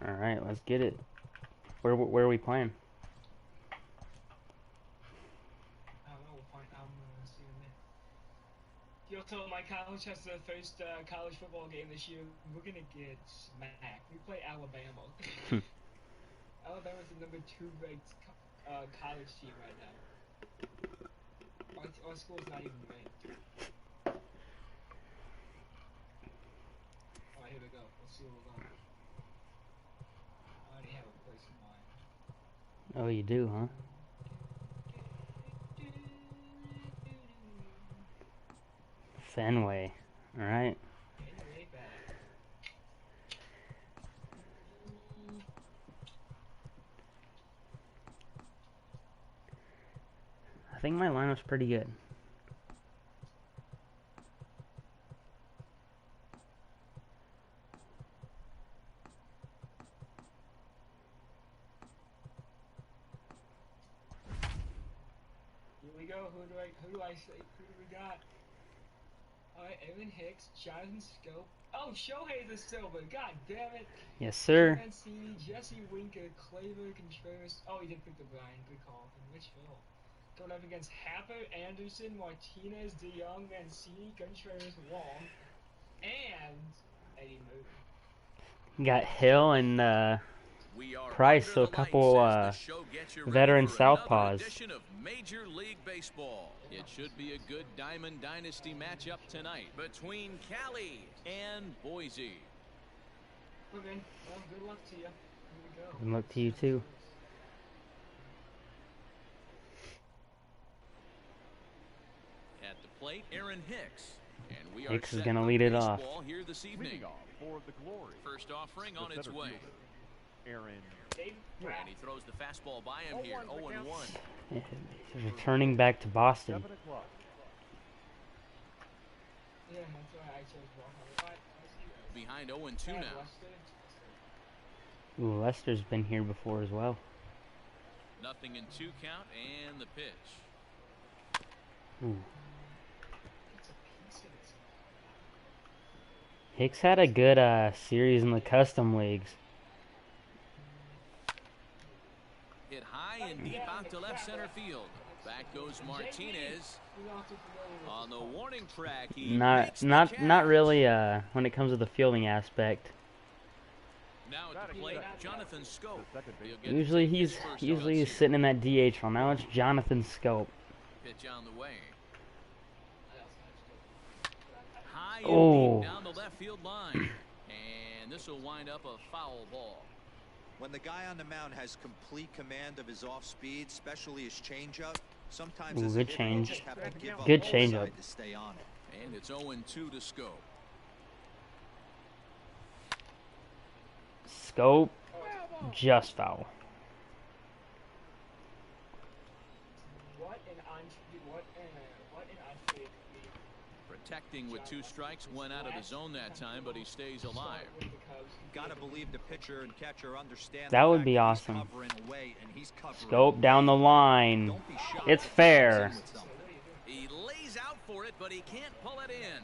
All right, let's get it. Where are we playing? I don't know. We'll find out. See in a minute. Yo, so my college has the first college football game this year. We're gonna get smacked. We play Alabama. Alabama's the #2 ranked college team right now. Our school's not even ranked. Alright, here we go. Let's see what we're going. I already have a place in mind. Oh, you do, huh? Fenway. All right. Fenway back. I think my lineup's pretty good. Here we go. Who do I say? Who do we got? Alright, Aaron Hicks, Jonathan Scope. Oh, Shohei the Silver. God damn it. Yes, sir. Mancini, Jesse Winker, Claver, Contreras. Oh, he did pick the Brian. Good call. And Rich Hill. Going up against Happer, Anderson, Martinez, DeYoung, Mancini, Contreras, Wong, and Eddie Moon. Got Hill and Price, so a couple veteran southpaws. Of Major League Baseball. It should be a good Diamond Dynasty matchup tonight between Cali and Boise. Okay, well, good luck to you. Here we go. Good luck to you too. At the plate, Aaron Hicks. And we are Hicks is set gonna for lead it off. baseball here this evening. For the glory. First offering on its way. Aaron. And he throws the fastball by him here. 0-1. He's returning back to Boston. 7 o'clock. Yeah, that's why I chose Walker. Behind 0-2 now. Ooh, Lester's been here before as well. 0-2 count and the pitch. Ooh. Hicks had a good series in the custom leagues. Hit high and deep out to left center field. Back goes Martinez on the warning track. Not really when it comes to the fielding aspect. Now at the plate, Jonathan Scope. Usually he's sitting in that DH role. Now it's Jonathan Scope. Pitch on the way. High and Oh. deep down the left field line. And this will wind up a foul ball. When the guy on the mound has complete command of his off speed, especially his changeup, sometimes Ooh, as a good hitter, change. you just have to give up Good one changeup. side to stay on it. And it's 0-2 to Scope. Scope, just foul. What an unfair. Protecting with 2 strikes, went out of the zone that time, but he stays alive. Gotta believe the pitcher and catcher understand. That the would fact be that he's awesome. covering away and he's covering Scope down the line. Don't be shocked It's if he fair. comes in with something. He lays out for it, but he can't pull it in.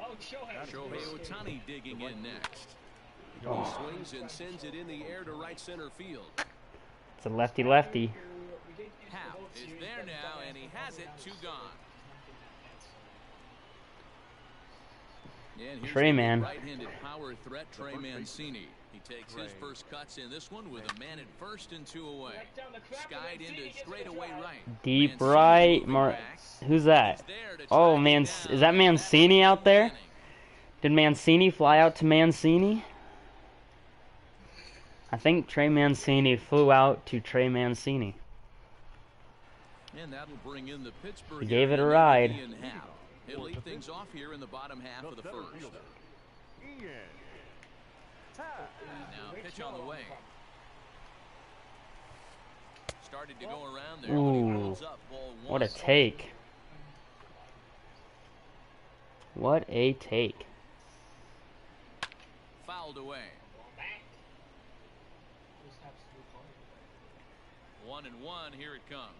Oh, Shohei. Shohei Ohtani digging in next. He swings and sends it in the air to right center field. It's a lefty-lefty. Hap is there now, and he has it 2 gone. And here's Trey the Man. right-handed power threat, Trey Mancini. He takes his first cuts in this one with a man at first and 2 away. Skied into straightaway right. Deep Mancini right. moving back. Who's that? He's there to Oh, track man, it down. is that Mancini out there? Did Mancini fly out to Mancini? I think Trey Mancini flew out to Trey Mancini. And that'll bring in the Pittsburgh. He gave it a area, ride. Ian Happ. He'll lead things off here in the bottom half of the first. Now pitch on the way. Started to go around there. But he Ooh, rolls up, ball 1. what a take. What a take. Fouled away. 1-1. Here it comes.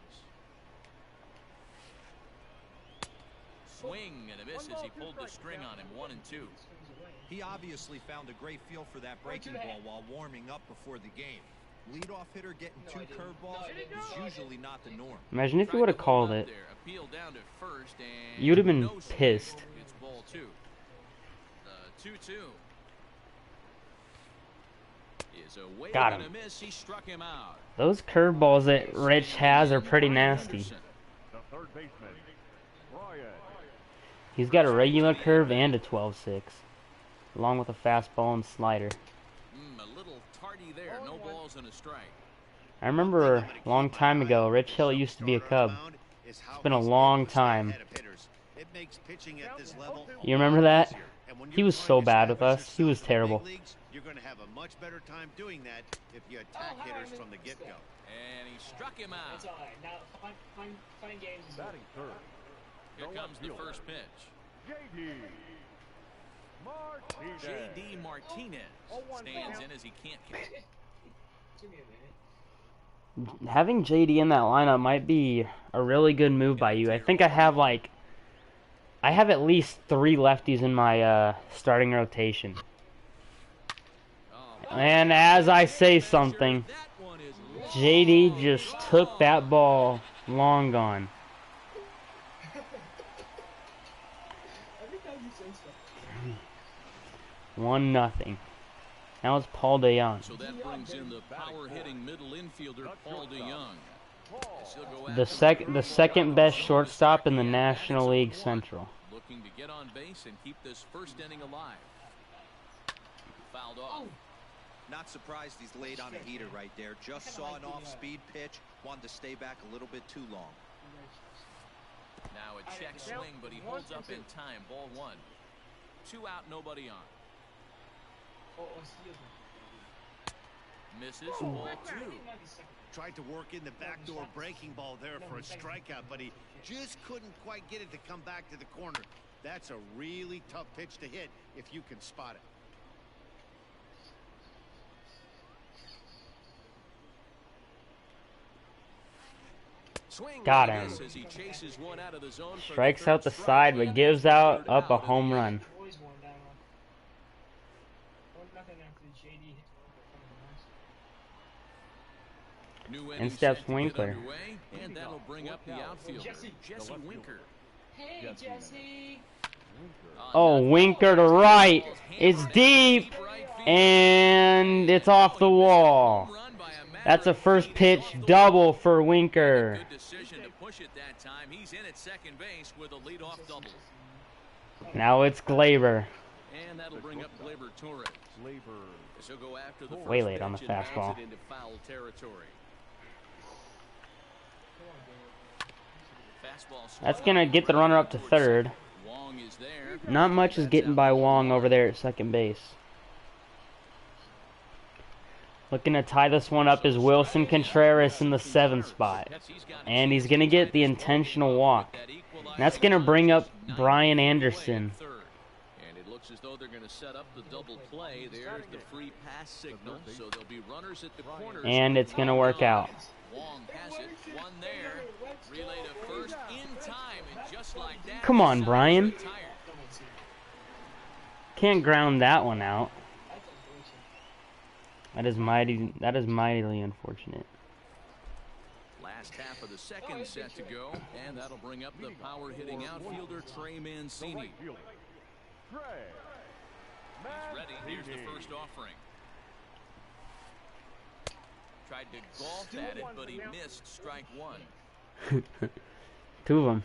swing and a miss as he pulled the string on him. 1-2. He obviously found a great feel for that breaking ball while warming up before the game. Leadoff hitter getting 2 curveballs is usually not the norm. Imagine if you would have called it. Appeal down to first, and You would have been pissed. It's ball 2. 2-2. Is away Got with him. a miss. He struck him out. Those curveballs that Rich has are pretty nasty. The third baseman, Ryan. He's got a regular curve and a 12-6, along with a fastball and slider. A little tardy there. No balls and a strike. I remember a long time ago, Rich Hill used to be a Cub. It's been a long time. You remember that? He was so bad with us. He was terrible. You're going to have a much better time doing that if you attack hitters from the get-go. And he struck him out. It's alright. Now, fun games is Batting third. Here comes the first pitch. J.D. Martinez stands in as he can't catch it. Give me a minute. Having JD in that lineup might be a really good move by you. I think I have at least 3 lefties in my starting rotation. And as I say something, JD just took that ball long gone. Every time you say stuff. 1-0. Now it's Paul DeYoung. So that brings in the power-hitting middle infielder, Paul DeYoung. The second best shortstop in the National League Central. Looking to get on base and keep this first inning alive. Fouled off. Not surprised he's laid on a heater right there. Just saw an off-speed pitch. Wanted to stay back a little bit too long. Now a check swing, but he holds up in time. Ball 1. 2 out, nobody on. Misses. Ball 2. Tried to work in the backdoor breaking ball there for a strikeout, but he just couldn't quite get it to come back to the corner. That's a really tough pitch to hit if you can spot it. Got him. Strikes out the side, but gives up a home run. In steps Winkler. And that'll bring up the outfielder, Jesse Winker. Hey, Jesse. Oh, Winker to right. It's deep. And it's off the wall. That's a first pitch double for Winker. Good decision to push it that time. He's in at second base with a leadoff double. Now it's Glaber. And that'll bring up Glaber Torres. He'll go after the way late on the fastball. into foul territory. That's gonna get the runner up to third. Wong is there. Not much is getting by Wong over there at second base. Looking to tie this one up is Wilson Contreras in the 7th spot. And he's going to get the intentional walk. And that's going to bring up Brian Anderson. And it looks as though they're going to set up the double play. There's the free pass signal. So there'll be runners at the corners. And it's going to work out. Wong has it. One there. Relay to first in time. And just like that, come on, Brian. Can't ground that one out. That is mightily unfortunate. Last half of the second set to go, and that'll bring up the power-hitting outfielder, Trey Mancini. He's ready. Here's the first offering. Tried to golf at it, but he missed strike 1. 2 of them.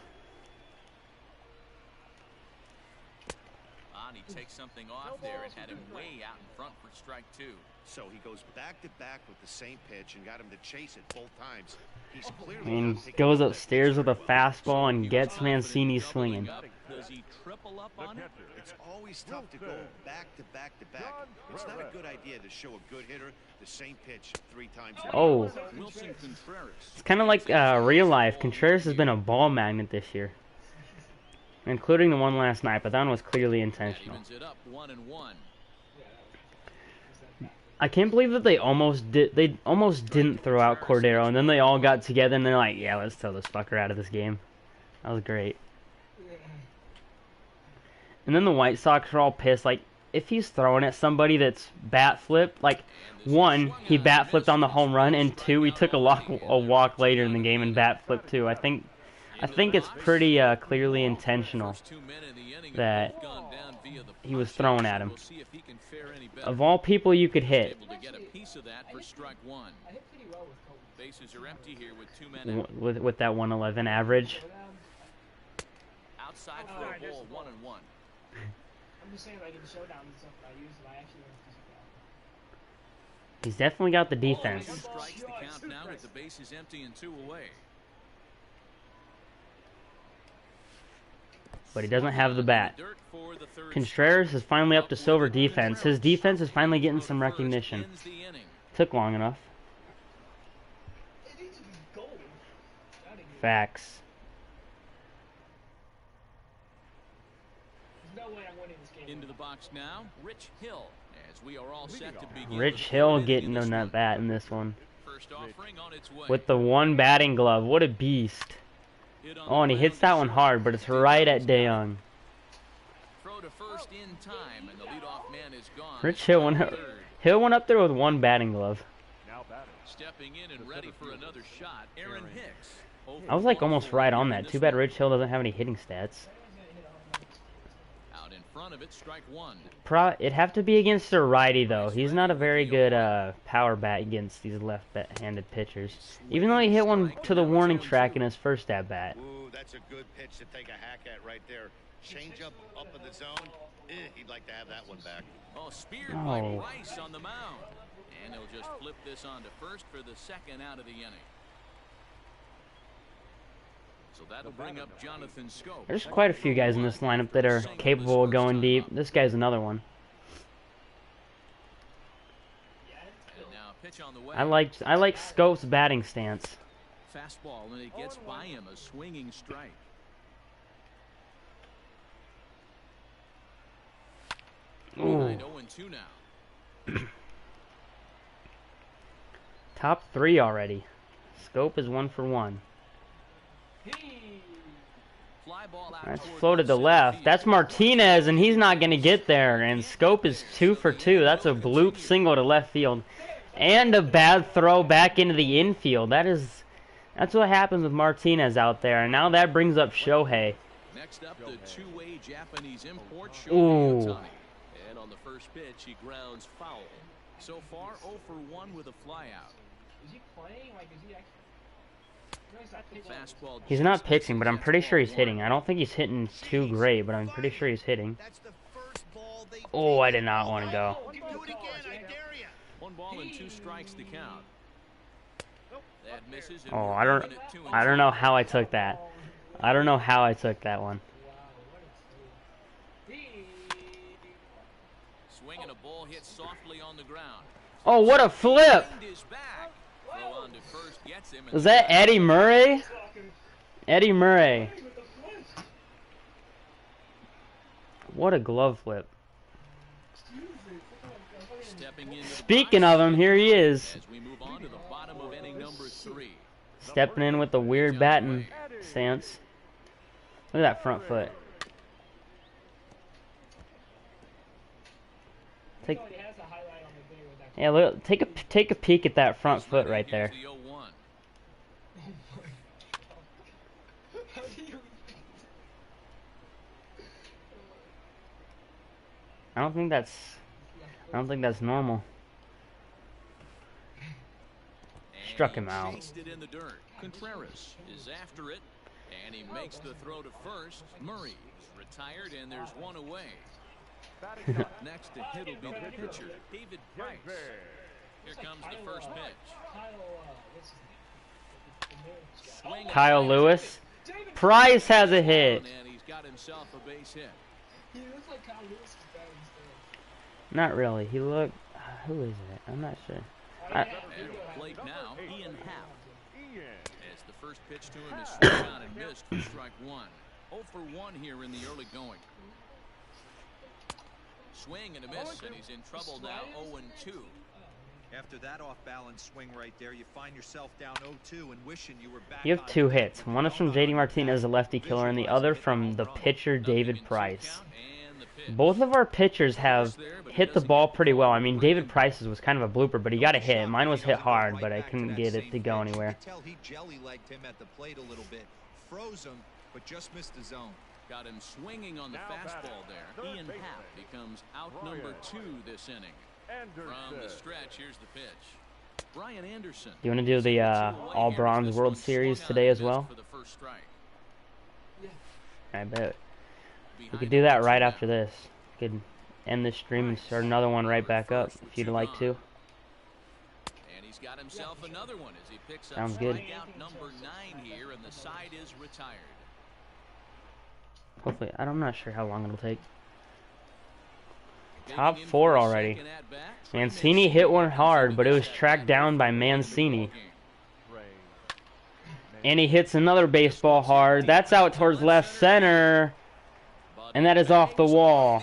He takes something off there and had him way out in front for strike 2. So he goes back-to-back with the same pitch and got him to chase it both times. He's clearly And goes upstairs with a fastball and gets Mancini swinging. Does he triple up on it? It's always tough to go back-to-back-to-back. It's not a good idea to show a good hitter the same pitch 3 times. Oh. It's kind of like real life. Contreras has been a ball magnet this year. Including the one last night, but that one was clearly intentional. I can't believe that they almost didn't throw out Cordero, and then they all got together and they're like, yeah, let's throw this fucker out of this game. That was great. And then the White Sox are all pissed. Like, if he's throwing at somebody that's bat flipped, like, 1, he bat flipped on the home run, and 2, he took a walk later in the game and bat flipped too. I think it's pretty clearly intentional that he was throwing at him. Of all people you could hit, with that 111 average. Outside for a ball, 1-1. I'm just saying, like in showdown and stuff that I use, I actually learned He's definitely got the defense. Strikes the count now with the bases empty and 2 away. But he doesn't have the bat. Contreras is finally up to silver defense. His defense is finally getting some recognition. Took long enough. Facts. Into the box now, Rich Hill. As we are all set to begin. Rich Hill getting on that bat in this one. First offering on its way. With the 1 batting glove. What a beast. Oh, and he hits that one hard, but it's right at DeYoung. Throw to first in time, and the leadoff man is gone. Rich Hill went up there with 1 batting glove. Stepping in and ready for another shot, Aaron Hicks. I was like almost right on that. Too bad Rich Hill doesn't have any hitting stats. Out in front of it, strike 1. It'd have to be against a righty, though. He's not a very good power bat against these left-handed pitchers. Even though he hit one to the warning track in his first at-bat. Ooh, that's a good pitch to take a hack at right there. Change up in the zone. He'd like to have that one back. Oh, speared by Rice on the mound. And he'll just flip this on to first for the 2nd out of the inning. So that'll bring up Jonathan Scope. There's quite a few guys in this lineup that are capable of going deep. This guy's another one. I like Scope's batting stance. Fastball, and it gets by him, a swinging strike. Ooh. 0-2 now. Top 3 already. Scope is 1 for 1. That's floated to left. That's Martinez, and he's not going to get there. And Scope is 2 for 2. That's a bloop single to left field. And a bad throw back into the infield. That's what happens with Martinez out there. And now that brings up Shohei. Next up, the two-way Japanese import, Ooh. Shohei Ohtani. And on the first pitch, he grounds foul. So far, 0 for 1 with a flyout. Is he playing? Like, is he actually... He's not pitching, but I'm pretty sure he's hitting. I don't think he's hitting too great, but I'm pretty sure he's hitting. Oh, I did not want to go. 1 ball and 2 strikes to count. That misses. Oh, I don't know how I took that. I don't know how I took that one. Swing and a ball hit softly on the ground. Oh, what a flip! Was that Eddie Murray? Eddie Murray. What a glove flip. Speaking of him, here he is. Stepping in with the weird batting stance. Look at that front foot. Yeah, look, take a peek at that front foot right there. I don't think that's normal. Struck him out. Contreras is after it, and he makes the throw to first. Murray's retired, and there's 1 away. Next to hit will be the pitcher, David Price. Here comes the first pitch. Kyle Lewis. Price has a hit. And he's got himself a base hit. He looks like Kyle Lewis is batting still. Not really. He looked... Who is it? I'm not sure. At the plate now, Ian Happ. As the first pitch to him is swung on and missed for strike 1. 0 for 1 here in the early going. Swing and a miss, and he's in trouble now, 0-2. After that off-balance swing right there, you find yourself down 0-2 and wishing you were back. You have 2 hits. One is from JD Martinez, a lefty killer, and the other from the pitcher, David Price. Both of our pitchers have hit the ball pretty well. I mean, David Price's was kind of a blooper, but he got a hit. Mine was hit hard, but I couldn't get it to go anywhere. Tell he jelly-legged him at the plate a little bit, froze him, but just missed the zone. Got him swinging on the fastball there. Ian Happ becomes out number 2 this inning. From the stretch, here's the pitch. Brian Anderson. You want to do the All Bronze World Series today as well? I bet. We could do that right after this. We could end this stream and start another one right back up if you'd like to. And he's got himself another one as he picks up Sounds good. strikeout number 9 here, and the side is retired. Hopefully, I'm not sure how long it'll take. Top 4 already. Mancini hit one hard, but it was tracked down by Mancini. And he hits another baseball hard. That's out towards left center. And that is off the wall.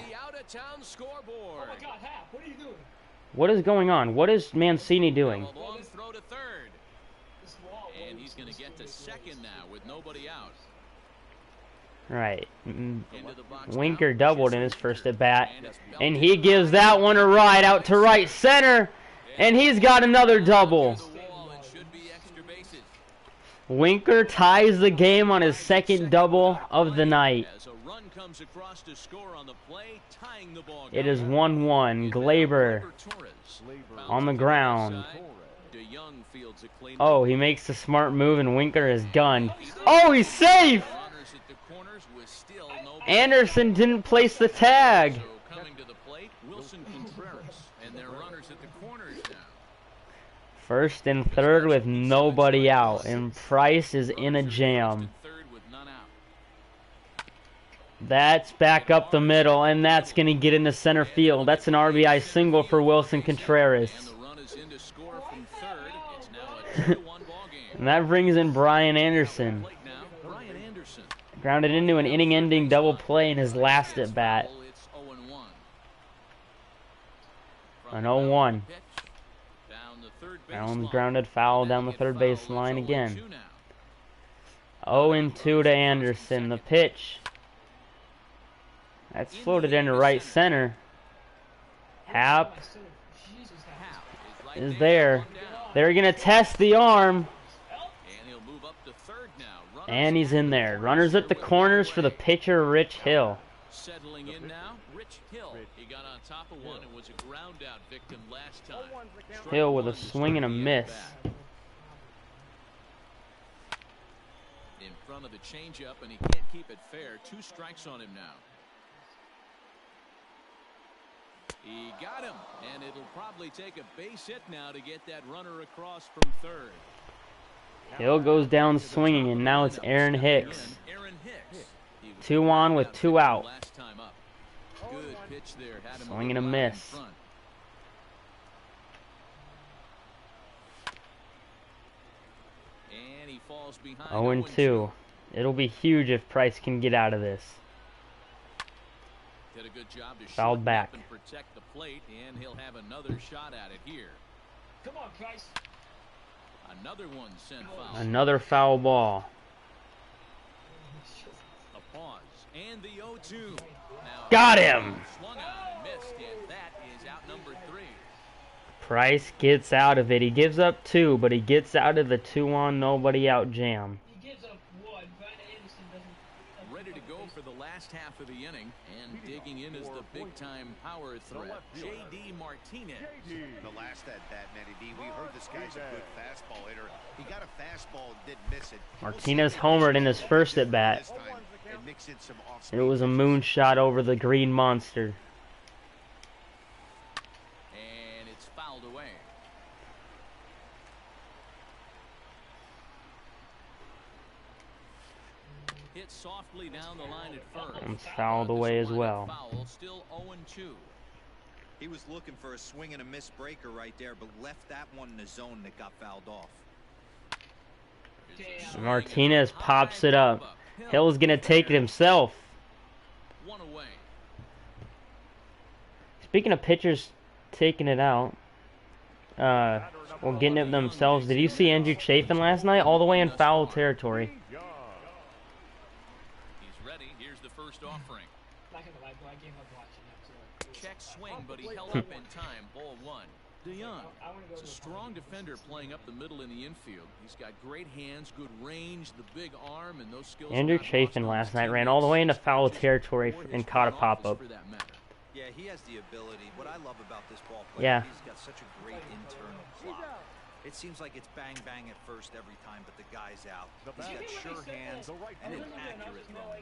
What is going on? What is Mancini doing? And he's going to get to second now with nobody out. Right. Winker doubled in his first at bat. And he gives that one a ride out to right center. And he's got another double. Winker ties the game on his second double of the night. It is 1-1. Glaber on the ground. Oh, he makes a smart move and Winker is gunned. Oh, he's safe! Anderson didn't place the tag. First and third with nobody out, and Price is in a jam. That's back up the middle, and that's going to get into center field. That's an RBI single for Wilson Contreras. And that brings in Brian Anderson. Grounded into an inning-ending double play in his last at-bat. An 0-1. Allen's grounded foul down the third base line again. 0-2 to Anderson. The pitch. That's floated into right center. Happ is there. They're going to test the arm. And he's in there. Runners at the corners for the pitcher, Rich Hill. Settling in now, Rich Hill. He got on top of one and was a ground out victim last time. Hill with a swing and a miss. In front of the changeup, and he can't keep it fair. 2 strikes on him now. He got him, and it'll probably take a base hit now to get that runner across from third. Hill goes down swinging, and now it's Aaron Hicks. 2 on with 2 out. Swing and a miss. 0-2. It'll be huge if Price can get out of this. Did a good job to fouled back and protect the plate, and he'll have another shot at it here. Come on, Price. Another one sent foul. Another foul ball. A pause and the 0-2. Now, got him. Swung on and missed, and that is out number 3. Price gets out of it. He gives up 2, but he gets out of the 2-on nobody out jam. He gives up 1. Brian Anderson doesn't. Ready to go for the last half of the inning, and digging in is the big-time power threat, J.D. Martinez. The last at bat, Matty D, we heard this guy's a good fastball hitter. He got a fastball and didn't miss it. Martinez homered in his first at bat. It was a moonshot over the green monster. And it's fouled away. Hit softly down the line at first. And fouled away as well. Foul, still 0-2. He was looking for a swing and a miss breaker right there, but left that one in the zone that got fouled off. Martinez pops it up. Hill's gonna take it himself. 1 away. Speaking of pitchers taking it out, or getting it themselves, did you see Andrew Chafin last night? All the way in foul territory. He's ready. Here's the first offering. Not gonna lie, bro, I gave up watching that. So Check swing, but he held up in time. Ball one. DeYoung is a strong defender playing up the middle in the infield. He's got great hands, good range, the big arm, and those skills. Andrew Chafin last night ran all the way into foul territory and caught a pop-up. Yeah, he has the ability. What I love about this ball player, he's got such a great internal clock. It seems like it's bang bang at first every time, but the guy's out. He's got sure hands and an accurate throw.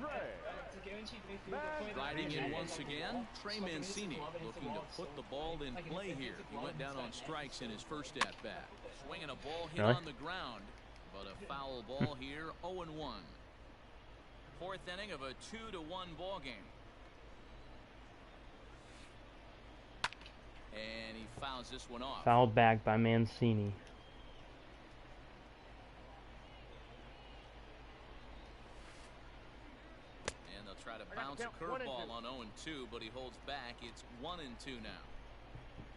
Riding in once again, Trey Mancini looking to put the ball in play here. He went down on strikes in his first at-bat. Swinging a ball hit on the ground, but a foul ball here, 0-1. Fourth inning of a 2-1 ball game. And he fouls this one off. Fouled back by Mancini. And they'll try to bounce a curveball on 0-2, but he holds back. It's 1-2 now.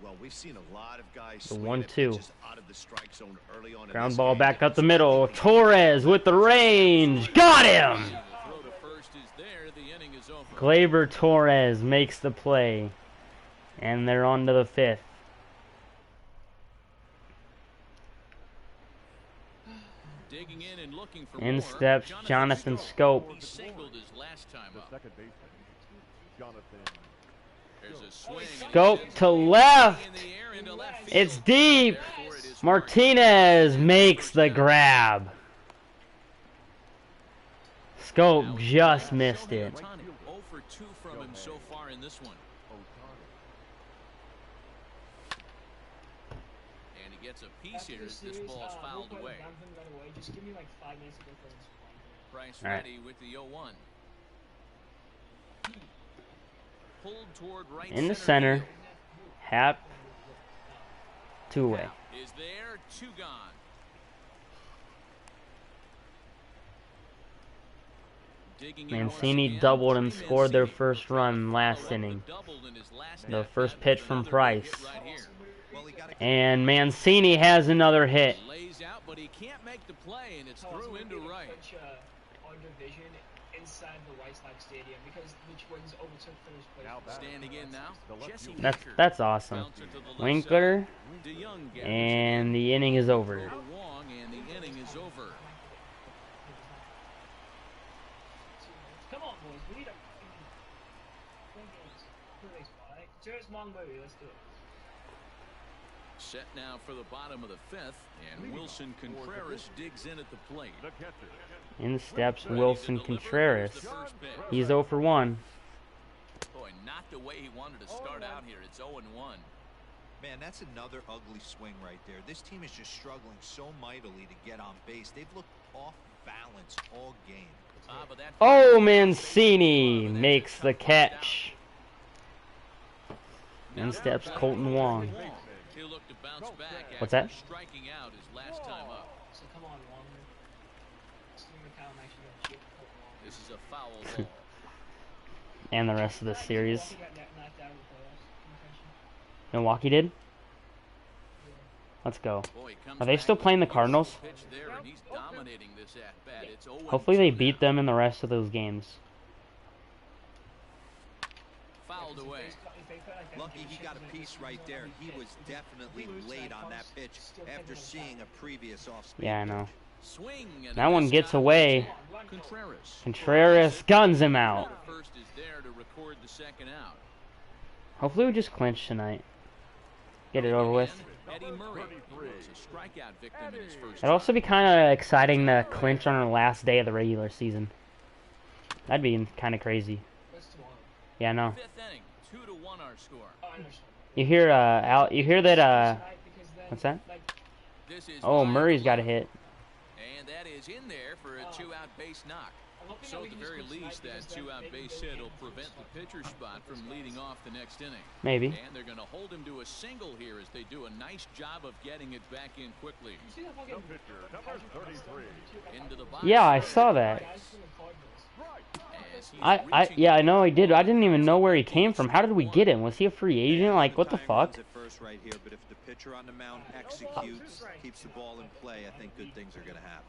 Well, we've seen a lot of guys The 1-2. out of the strike zone early on. Ground ball back up the middle. Torres with the range. Got him! The throw to first is there. The inning is over. Gleyber Torres makes the play. And they're on to the fifth. Digging in and looking for In more. steps Jonathan Scope. He singled his last time The up. second baseman, Jonathan. There's a swing. Scope to left. In the air into left field. It's deep. Therefore, it is Martinez makes the grab. Scope just missed it. 0 for 2 from him so far in this one. And he gets a piece here as this ball's fouled away. Just give me like 5 minutes to go for this one. Price All right. ready with the 0-1. Pulled toward right In the center. field. Hap. 2 away. Is there, 2 gone. Digging in once Mancini again, doubled and Trey scored their Mancini first run last inning. doubled in his last The at-bat, first pitch from another Price. big hit right here. Well, he got And Mancini has another hit. Lays out, but he can't make the play, and it's through into right. Our division inside the White Sox Stadium because the Twins overtook first place. Now batting. Standing in now, Jesse Winker. That's awesome. Bouncer to the left Winkler, side. DeYoung gathers and the inning is over. it. Wong, and the inning is over. Come on, boys. We need a right? Cheers, Mong Movie. Let's do it. Set now for the bottom of the 5th, and Wilson Contreras digs in at the plate. The catcher. In steps Ready to Wilson deliver. Contreras. Here's the first pitch. He's 0 for 1. Boy, not the way he wanted to start out here. It's 0-1. Man, that's another ugly swing right there. This team is just struggling so mightily to get on base. They've looked off balance all game. But that Oh, Mancini makes the catch. In steps Colton Wong. He'll look to bounce back What's after that? striking out his last time up. So come on, Longer. Steve McCown actually got chipped. This is a foul ball. And the rest of the series. He got knocked out with concussion. Milwaukee did? Let's go. Boy, he comes Are they back still with playing a the Cardinals? pitch there, and he's dominating this at-bat. It's 0-2 Hopefully they now. beat them in the rest of those games. Fouled away. Lucky he got a piece right there. He was definitely late on that pitch after seeing a previous off-speed. Yeah, I know. Swing and That one miss gets out. away. Contreras. Contreras guns him out. First is there to record the second out. Hopefully we just clinch tonight. Get it over with. Eddie Murray was a strikeout victim in his first. It'd also be kind of exciting to clinch on our last day of the regular season. That'd be kind of crazy. What's tomorrow? Yeah, I know. 5th inning, 2-1 our score. Oh, I understand. You hear you hear that Tonight, because then, what's that? like, This is Oh, wide Murray's got a left. hit. And that is in there for a 2-out base knock. I'm hoping So that we at the can just very go tonight least, that because then 2-out they can base go hit will games prevent the pitcher spot from leading off the next inning. Maybe. And they're going to hold him to a single here as they do a nice job of getting it back in quickly. You see that fucking The pitcher, number 33. Into the box. Yeah, I saw that. guys from the Cardinals? As he's Yeah, I reaching know he did. I didn't even know where he came from. How did we get him? Was he a free agent? Like, what the Time fuck? runs at first right here, but if the pitcher on the mound executes, keeps the ball in play, I think good things are going to happen.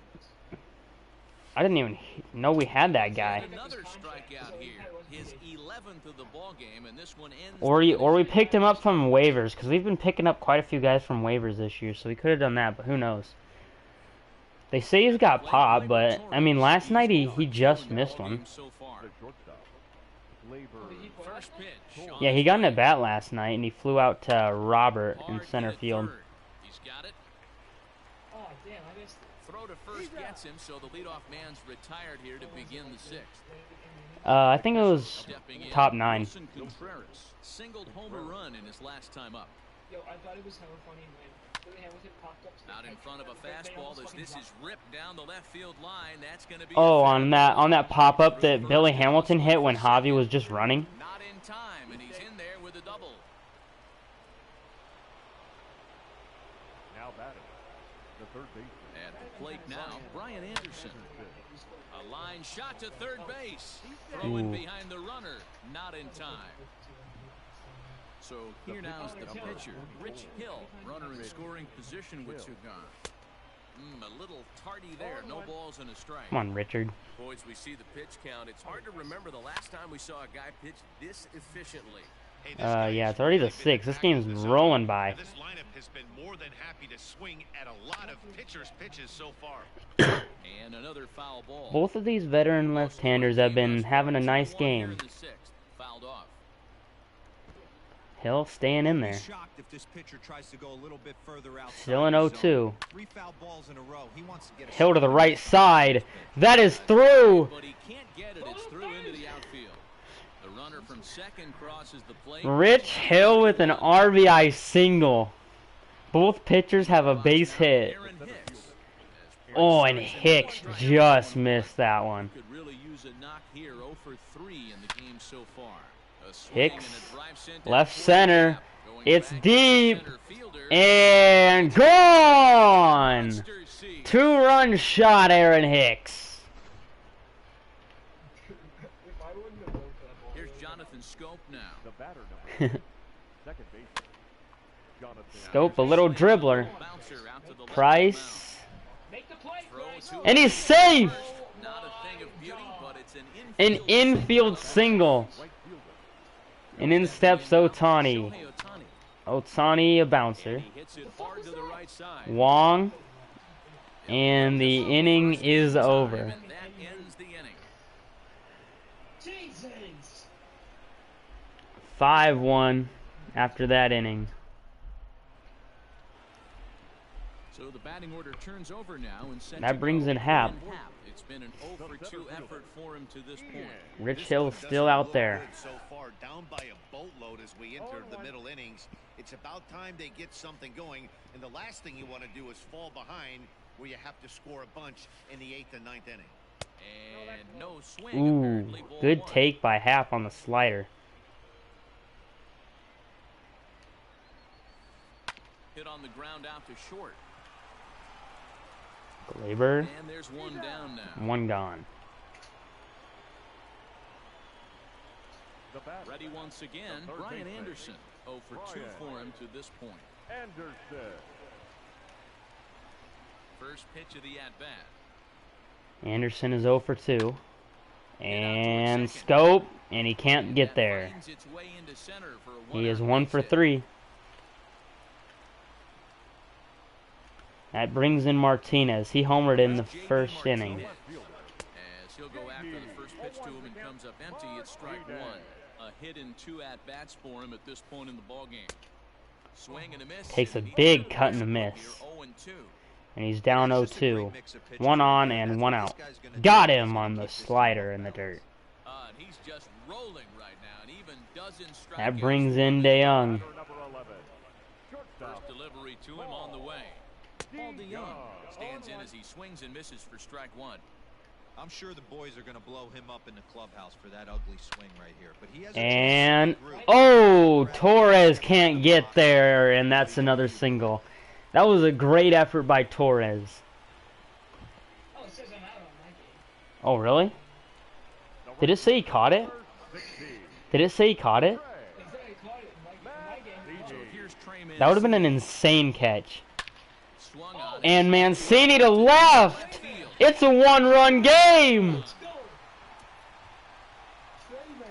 I didn't even know we had that guy. Another strikeout here. His 11th of the ball game, and this one ends. Or we picked him up from waivers, because we've been picking up quite a few guys from waivers this year, so we could have done that, but who knows. They say he's got pop, but, I mean, last night he just missed one. Yeah, he got an at-bat last night, and he flew out to Robert in center field. He's got it. Oh, damn, I missed it. Throw to first gets him, so the leadoff man's retired here to begin the sixth. I think it was top 9. Contreras singled home a run in his last time up. Yo, I thought it was hella funny when Billy Hamilton popped up. Out in front of a fastball as this is ripped down the left field line. That's going to be on that pop-up that Billy Hamilton hit when Javi was just running. Not in time, and he's in there with a double. Now batting, the third baseman. At the plate now, Brian Anderson. A line shot to third base. Throwing behind the runner. Not in time. So here now is the pitcher, Rich Hill, runner in scoring position with Sugan. A little tardy there, no balls and a strike. Come on, Richard. Boys, we see the pitch count. It's hard to remember the last time we saw a guy pitch this efficiently. Yeah, it's already the 6th. This game's rolling by. This lineup has been more than happy to swing at a lot of pitchers' pitches so far. And another foul ball. Both of these veteran left-handers have been having a nice game. Fouled off. Hill staying in there. Shocked if this pitcher tries to go a little bit further outside. Still in 0-2. 3 foul balls in a row. He wants to get Hill to the right side. That is through. But he can't get it. It's through into the outfield. The runner from second crosses the plate. Rich Hill with an RBI single. Both pitchers have a base hit. Oh, and Hicks just missed that one. Could really use a knock here. 0 for 3 in the game so far. Hicks, left center, it's deep, and gone! 2-run shot, Aaron Hicks. Here's Jonathan Scope now. The batter number, second baseman, Jonathan. Scope, a little dribbler. Price, and he's safe! Not a thing of beauty, but it's An infield single. And in steps Ohtani. Ohtani, a bouncer. Wong. And the inning is over. 5-1 after that inning. So the batting order turns over now, and that brings in Hap. It's been an 0 for 2 effort for him to this point. Rich Hill's still out there. So far, down by a boatload as we enter the middle innings. It's about time they get something going, and the last thing you want to do is fall behind where you have to score a bunch in the 8th and 9th inning. And no swing. Ooh, good take by Hap on the slider. Hit on the ground out to short. Glaber. And there's one down now. One gone. Ready once again, Brian Anderson. 0 for 2 for him to this point. Anderson. First pitch of the at-bat. Anderson is 0 for 2. And Scope, and he can't get there. He is 1 for 3. That brings in Martinez. He homered in the first inning. As he'll go after the first pitch to him and comes up empty, it's strike 1. A hit in 2 at-bats for him at this point in the ballgame. Swing and a miss. Takes a big cut and a miss. And he's down 0-2. 1 on and 1 out. Got him on the slider in the dirt. He's just rolling right now, and even doesn't strike. That brings in DeYoung. First delivery to him on the way. Paul DeYoung stands in as he swings and misses for strike 1. I'm sure the boys are going to blow him up in the clubhouse for that ugly swing right here. But he has and oh, Torres can't get there, and that's another single. That was a great effort by Torres. Oh, it says I'm out on my game. Oh, really? Did it say he caught it? Did it say he caught it? It said I caught it in my game. That would have been an insane catch. And Mancini to left. It's a one-run game. Let's go. Trey, man.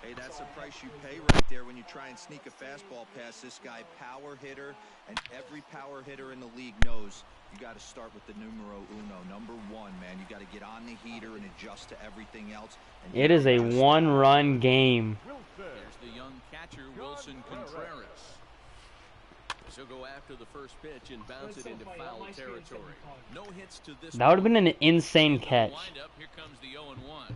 Hey, that's the price you pay right there when you try and sneak a fastball past this guy. Power hitter, and every power hitter in the league knows you got to start with the numero uno, number one, man. You got to get on the heater and adjust to everything else. And It is a one-run game. There's the young catcher, Wilson Contreras. She'll go after the first pitch and bounce it into foul territory. No hits to this. That would have been an insane catch. Here comes the 0-1. And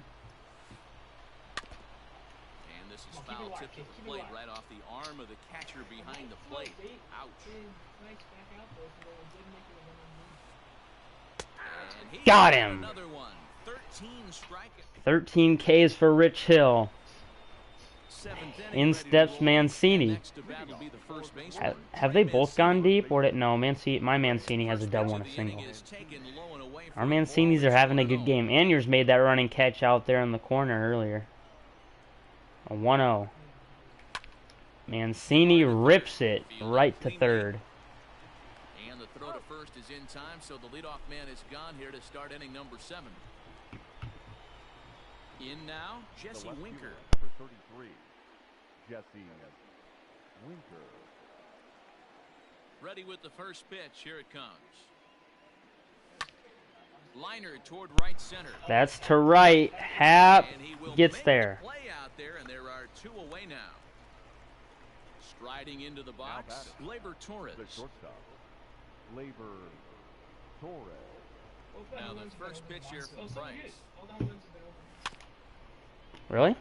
this is foul tip to the plate right off the arm of the catcher behind the plate. Ouch. And he Got him. Another one. 13 strikeouts. 13 Ks for Rich Hill. Seventh In inning, steps ready to roll. Mancini. Next to bat will be the first baseman. Have they both gone deep, or did no? My Mancini has a double and a First pitch of the single. inning is taken low and away for Our a Mancinis ball. are having a It's good 1-0. game. Anyers made that running catch out there in the corner earlier. A 1-0. Mancini rips it right to third. And the throw to first is in time, so the leadoff man is gone here to start inning number 7. In now, Jesse Winker. Number 33, Jesse Winker. Ready with the first pitch. Here it comes. Liner toward right center. That's to right. Hap And he will gets make there. the play out there, and there are 2 away now. Striding into the box, Labor Torres. The shortstop, Labor Torres. Now the first pitch here from Price. Really?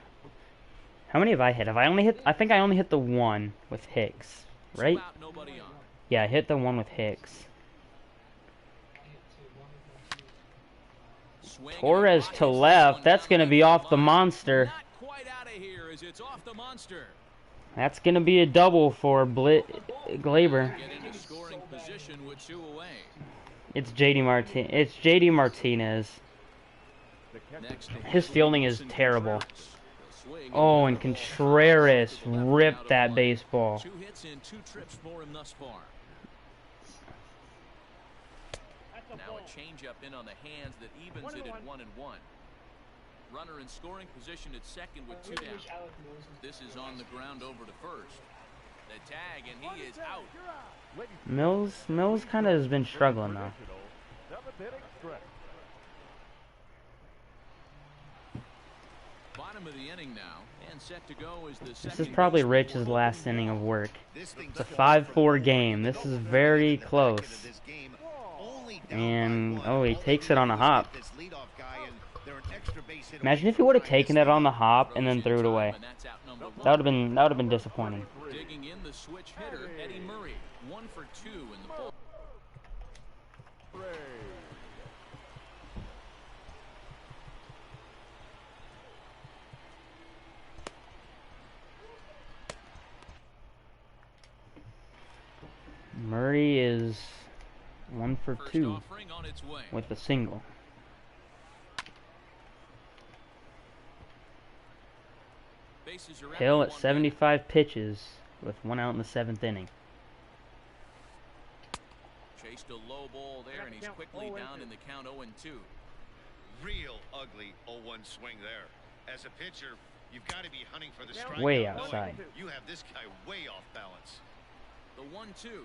How many have I hit? Have I only hit? I think I only hit the one with Hicks, right? Two out, nobody on. Yeah, I hit the one with Hicks. Swing and Torres a to body left. one That's down going to the be off the line. monster. Not quite out of here as it's off the monster. That's going to be a double for Glaber. Get into scoring position with 2 away. It's JD Martinez. Next to His fielding is Wilson terrible. Contreras. He'll swing Oh, and the Contreras ball. Left ripped out that of one. baseball. 2 hits and 2 trips for him thus far. Now a changeup in on the hands that evens it at 1-1. Runner in scoring position at second with 2 down. This is on the ground over to first. The tag, and he is out. Mills kind of has been struggling though. Seventh inning stretch. Bottom of the inning now, and set to go is the This is second probably baseman Rich's for last Oakland. inning of work. This It's a 5-4 game. This is very close. And, oh, he takes it on a hop. Imagine if he would have taken it on the hop and then threw it away. And that's out number one. That would have been disappointing. Digging in the switch hitter, Eddie Murray. 1 for 2 in the ball. Murray is 1 for First 2 offering on its way. with a single. Bases are Hill empty, at 1 75 pitches with 1 out in the 7th inning. Chased a low ball there, and he's quickly down in the count 0-2. Real ugly 0-1 swing there. As a pitcher, you've got to be hunting for the strike. Way outside. You have this guy way off balance. The 1-2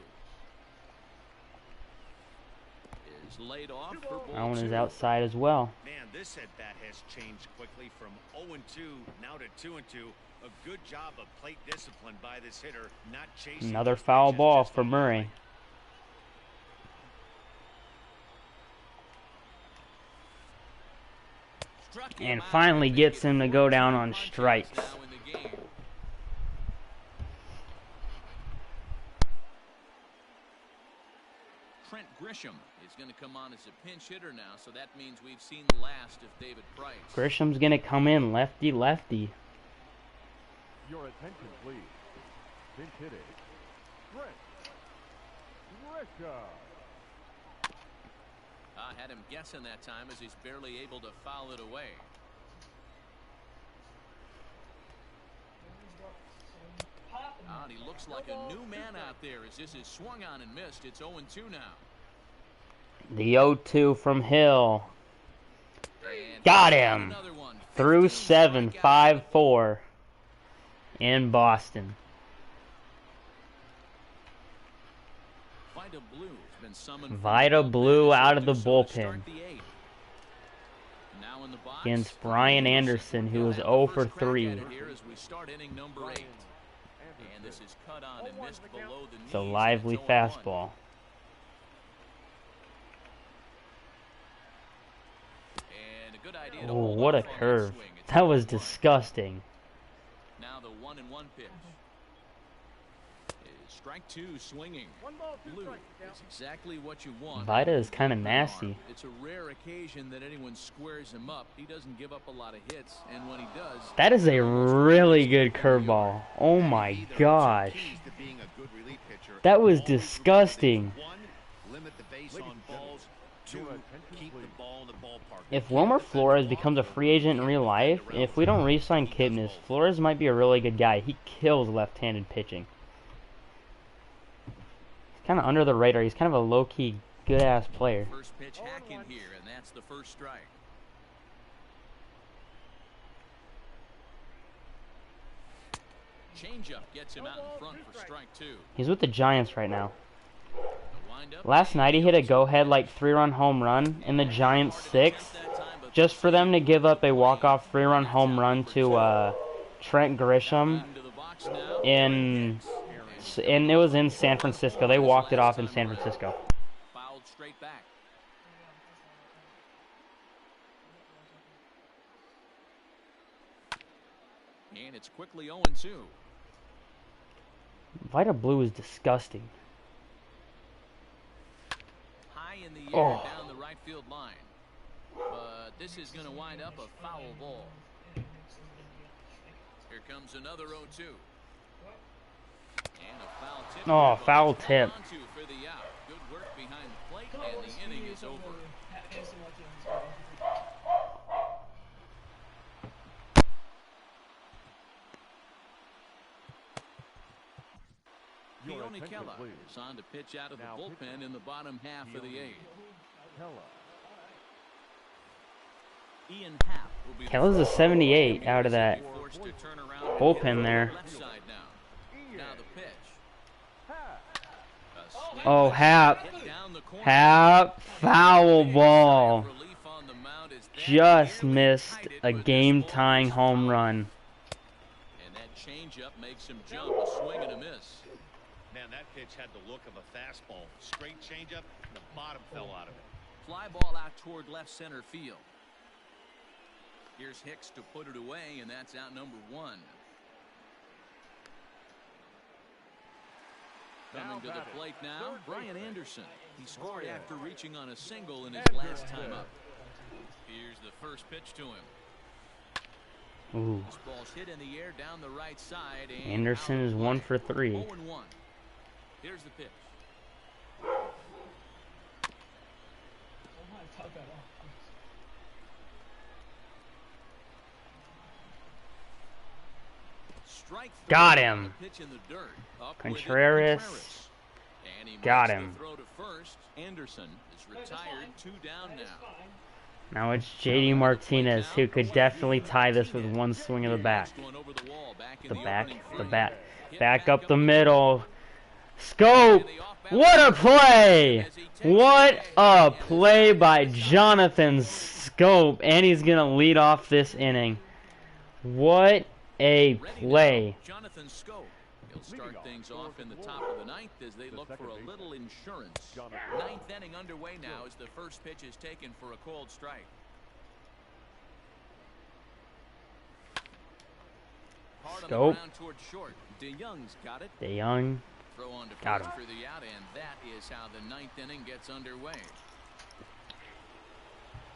is laid off for ball That one is 2. outside as well. Man, this at bat has changed quickly from 0-2 now to 2-2. A good job of plate discipline by this hitter, not chasing. Another those foul pitches ball just for on the Murray. line. Struck him And out. finally They gets get him to go 14 down on punches strikes. now in the game. Trent Grisham is going to come on as a pinch hitter now, so that means we've seen the last of David Price. Grisham's going to come in lefty-lefty. Your attention, please. Pinch hitting. Trent Grisham. I had him guessing that time as he's barely able to foul it away. And he looks like a new man out there as this is swung on and missed. It's 0-2 now. The 0-2 from Hill. Got him! Through 7, 5-4 in Boston. Vida Blue out of the bullpen against Brian Anderson, who was 0 for 3. It's a lively fastball. Oh, what a curve. That was disgusting. Now the 1-1 pitch. Strike 2 swinging. Blue is exactly what you want. Vida is kind of nasty. It's a rare occasion that anyone squares him up. He doesn't give up a lot of hits, and when he does, that is a really good curveball. Oh my gosh. That was disgusting. If Wilmer Flores becomes a free agent in real life, if we don't re-sign Kipnis, Flores might be a really good guy. He kills left-handed pitching. He's kind of under the radar. He's kind of a low-key, good-ass player. First pitch hack in here, and that's the first strike. Changeup gets him out in front for strike 2. He's with the Giants right now. Last night he hit a go-ahead like 3-run home run in the Giants 6th, just for them to give up a walk-off 3-run home run to Trent Grisham and it was in San Francisco. They walked it off in San Francisco. Fouled straight back. And it's quickly 0-2. Vida Blue is disgusting. High in the air down the right field line. But this is going to wind up a foul ball. Here comes another 0-2. And a foul tip. Oh, foul tip. For the out. Good work behind the plate, and the inning is over. Keone Kela is on to pitch out of the bullpen in the bottom half of the 8th. Ian Happ will be Kela's a 78 out of that bullpen there. Now the pitch. Oh, Happ. Happ, foul ball. Just missed a game-tying home run. And that changeup makes him jump, a swing and a miss. Man, that pitch had the look of a fastball. Straight changeup, the bottom fell out of it. Fly ball out toward left center field. Here's Hicks to put it away, and that's out number 1. Coming to the plate now, Brian Anderson. He scored after reaching on a single in his last time up. Here's the first pitch to him. Ooh. This ball's hit in the air down the right side. And Anderson is 1 for 3. 0-1. Here's the pitch. Got him. Pitch in the dirt. Contreras. Got him. Throw to first. Anderson is retired. 2 down now. Now it's JD Martinez, who could definitely tie this with one swing of the bat. The bat. Back up the middle. Scope. What a play! What a play by Jonathan Scope. And he's going to lead off this inning. What a play. Jonathan Scope. He'll start things off in the top of the 9th as they look for a little insurance. 9th inning underway now as the first pitch is taken for a called strike. Scope. Short. DeYoung's got it. DeYoung. Throw on to Got him. for the out, and that is how the 9th inning gets underway.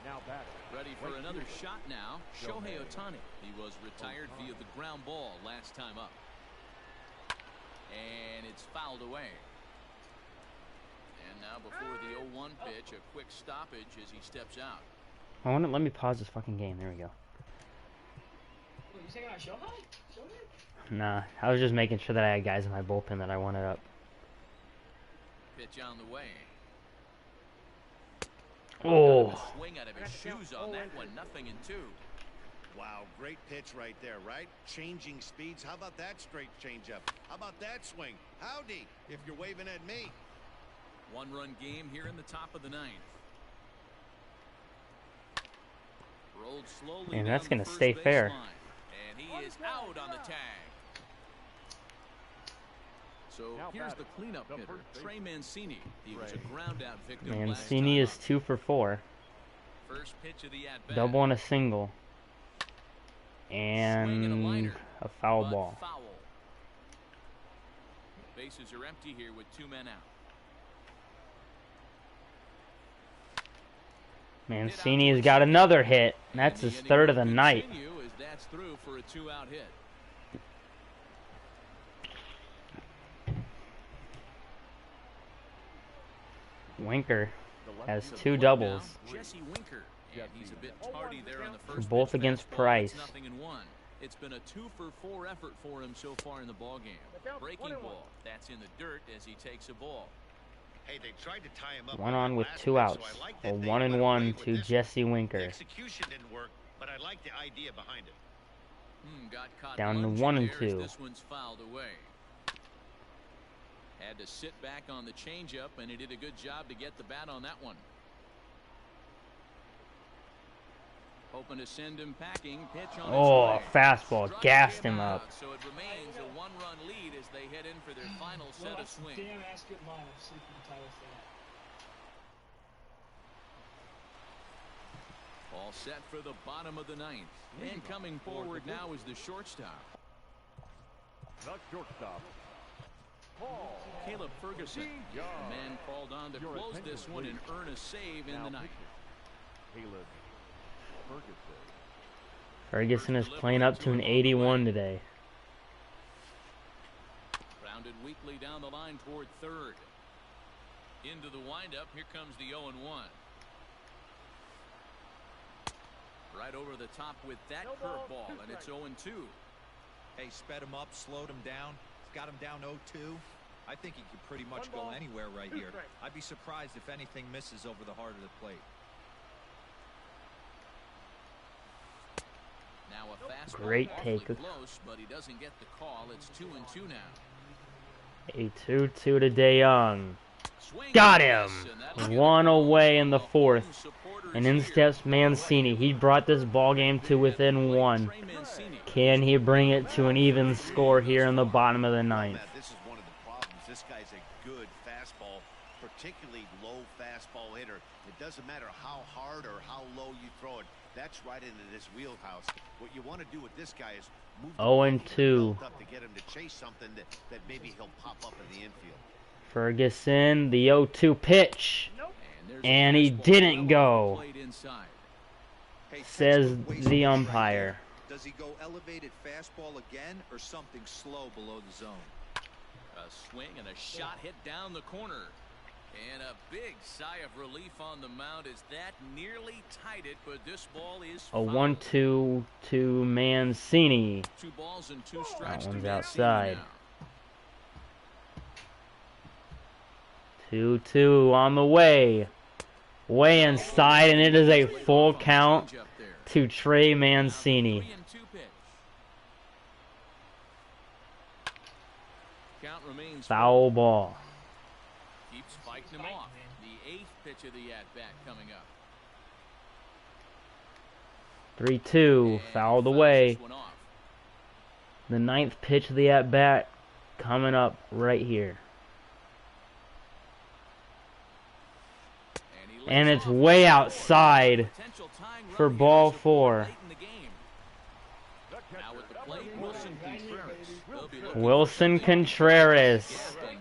Now back. Ready for another shot now. Shohei Ohtani. He was retired via the ground ball last time up. And it's fouled away. And now before the 0-1 pitch, a quick stoppage as he steps out. Let me pause this fucking game. There we go. You saying about Shohei? Nah, I was just making sure that I had guys in my bullpen that I wanted up. Pitch on the way. Oh. Swing out of his shoes on that one. 0-2. Wow, great pitch right there, right? Changing speeds. How about that straight changeup? How about that swing? Howdy, if you're waving at me. One-run game here in the top of the ninth. Rolled slowly. And that's down going the to first stay fair. baseline. And he is out on the tag. So here's the cleanup hitter, Trey Mancini. He was a ground-out victim. Mancini is 2 for 4. First pitch of the at-bat. Double and a single. And a foul ball. Foul. Bases are empty here with 2 men out. Mancini has got another hit. That's his third of the night. As that's through for a 2-out hit. Winker has 2 doubles. Jesse Winker, and he's a bit tardy there on the first Both pitch against fastball. Price. It's 0-1. It's been a 2 for 4 effort for him so far in the ball game. Breaking ball. That's in the dirt as he takes a ball. Hey, they tried to tie him up 1 on with last 2 pitch, outs. so I like A that they 1 went and away 1 with to this Jesse one. Winker. The execution didn't work, but I like the idea behind it. Got caught Down to lunging 1 and there as 2. This one's fouled away. Had to sit back on the changeup, and he did a good job to get the bat on that one. Hoping to send him packing. Pitch on Oh, its way. fastball Struck gassed him him out, up. So it remains a 1-run lead as they head in for their final set of That's swings. damn accurate line of sleeping title for that. All set for the bottom of the ninth. And coming forward now is the shortstop. The shortstop, Paul. Caleb Ferguson. The man called on to close this one and earn a save in the ninth. Caleb Ferguson. Ferguson is playing up to an 81 today. Rounded weakly down the line toward third. Into the windup. Here comes the 0-1. Right over the top with that curveball, and it's 0-2. Hey, sped him up, slowed him down, got him down 0-2. I think he could pretty much go anywhere right here. I'd be surprised if anything misses over the heart of the plate. Now a fastball Great awfully take. close, but he doesn't get the call. It's 2-2 now. A 2-2 to DeYoung. Swing Got and him. miss, and that'll get 1 the ball. away in the 4th. Supporters And in here. steps Mancini. He brought this ball game to within 1. Trey Mancini. Can he bring it to an even score here in the bottom of the ninth? Matt, this is one of the problems. This guy's a good fastball, particularly low fastball hitter. It doesn't matter how hard or how low you throw it. That's right into this wheelhouse. What you want to do with this guy is move the 0-2. belt up to get him to chase something that maybe he'll pop up in the infield. Ferguson, the 0-2 pitch. There's a And he fastball didn't well off go, the plate inside. Hey, says textbook waste the of pitch right umpire. there. Does he go elevated fastball again or something slow below the zone? A swing and a shot hit down the corner. And a big sigh of relief on the mound as that nearly tied it, but this ball is A fouled. 1-2 to Mancini. 2 balls and 2 strikes to one's Mancini outside. now. 2-2 on the way. Way inside, and it is a full count Change up there. to Trey Mancini. 3-2 pitch. Count remains Foul ball. Keeps fighting him off. The 8th pitch of the at-bat coming up. 3-2, And fouled fouls away. this one off. The 9th pitch of the at-bat coming up right here. And he And lays it's off way the outside potential tying run for here ball as a 4. late in the game. Now at the plate, Wilson Contreras. They'll be looking Wilson for something Contreras.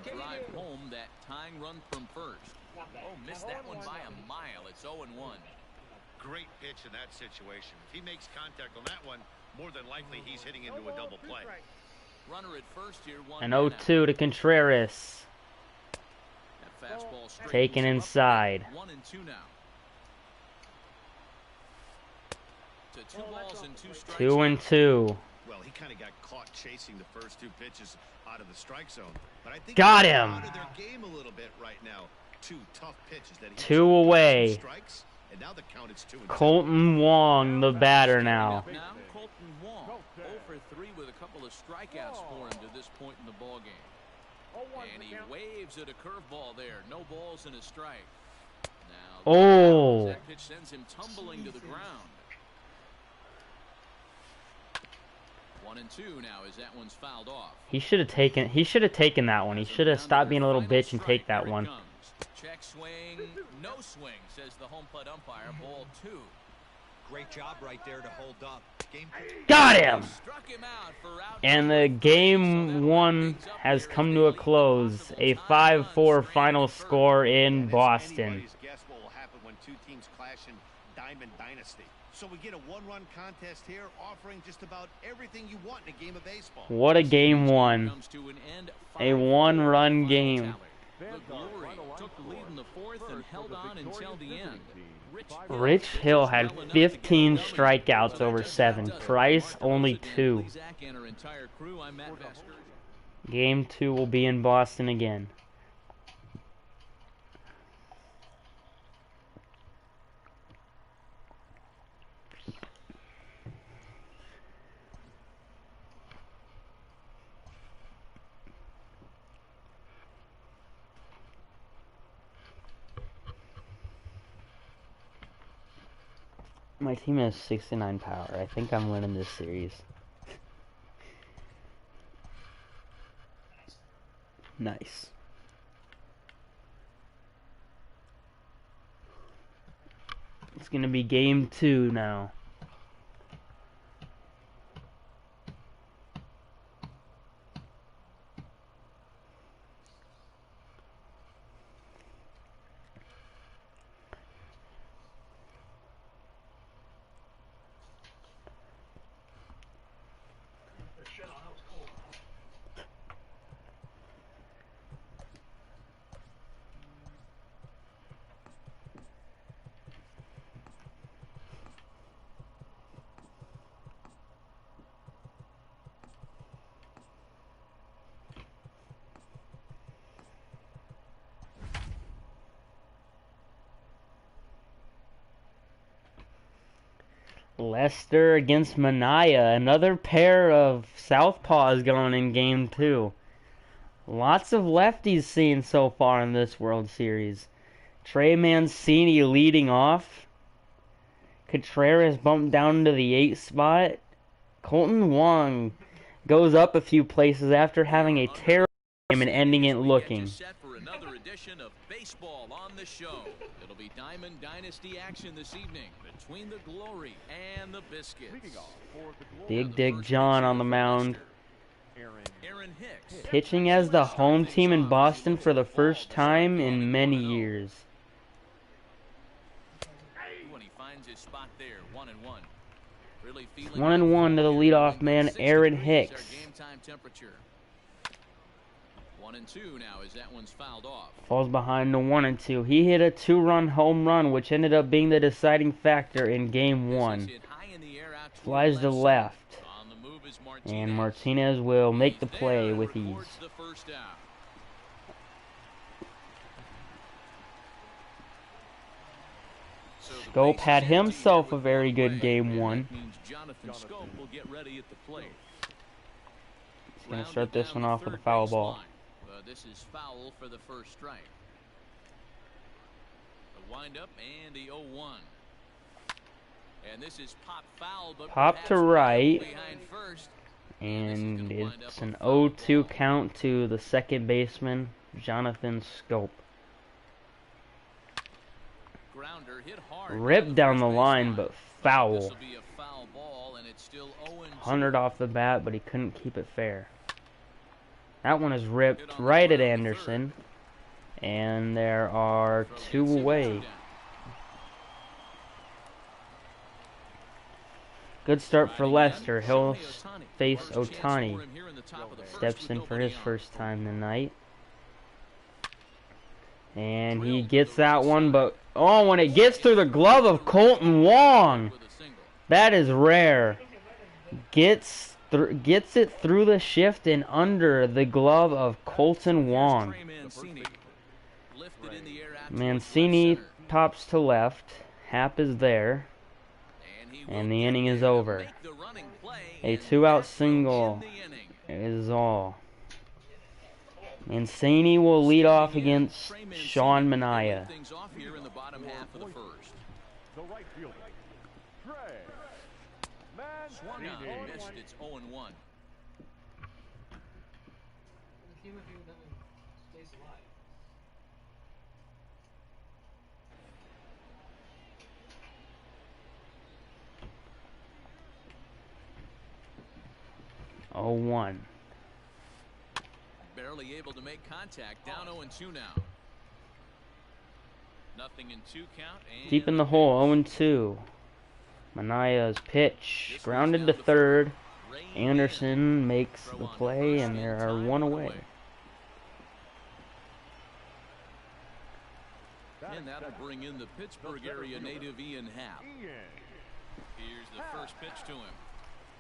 to drive home that tying run from first. Oh, missed that one by a mile. It's 0-1. Great pitch in that situation. If he makes contact on that one, more than likely he's hitting into a double play. Runner at first here. An 0-2 to Contreras. That fastball straightens Taken him up. inside. 1-2 now. To 2 balls and 2 strikes. 2-2. Well, he kind of got caught chasing the first 2 pitches out of the strike zone. But I think Got they're him. out of their game a little bit right now. 2 tough pitches that he 2 away. strikes, and now the count is 2-2. Colton Wong, the batter now. Now Colton Wong, 0 for 3 with a couple of strikeouts for him to this point in the ball game. And he waves at a curveball there. No balls and a strike. Now, that pitch sends him tumbling to the ground. 1-2 now as that one's fouled off. He should have taken that one. He should have stopped being a little bitch and take that one. Check swing, no swing, says the home plate umpire. Ball 2. Great job right there to hold up. Got him! Struck him out for out. And the game 1 has come to a close. A 5-4 final score in Boston. Anybody's guess what will happen when 2 teams clash in Diamond Dynasty. So we get a 1-run contest here, offering just about everything you want in a game of baseball. What a game 1. A 1-run game. The Glory took the lead in the 4th and held on until the end. Rich Hill had 15 strikeouts over 7. Price only 2. Game 2 will be in Boston again. My team has 69 power. I think I'm winning this series. Nice. It's gonna be game 2 now. Lester against Mania. Another pair of southpaws going in game 2. Lots of lefties seen so far in this World Series. Trey Mancini leading off. Contreras bumped down to the 8th spot. Colton Wong goes up a few places after having a terrible game and ending it looking. Baseball on the show. It'll be Diamond Dynasty action this evening between the Glory and the Biscuits. Big Dick John on the mound. Aaron Hicks Pitching as the home team in Boston for the first time in many years. when he finds his spot there, 1-1. Really feeling 1-1 to the leadoff man, Aaron Hicks. Game time temperature. 1-2 now as that one's fouled off. Falls behind the 1-2. He hit a 2-run home run, which ended up being the deciding factor in game 1. Flies to left. And Martinez will make the play with ease. Scope had himself a very good game 1. He's going to start this one off with a foul ball. This is foul for the first strike. The windup and the 0-1. And this is pop foul, but pop to right. First. And it's an 0-2 count to the second baseman, Jonathan Scope. Grounder hit hard. Ripped down the line, but foul. This will be a foul ball, and it's still 0-2. 100 off the bat, but he couldn't keep it fair. That one is ripped right at Anderson. And there are 2 away. Good start for Lester. He'll face Ohtani. Steps in for his first time tonight. And he gets that one, but oh, when it gets through the glove of Colton Wong. That is rare. Gets it through the shift and under the glove of Colton Wong. Lifted in the air Mancini tops to left. Happ is there. And the inning is over. A 2-out single is all. Mancini will lead off against Sean Manaea. The right fielder, Trey Swung on, Mancini. missed. It's 0-1. Stays alive. Oh, 1. Barely able to make contact. Down 0-2 now. Nothing in 2 count. And Deep in the hole, 0-2. Manaea's pitch. Grounded to third. Anderson makes the play, and there are 1 away. And that'll bring in the Pittsburgh area native Ian Happ. Here's the first pitch to him.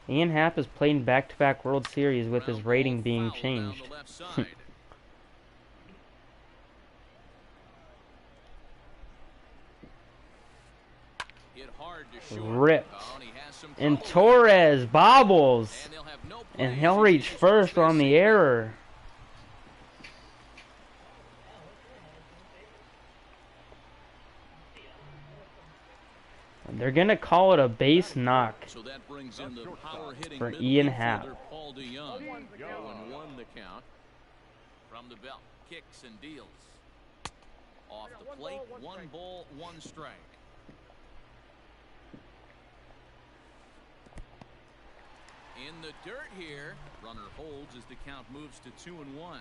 Ian Happ has played in back-to-back World Series with his rating being changed. Ripped. And Torres bobbles. And he'll reach first on the error. They're going to call it a base knock So that brings in the power hitting for Ian Happ. Paul DeYoung. 0-1 the count. From the belt, kicks and deals. Off the plate, 1 ball, 1 strike. In the dirt here, runner holds as the count moves to 2-1.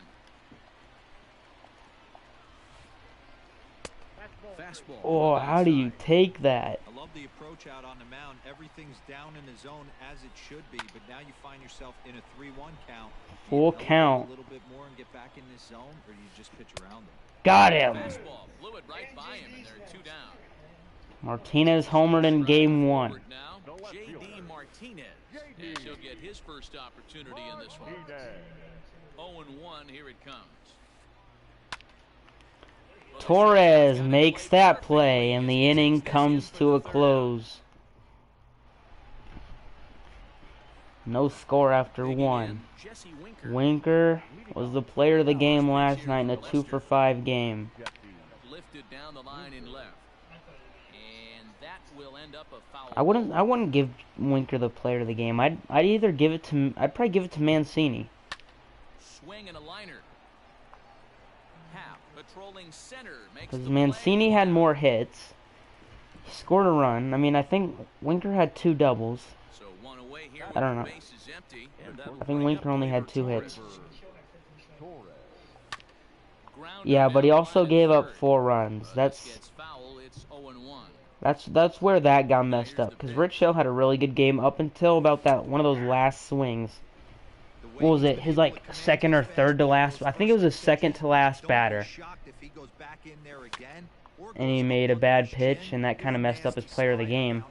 Fastball. Oh, how do you take that? I love the approach out on the mound. Everything's down in the zone as it should be, but now you find yourself in a 3-1 count. Full count. A little bit more and get back in this zone, or you just pitch around them. Got him. Fastball blew it right by him, and they're 2 down. Martinez homered in game 1. Now, J.D. Martinez, and he'll get his first opportunity in this one. 0-1, here it comes. Torres makes that play, and the inning comes to a close. No score after 1. Winker was the player of the game last night in a 2-for-5 game. Lifted down the line in left. And that will end up a foul. I wouldn't give Winker the player of the game. I'd probably give it to Mancini. Swing and a liner. Happ patrolling center makes Because the Mancini play. had more hits. He scored a run. I mean, I think Winker had 2 doubles. So 1 away here. I don't know. The base is empty, and that'll I think bring Winker up only had Gleyber 2 Torres. hits. Ground Yeah, but he down also line gave in up third. 4 runs. But That's this gets foul. It's 0-1. That's where that got messed up. Because Rich Hill had a really good game up until about that one of those last swings. What was it? His like second or third to last. I think it was his second to last batter. And he made a bad pitch, and that kind of messed up his player of the game.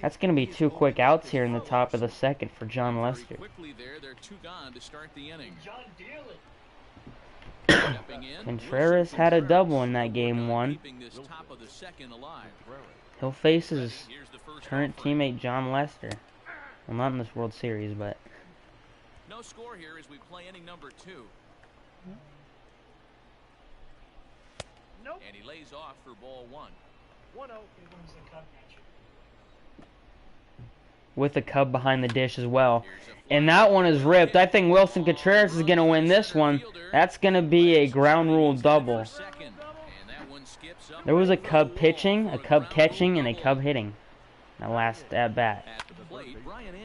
That's going to be 2 quick outs here in the top of the second for John Lester. Quickly there, they're 2 gone to start the inning. John Dealey. Stepping in, Contreras had a double in that game 1. keeping this top of the second alive. He'll face his Here's the first current offering. teammate John Lester. Well, not in this World Series, but No score here as we play inning number 2. Nope. And he lays off for ball 1. 1-0. Here comes the Cub match. with the Cub behind the dish as well. And that one is ripped. I think Wilson Contreras is going to win this one. That's going to be a ground rule double. There was a Cub pitching, a Cub catching, and a Cub hitting. That last at bat.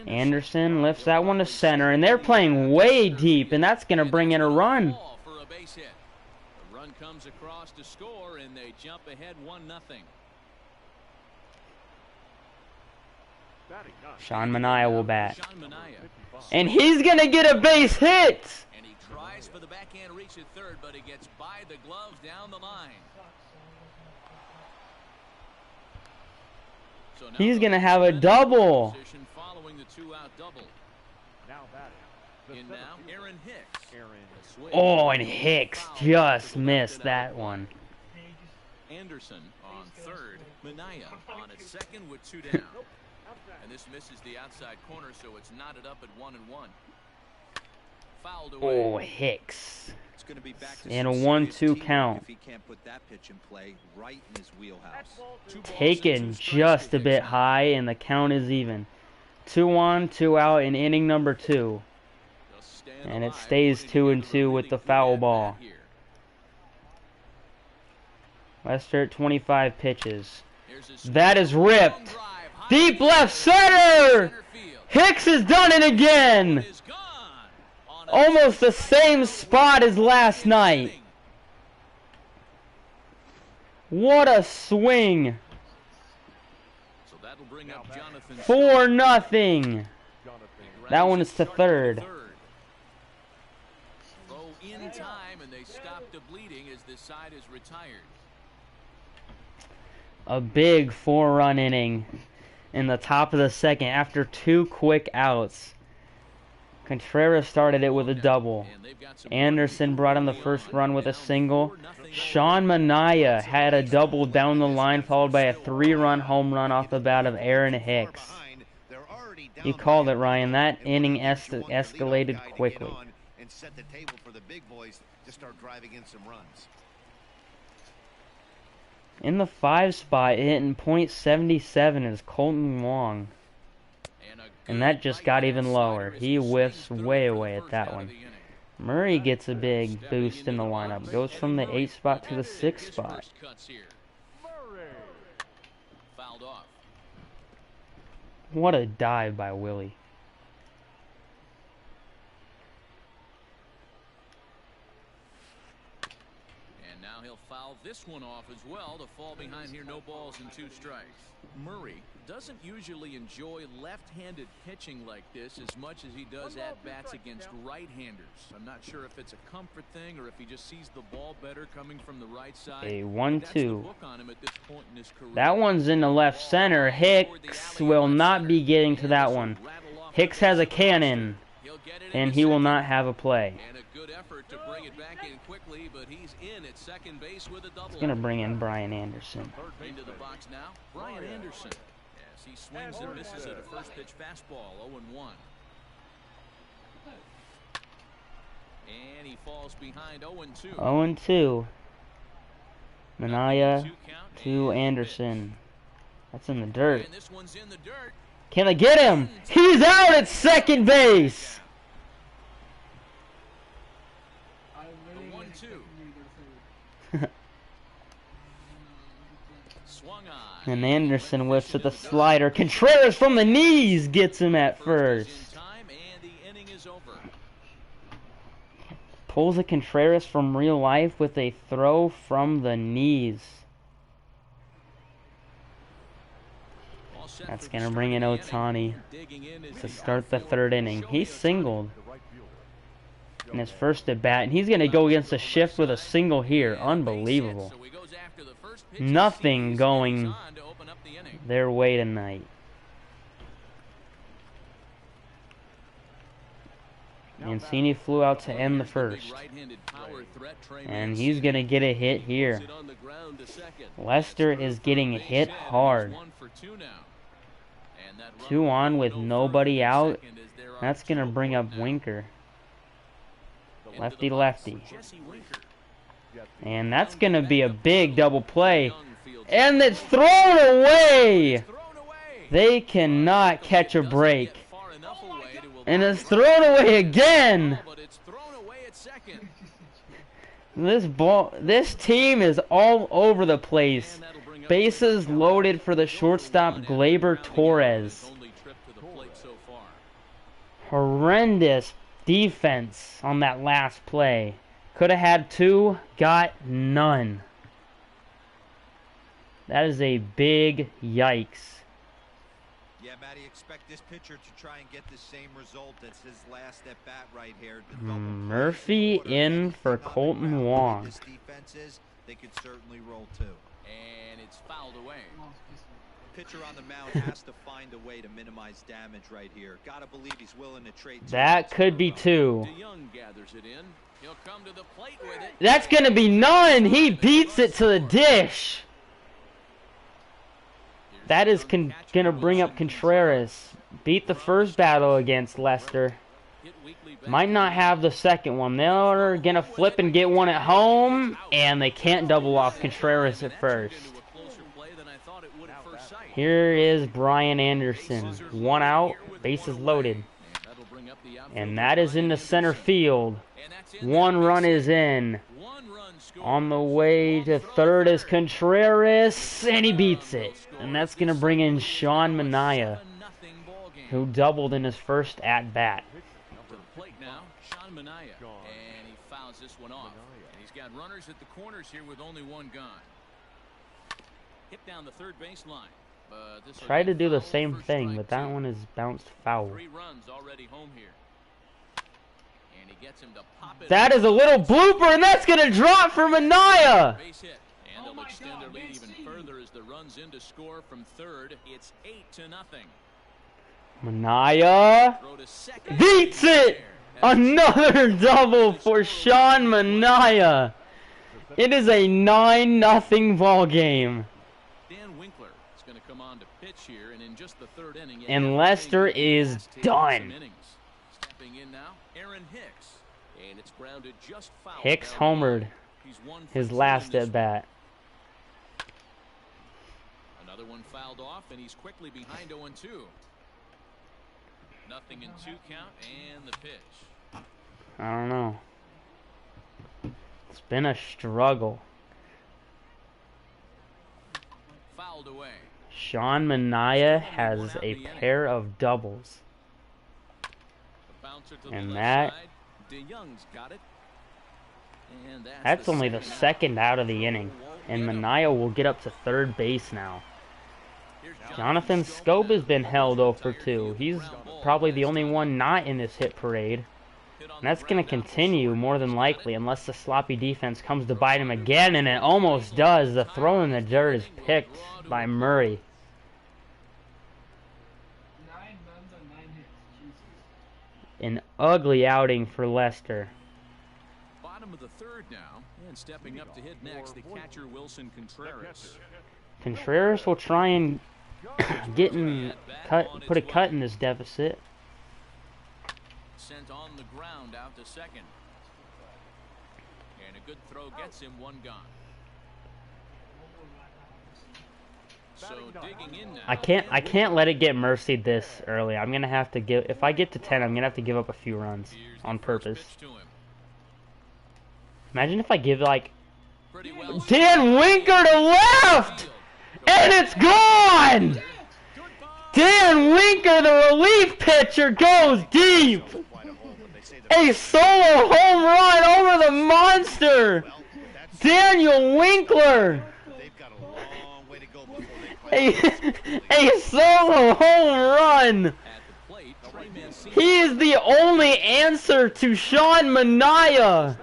Anderson lifts that one to center, and they're playing way deep, and that's going to bring in a run. The run comes across to score, and they jump ahead 1-0. Sean Manaea will bat. And he's going to get a base hit! And he tries for the backhand reach at third, but he gets by the gloves down the line. So He's going to have a double. Following the 2-out double. Now batting. In now, Aaron Hicks. Oh, and Hicks just missed that one. Anderson on third. Minaya on at second with 2 down. And this misses the outside corner, so it's knotted up at 1-1. Fouled away. Oh, Hicks. It's going to be back to And a some 1-2 serious count. if he can't put that pitch in play right in his wheelhouse. 2 balls Taken and 2 strikes just for a bit Hicks. high, and the count is even. 2 on, 2 out in inning number 2. They'll stand And it alive, stays putting 2 and together a 2 with really the good foul at-bat ball. here. Lester at 25 pitches. Here's his That is long ripped. drive, high Deep in left center! center field. Hicks has done it again! Is gone on a Almost the same spot as last night. inning. What a swing! So that'll bring up Jonathan 4-0. Jonathan. That one is to third. Throw in time, and they stop the bleeding as this side is retired. A big 4-run inning in the top of the second after 2 quick outs. Contreras started it with a double. And they've got some Anderson brought in the first run with a single. Sean Minaya had a double down the line, followed by a 3-run home run off the bat of Aaron Hicks. You called it, Ryan. That inning escalated quickly. And set the table for the big boys to start driving in some runs. In the 5 spot, hitting .77 is Colton Wong. And that just got even lower. He whiffs way away at that one. Murray gets a big boost in the lineup. Goes from the 8 spot to the 6 spot. Fouled off. What a dive by Willie. And now he'll foul this one off as well to fall behind here. No balls and 2 strikes. Murray doesn't usually enjoy left-handed pitching like this as much as he does at-bats against right-handers. I'm not sure if it's a comfort thing or if he just sees the ball better coming from the right side. A That's the 1-2. book on him at this point in his career. That one's in the left center. Hicks will not be getting to that one. Hicks has a cannon, and he will not have a play. And a good effort to bring it back in quickly, but he's in at second base with a double. He's going to bring in Brian Anderson. Into the box now, Brian Anderson. As he swings and misses at a first pitch fastball, 0-1. And he falls behind 0-2. 0-2. Minaya 2 count to and Anderson. That's in the dirt. And this one's in the dirt. Can they get him? He's out at second base! I really The 1-2. expected you to go third. Swung on. And Anderson whiffs at the slider. Contreras from the knees gets him at First first. is in time, and the inning is over. Pulls a Contreras from real life with a throw from the knees. All set That's for going to the bring in start of the Ohtani inning. Digging in is to the start the outfielder, 3rd inning. He Shohei singled The right fielder. in his first at bat, and he's going to go against a shift with a single here. Ohtani. And the base hit, Unbelievable. so he goes after the first pitch of the Nothing series, going and he's on to open up the inning. their way tonight. Mancini flew out to end the Here's first. big right-handed power threat, Trey And Mancini. he's going to get a hit here. It on the ground to second. Lester That's is for a getting base hit hit, and he's hard. 1 for 2 now. And that runner 2 on will with go nobody further to out. second as there are That's going to 2 bring up now. Winker. Into the Lefty box, lefty. Jesse Winker. And that's going to be a big double play. Young fields And it's thrown away! thrown away. They cannot catch a Doesn't break. get far enough away to And avoid it's thrown away again! but it's thrown away at second. This team is all over the place. And that'll bring up Bases loaded for the shortstop Gleyber Torres. only trip to the plate so far. Horrendous defense on that last play. Could have had 2, got none. That is a big yikes. Yeah, Matty, expect this pitcher to try and get the same result as his last at bat right here. The double play Murphy order, in anything for on the Colton ground. The way Wong. This defense is, they could certainly roll too. And it's fouled away. pitcher on the mound has to find a way to minimize damage right here. Gotta believe he's willing to trade. That could be 2. DeYoung gathers it in. He'll come to the plate with it. That's gonna be none. He beats it to the dish. That is gonna bring up Contreras. Beat the first battle against Lester. Might not have the second one. They're gonna flip and get one at home, and they can't double off Contreras at first. Here is Brian Anderson. 1 out, bases loaded. And that is into center field. 1 run is in. On the way to third is Contreras, and he beats it. And that's going to bring in Sean Manaea, who doubled in his first at-bat. Up to the plate now, Sean Manaea. And he fouls this one off. And he's got runners at the corners here with only 1 gone. Hit down the third baseline. Try to do the same thing, but that one is bounced foul. 3 runs already home here. And he gets him to pop it. That is a little blooper, and that's going to drop for Manaea. Base hit. And they'll extend their lead even further as the runs in to score from third. It's 8-0. Manaea beats it. Another double for Sean Manaea. It is a 9-0 ball game. And Lester is done. Hicks homered his last at bat. Another one fouled off, and he's quickly behind 0-2. Nothing in 2 count, and the pitch. I don't know. It's been a struggle. Fouled away. Sean Manaea has a pair of doubles. And that's only the second out of the inning. And Manaea will get up to third base now. Jonathan Scope has been held 0 for 2. He's probably the only one not in this hit parade. And that's going to continue more than likely unless the sloppy defense comes to bite him again, and it almost does. The throw in the dirt is picked by Murray. 9 runs on 9 hits. Jesus. An ugly outing for Lester. Bottom of the third now, and stepping up to hit next, the catcher Wilson Contreras. Contreras will try and put a cut in this deficit. Sent on the ground out to second. And a good throw gets him 1 gone. So digging in now. I can't let it get mercied this early. I'm gonna have to give, if I get to 10, I'm gonna have to give up a few runs on purpose. Imagine if I give like Dan Winker to left, and it's gone. Dan Winker, the relief pitcher, goes deep. A solo home run over the monster, Daniel Winkler. A solo home run. He is the only answer to Sean Manaea.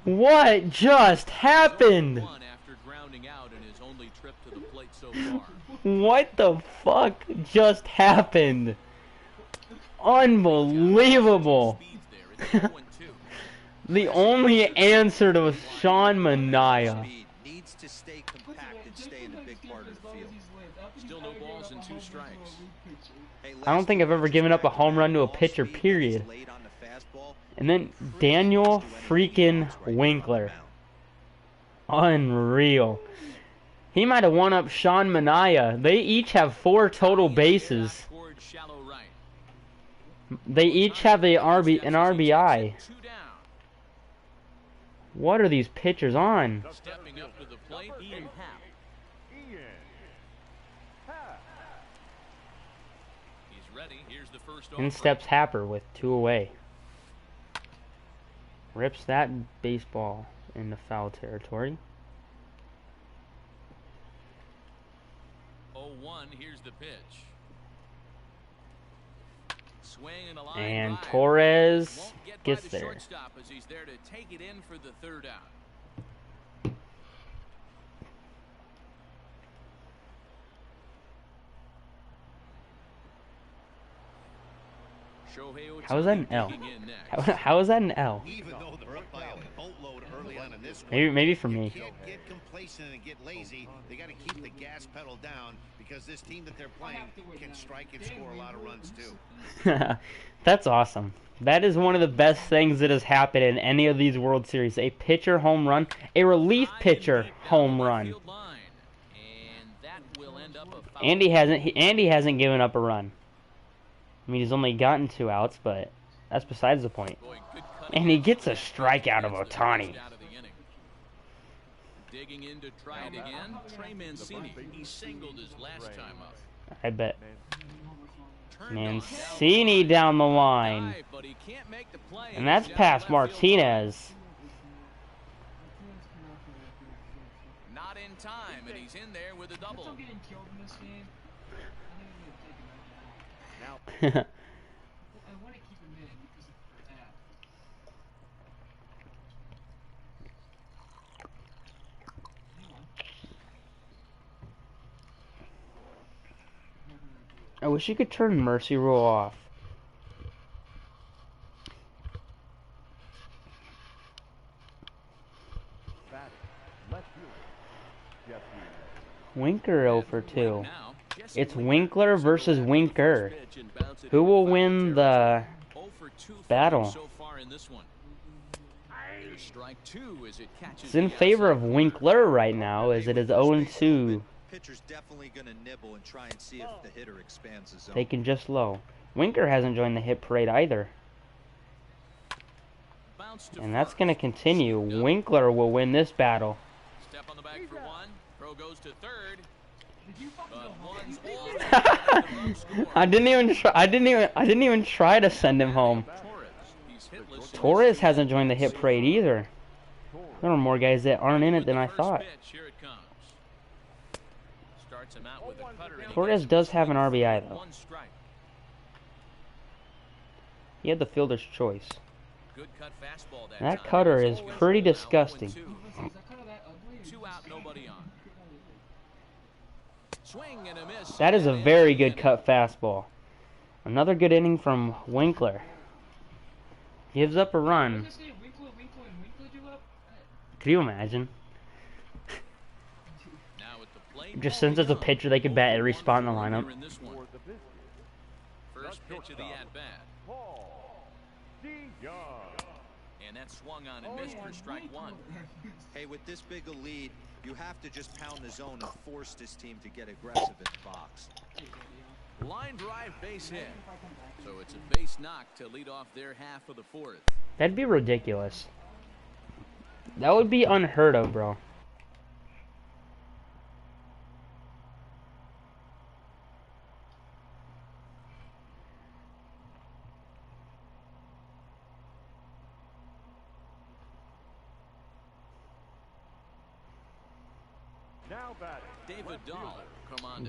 What just happened? What the fuck just happened? Unbelievable. The only answer to Sean Manaea. Still no balls and 2 strikes. I don't think I've ever given up a home run to a pitcher, period. And then Daniel freaking Winkler. Unreal. He might have won up Sean Manaea. They each have 4 total bases. They each have an RBI. What are these pitchers on? Stepping up to the plate, Ian Happ. He's ready. Here's the first In steps Happer with 2 away. Rips that baseball into foul territory. 0-1, here's the pitch. Swing and a line And drive. Torres Won't get gets by the there. shortstop as he's there to take it in for the 3rd out. How is that an L? How is that an L? Even though they're up by a boatload early on in this one, Maybe for me. they can't get complacent and get lazy. They got to keep the gas pedal down because this team that they're playing can strike and score a lot of runs too. That's awesome. That is one of the best things that has happened in any of these World Series. A pitcher home run, a relief pitcher home run. Andy hasn't given up a run. I mean, he's only gotten 2 outs, but that's besides the point. And he gets a strikeout of Ohtani. Digging in to try it again, Trey Mancini. He singled his last time up. I bet. Mancini down the line. And that's past Martinez. Not in time, and he's in there with a double. I wish you could turn Mercy Rule off. Winker 0 for 2. It's Winkler versus Winker. Who will win the battle? It's in favor of Winkler right now, as it is 0-2. Pitcher's definitely going to nibble and try and see if the hitter expands his zone. Taken just low. Winker hasn't joined the hit parade either. And that's going to continue. Winkler will win this battle. Step on the back for one. Throw goes to third. I didn't even try to send him home. Torres hasn't joined the hit parade either. There are more guys that aren't in it than I thought. Torres does have an RBI though. He had the fielder's choice. That cutter is pretty disgusting. 2 out, nobody on. Swing and a miss. That is a very good cut fastball. Another good inning from Winkler. Gives up a run. Could you imagine? Just since it's a pitcher, they could bat every spot in the lineup. First pitch of the at-bat. And that swung on and missed for strike 1. Hey, with this big a lead, you have to just pound the zone and force this team to get aggressive in the box. Line drive, base hit. So it's a base knock to lead off their half of the 4th. That'd be ridiculous. That would be unheard of, bro.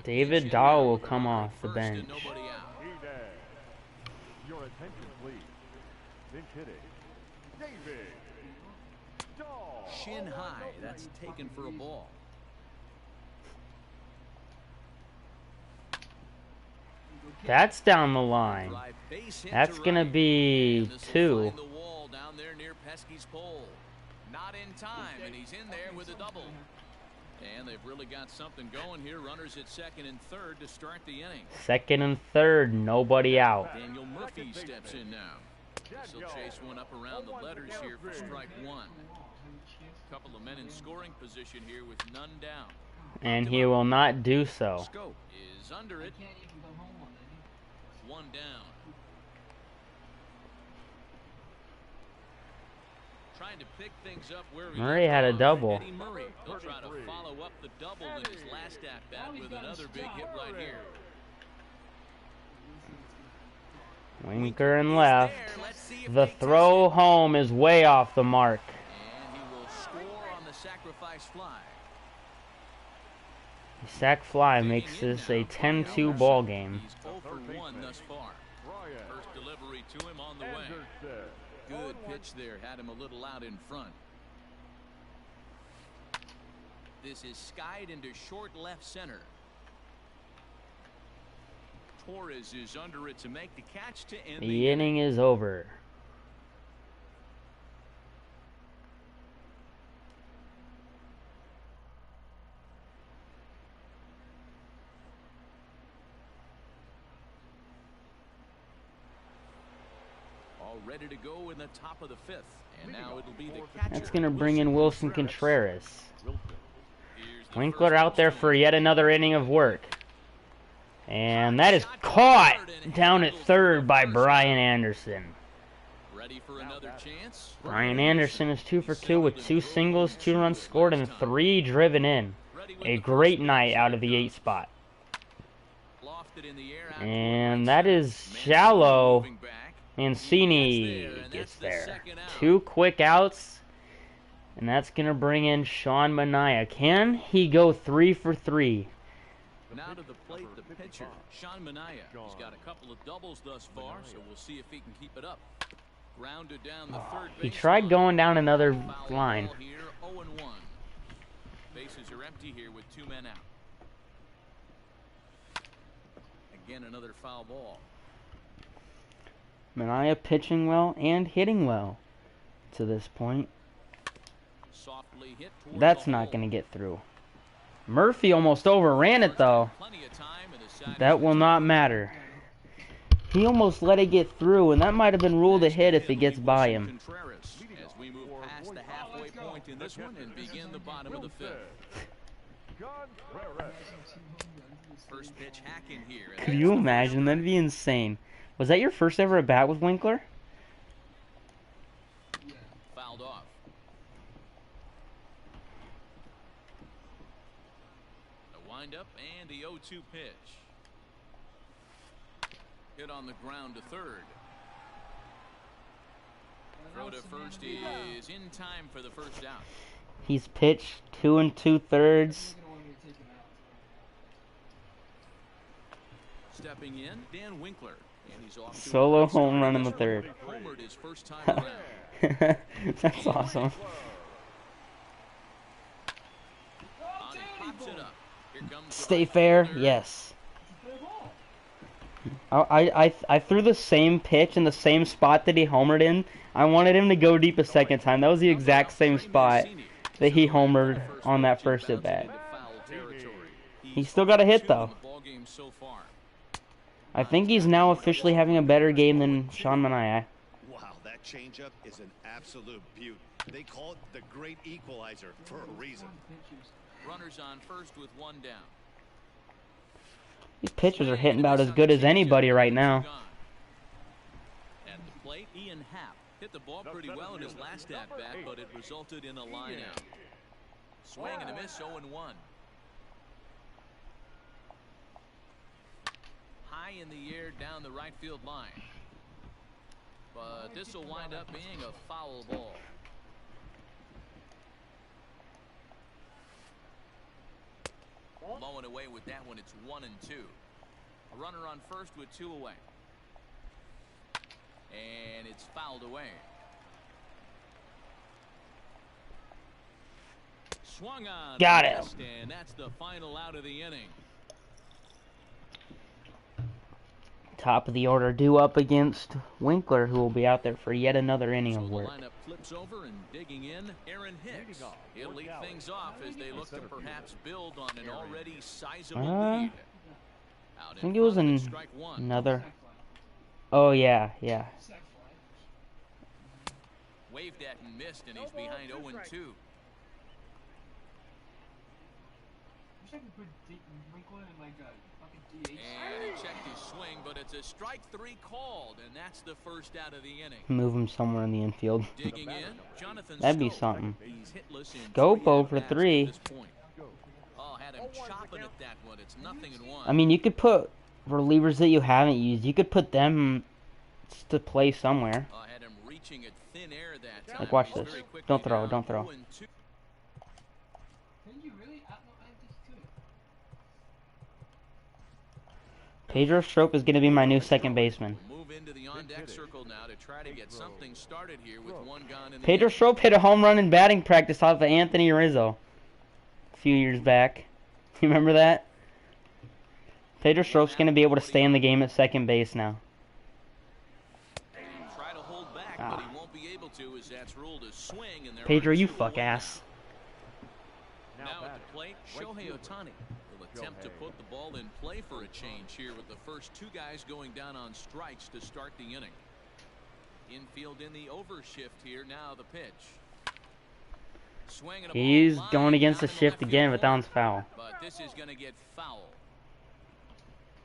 David Dahl will come off the bench. Your attention, please. Pinch hitting. David Dahl. Shin high. That's taken for a ball. That's down the line. That's gonna be 2. Not in time, and he's in there with a double. And they've really got something going here. Runners at second and third to start the inning. Second and third, nobody out. Daniel Murphy steps in now. He'll chase one up around the letters here for strike 1. Couple of men in scoring position here with none down. And he will not do so. Scope is under it. 1 down. Trying to pick things up where Murray had a double. Eddie Murray. He'll try to follow up the double in his last at-bat with another big hit right here. Winker and left. The throw home is way off the mark. And he will score on the sacrifice fly. The sac fly makes this a 10-2 ball game. He's 0 for 1 thus far. First delivery to him on the way. Good pitch there, had him a little out in front. This is skied into short left center. Torres is under it to make the catch to end The inning is over. All ready to go in the top of the fifth. And now it'll be the catcher. That's going to bring in Wilson Contreras. Here's the Winkler first out there pitch. for yet another inning of work. And that is caught down at third by Brian Anderson. Ready for another chance. Brian Anderson is 2 for 2 with 2 singles, 2 runs scored, and 3 driven in. A great night out of the 8 spot. Lofted in the air out And toward that right is center. shallow. Moving back. Mancini gets there. 2 quick outs. And that's going to bring in Sean Manaea. Can he go 3 for 3? Now to the plate, the pitcher, Sean Manaea. He's got a couple of doubles thus far, so we'll see if he can keep it up. Grounded down the third He base tried line. going down another Foul line. ball here, 0-1. Bases are empty here with 2 men out. Again, another foul ball. Manaea pitching well and hitting well to this point. Softly hit toward That's the not hole. going to get through. Murphy almost overran it though. Plenty of time and the side That will not matter. He almost let it get through, and that might have been ruled a hit if it gets by him. Contreras as we move past the halfway point in this one and begin the bottom of the fifth. First pitch hack in here. and Could that's you the imagine? That'd be insane. Was that your first ever at bat with Winkler? fouled off. The windup and the 0-2 pitch. Hit on the ground to third. Throw to first is in time for the first out. He's pitched 2 2/3. Stepping in, Dan Winkler. And he's off to a Solo great start home run in the this third. one. Homered his first time around. That's awesome. On he pops it up. Here comes the Stay right fair, fielder. yes. I threw the same pitch in the same spot that he homered in. I wanted him to go deep a second time. That was the exact same spot that he homered on that first at bat. He still got a hit though. I think he's now officially having a better game than Sean Manaea. Wow, that changeup is an absolute beaut. They call it the great equalizer for a reason. Runners on first with 1 down. These pitchers are hitting about as good as anybody right now. At the plate, Ian Happ hit the ball pretty well in his last at bat, but it resulted in a line out. Swing and a miss, 0-1. High in the air down the right field line. But this will wind up being a foul ball. Low and away with that one. It's 1-2. A runner on first with 2 away. And it's fouled away. Swung on. Got it. And that's the final out of the inning. Top of the order due up against Winkler, who will be out there for yet another inning So of the work. lineup flips over and digging in, Aaron Hicks. He'll lead things off as they look to perhaps build on an already sizable lead. Out I think it was front, strike one. another. Oh yeah. Waved at and missed, and he's behind 0-2. And he checked his swing, but it's a strike 3 called, and that's the first out of the inning. Move him somewhere in the infield. Digging in, Jonathan That'd be Scope. something. He's hitless in Scope 3 over at-bats to 3. this point. Oh, had him chopping at that one. It's 0-1. I mean, you could put relievers that you haven't used. You could put them to play somewhere. Had him reaching at thin air that time. Like, watch He's this. very quickly Don't throw, down don't throw. 0-2. Can you really? I think you could. Pedro Strop is going to be my new second baseman. We'll move into the on-deck circle now to try to get something started here with 1 gone in the Pedro inning. Strop hit a home run in batting practice off of Anthony Rizzo a few years back. You remember that? Pedro Strof's going to be able to stay in the game at second base now. Try to hold back, but he won't be able to, as that's ruled a swing, and there Pedro, are you 2 fuck away. ass. Now at the plate, Shohei Ohtani will attempt to put the ball in play for a change here with the first 2 guys going down on strikes to start the inning. Infield in the overshift here. Now the pitch. Swinging a He's ball going line against the down in shift left again, field but that one's corner. foul. But this is going to get foul.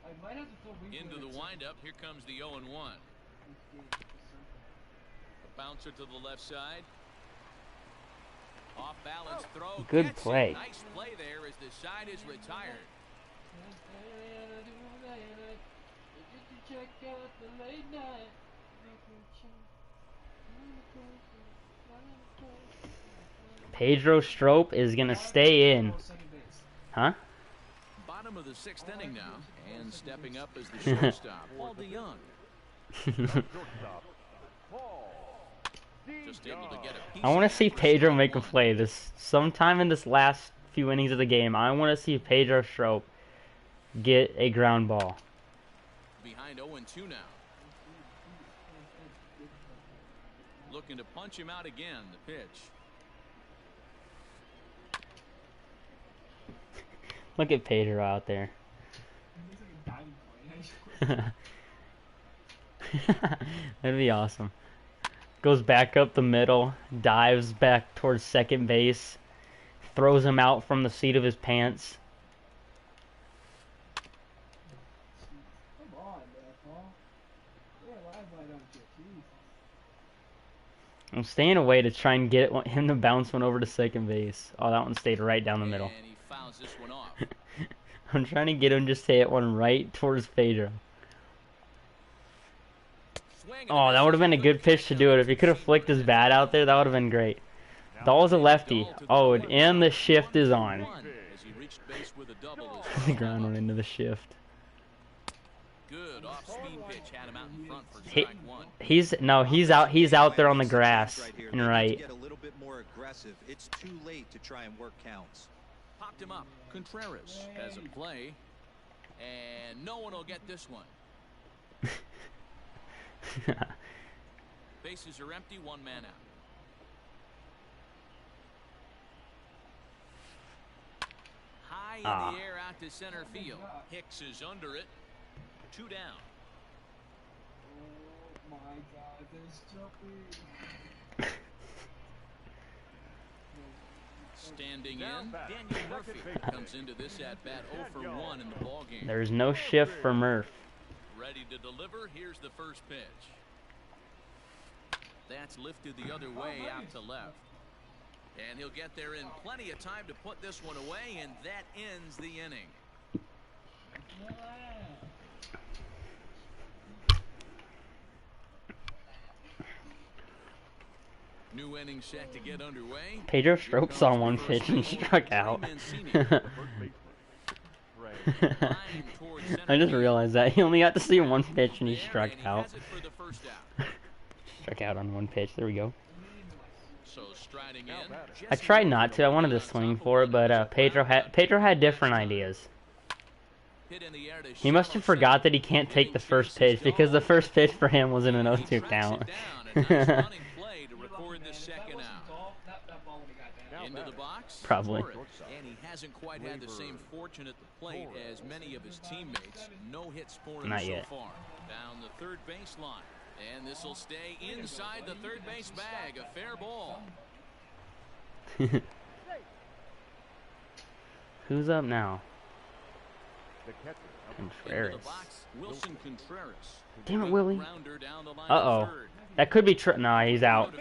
I might have to throw Into the windup. Here comes the 0-1. A bouncer to the left side. Off balance throw. Good Gets it. play. Nice play there as the side is retired. Pedro Strop is going to stay in. Huh? Bottom of the 6th inning now, and stepping up as the shortstop, Paul DeYoung. Just able to get a piece I want of to see that for Pedro strike make a 1. play this sometime in this last few innings of the game. I want to see Pedro Strop get a ground ball. Behind 0-2 now. Looking to punch him out again. The pitch. Look at Pedro out there. That'd be awesome. Goes back up the middle, dives back towards second base, throws him out from the seat of his pants. Come on, man, Paul. You're alive, why don't you? Jesus. I'm staying away to try and get him to bounce one over to second base. Oh, that one stayed right down the middle. And he fouls this one off. I'm trying to get him just to hit one right towards Pedro. Oh, that would have been a good pitch to do it. If he could have flicked his bat out there, that would have been great. Dahl's a lefty. Oh, and the shift is on. As he reached base with a double. The ground went into the shift. Good off-speed pitch had him out in front for He, strike 1. he's out there on the grass and right. Get a little bit more aggressive. It's too late to try and work counts. Popped him up. Contreras has a play, and no one will get this one. Bases are empty, 1 man out. High in the air out to center field. Hicks is under it. 2 down. Oh my God, there's jumping. Standing in, Daniel Murphy comes into this at-bat 0 for 1 in the ballgame. There's no shift for Murph. Ready to deliver. Here's the first pitch. That's lifted the other way out to left. And he'll get there in plenty of time to put this one away, and that ends the inning. New inning set to get underway. Pedro Strop saw one pitch and struck out. I just realized that. He only got to see one pitch and he struck out. Struck out on one pitch. There we go. So striding in. I tried not to. I wanted to swing for it, but Pedro had different ideas. He must have forgot that he can't take the first pitch because the first pitch for him was in an 0-2 count. Into the box. Probably. And he hasn't quite had the same fortune at the plate as many of his teammates. No hits for him so far. Down the third baseline. And this will stay inside the third base bag. A fair ball. Who's up now? Contreras. Wilson Contreras. Damn it, Willie. Uh-oh. That could be true. Nah, he's out.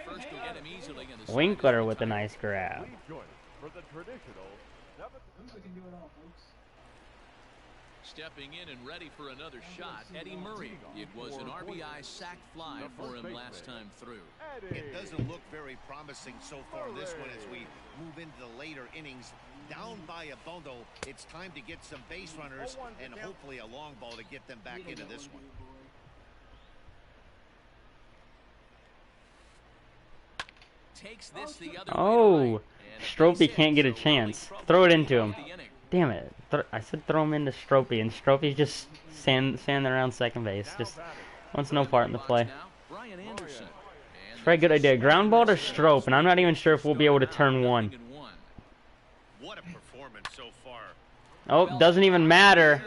Winkler with a nice grab. Stepping in and ready for another shot, Eddie Murray. It was an RBI sac fly for him last time through. It doesn't look very promising so far in this one as we move into the later innings. Down by a bundle, it's time to get some base runners and hopefully a long ball to get them back into this one. Takes this the other Oh, Stropey can't get a chance. Throw it into him. Damn it. I said throw him into Stropey, and Stropey's just standing around second base. Just wants no part in the play. It's a very good idea. Ground ball to Strop, and I'm not even sure if we'll be able to turn one. What a performance so far. Oh, doesn't even matter.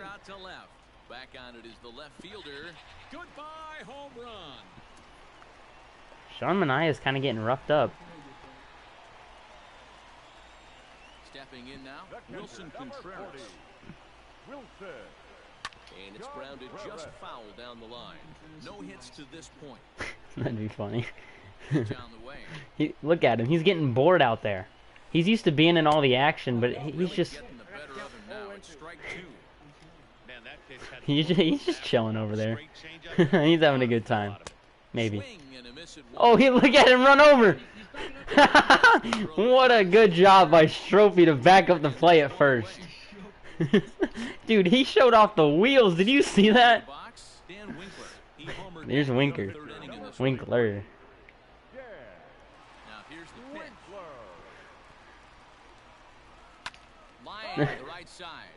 Back on it is the left fielder. Goodbye, home run. Sean Manaea is kind of getting roughed up. Stepping in now, Wilson Contreras. And it's grounded just foul down the line. No hits to this point. That'd be funny. Pitch on the way. Look at him. He's getting bored out there. He's used to being in all the action, but he's just... Getting the better of him now. It's strike two. Man, that pitch had He's just chilling over there. straight changeup. He's having a good time. Maybe. Swing and a miss at Oh, look at him run over! What a good job by Stropey to back up the play at first. Dude, he showed off the wheels. Did you see that? box. Dan Winkler. He homered There's in the Winker. third inning in this one. Winkler. Now here's the pitch. Line to the right side.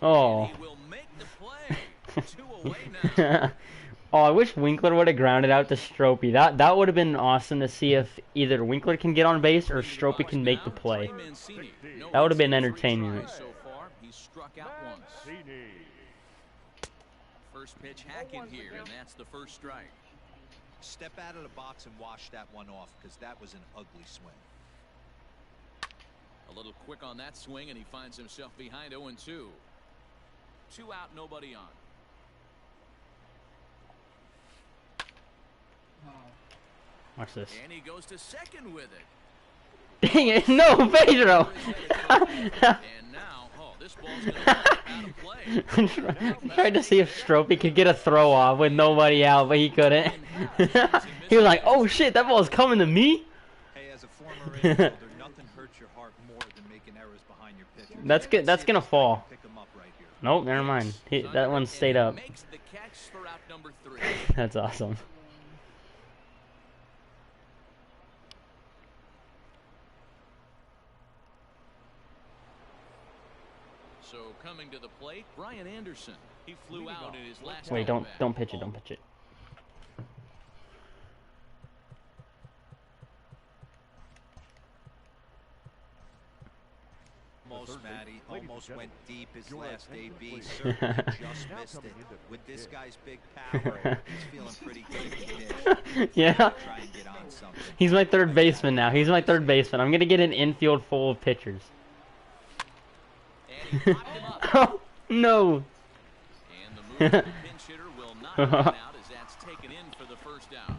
Oh. He will make the play. 2 away now. Oh, I wish Winkler would have grounded out to Stropey. That would have been awesome to see if either Winkler can get on base or Stropey can make the play. That would have been entertaining. So far, he struck out once. First pitch Hackett here, and that's the first strike. Step out of the box and wash that one off, because that was an ugly swing. A little quick on that swing, and he finds himself behind 0-2. 2 out, nobody on. Watch this. And he goes to second with it. Dang it! No, Pedro! And now, oh, this ball's going to out of play. Tried to see if Stropey could get a throw off with nobody out, but he couldn't. He was like, "Oh shit, that ball's coming to me." Hey, as a former infielder, nothing hurts your heart more than making errors behind your pitcher. That's good. That's gonna fall. Pick him up right here. Nope, never mind. That one stayed up. Makes the catch for out number 3. That's awesome. So coming to the plate, Brian Anderson. He flew out in his last. Wait, don't pitch it. Don't pitch it. Almost, Matty. Almost went deep his last AB. Certainly just missed it. With this guy's big power, he's feeling pretty good. Yeah. Try and get on something. He's my third baseman now. He's my third baseman. I'm gonna get an infield full of pitchers. And he popped him up. Oh no! And the move to the pinch hitter will not run out as that's taken in for the first out.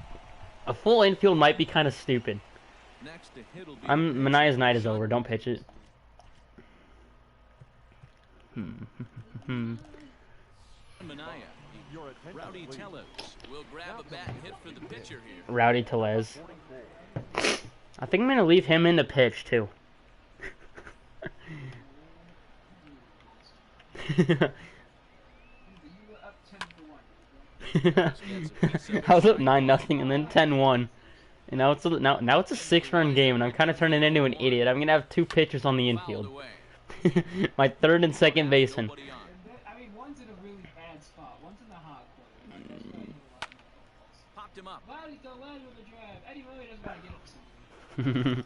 A full infield might be kind of stupid. Next to hit will be Manaea's night is over. Don't pitch it. Manaea. Rowdy Tellez will grab a bat and hit for the pitcher here. Rowdy Tellez. I think I'm gonna leave him in the pitch too. I was up 9-0 and then 10-1. And now it's a 6-run game, and I'm kind of turning into an idiot. I'm gonna have 2 pitchers on the infield. My third and second baseman. I mean, one's in a really bad spot. One's in the hot corner. Popped him up. Rowdy to left with a drive. Eddie really doesn't want to get up to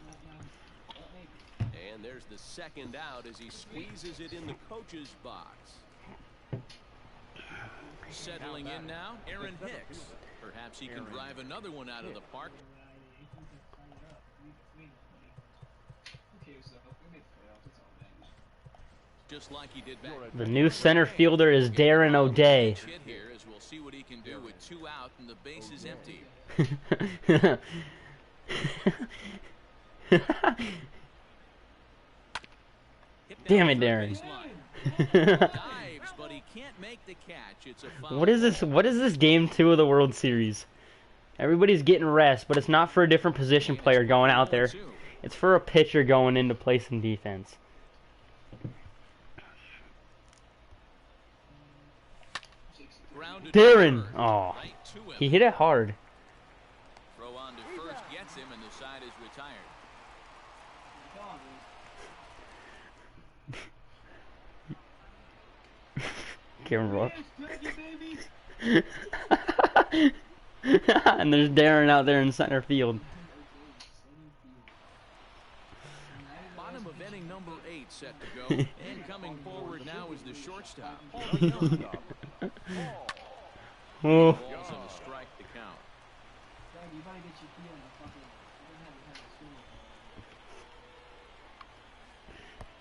And there's the second out as he squeezes it in the coach's box. Settling in now, Aaron Hicks. Perhaps he can drive another one out of the park. Just like he did back. The new center fielder is Darren O'Day. Hit here as we'll see what he can do with 2 out and the base is empty. Damn it, Darren. Dives, but he can't make the catch. It's a foul. What is this? What is this game 2 of the World Series? Everybody's getting rest, but it's not for a different position player going out there. It's for a pitcher going in to play some defense. Darren! Oh, he hit it hard. Throw on to first gets him, and the side is retired. Camera. And there's Darren out there in center field. Bottom of inning number 8 set to go. And coming forward now is the shortstop. Oh. Balls on the strike to count.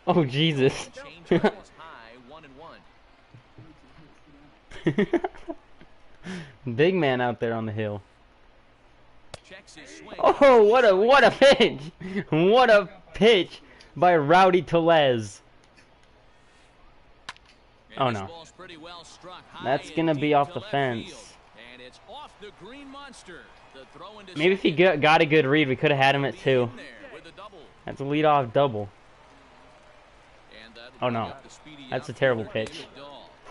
Oh Jesus. Change up is high, 1-1. Big man out there on the hill. Checks his swing. Oh, what a pitch! What a pitch by Rowdy Tellez. Oh no. That's gonna be off the fence. And it's off the green monster. The throw into Maybe if he got a good read, we could have had him at 2. That's a leadoff double. Oh no. That's a terrible pitch.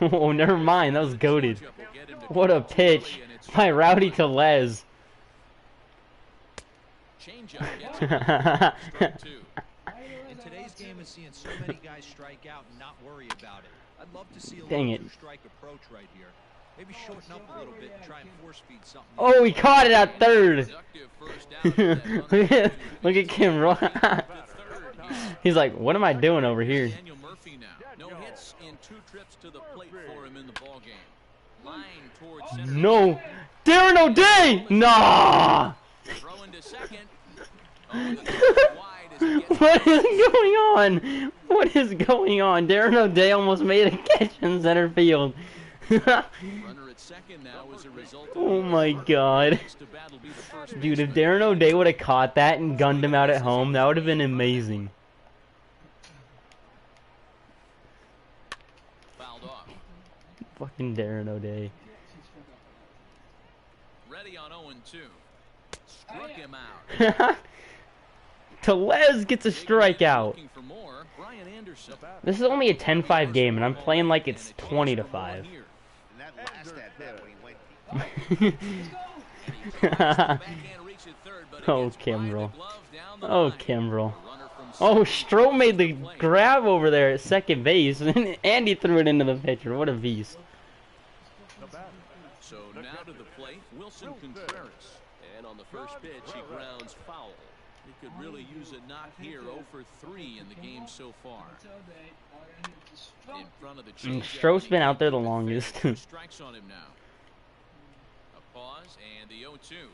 Oh, never mind. That was goated. What a pitch by Rowdy Tellez. In today's game, is seeing so many guys strike out and not worry about it. I'd love to see a little two-strike approach right here. Maybe shorten up a little bit and try and force feed something. Oh, he caught it at 3rd. Look at Kim. He's like, what am I doing over here? No hits in 2 trips to the plate for him in the ball game. Line towards center. No. Darren O'Day! Nah! Throw into second. What is going on? What is going on? Darren O'Day almost made a catch in center field. Runner at second now as a result of Oh my god. Dude, if Darren O'Day would have caught that and gunned him out at home, that would have been amazing. Fouled off. Fucking Darren O'Day. Ready on 0-2. Struck him out. Tellez gets a strikeout. Looking for more. Brian Anderson. This is only a 10-5 game, and I'm playing like it's 20-5. And that last at bat when he went Oh, Kimbrel. Oh, Kimbrel. Oh, Stroh made the grab over there at second base, and he threw it into the pitcher. What a beast. So now to the plate, Wilson Contreras. And on the first pitch, he grounds foul. He could really use a knock here, 0 for 3 in the game so far. In front of the Stroh's been out there the longest. Strikes on him now. A pause and the 0-2.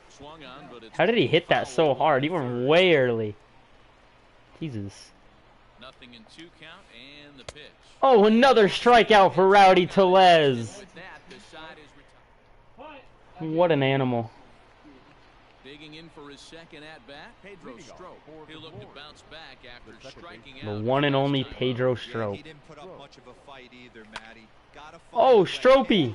Swung on, but it's How did he hit that so hard? He went way early. Jesus. Nothing in 2 count and the pitch. Oh, another strikeout for Rowdy Tellez. With that, the side is retired. What an animal. Digging in for his second at-bat, Pedro Strop. He'll look to bounce back after striking The out. one and only Pedro Strop. He didn't put up much of a fight either, Matty. Gotta fight Oh, back. Stropey.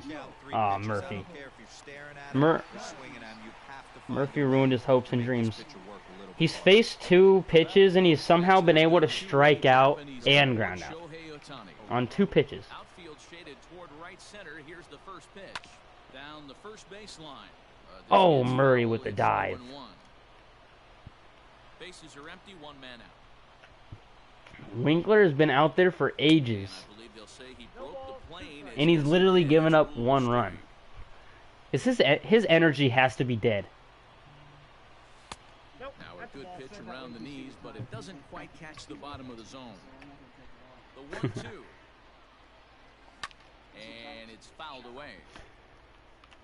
Aw, Murphy. I don't care if you're staring at him or swinging at him, you have to fight Murphy the ruined fight his hopes to and make this dreams. pitcher work a little He's bit. faced 2 pitches, and he's somehow been able to strike out and ground out on 2 pitches. Outfield shaded toward right center. Here's the first pitch. Down the first baseline. Oh, Murray with the dive. Bases are empty, 1 man out. Winkler has been out there for ages, I believe they'll say he broke the plane as and he's this literally is given up a 1 run. His energy has to be dead. Now a good pitch around the knees, but it doesn't quite catch the bottom of the zone. The 1-2. And it's fouled away.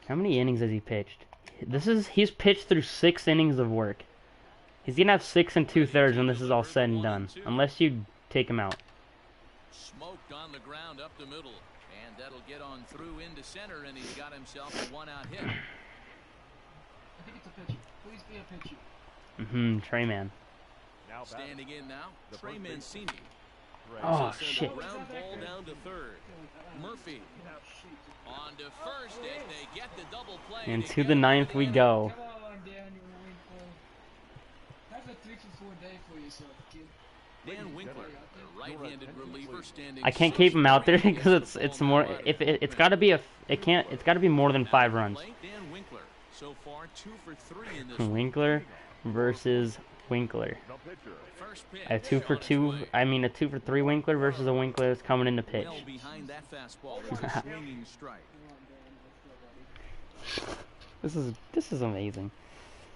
How many innings has he pitched? He's pitched through 6 innings of work. He's gonna have 6 2/3 when this is all said and done, unless you take him out. Smoked on the ground up the middle, and that'll get on through into center, and he's got himself a 1-out hit. I think it's a pitcher. Please be a pitcher. Trey Man. Now Standing in now, Trey Mancini. Oh, Sends a shit. ground ball down to third. Murphy on to first as they get the double play. And to the 9th we go. Come on, Daniel Winkler. That's a 3 for 4 day for yourself, kid. Dan Winkler, the right-handed reliever, standing. I can't keep him out there because it's more. If it's got to be it's got to be more than 5 runs. Dan Winkler, so far 2 for 3 in this. Winkler versus Winkler. The pitcher. First pitch A 2 for on its 2. way. I mean a 2 for 3 Winkler versus a Winkler that's coming in to pitch. Well behind that fastball. It's a swinging strike. This is amazing.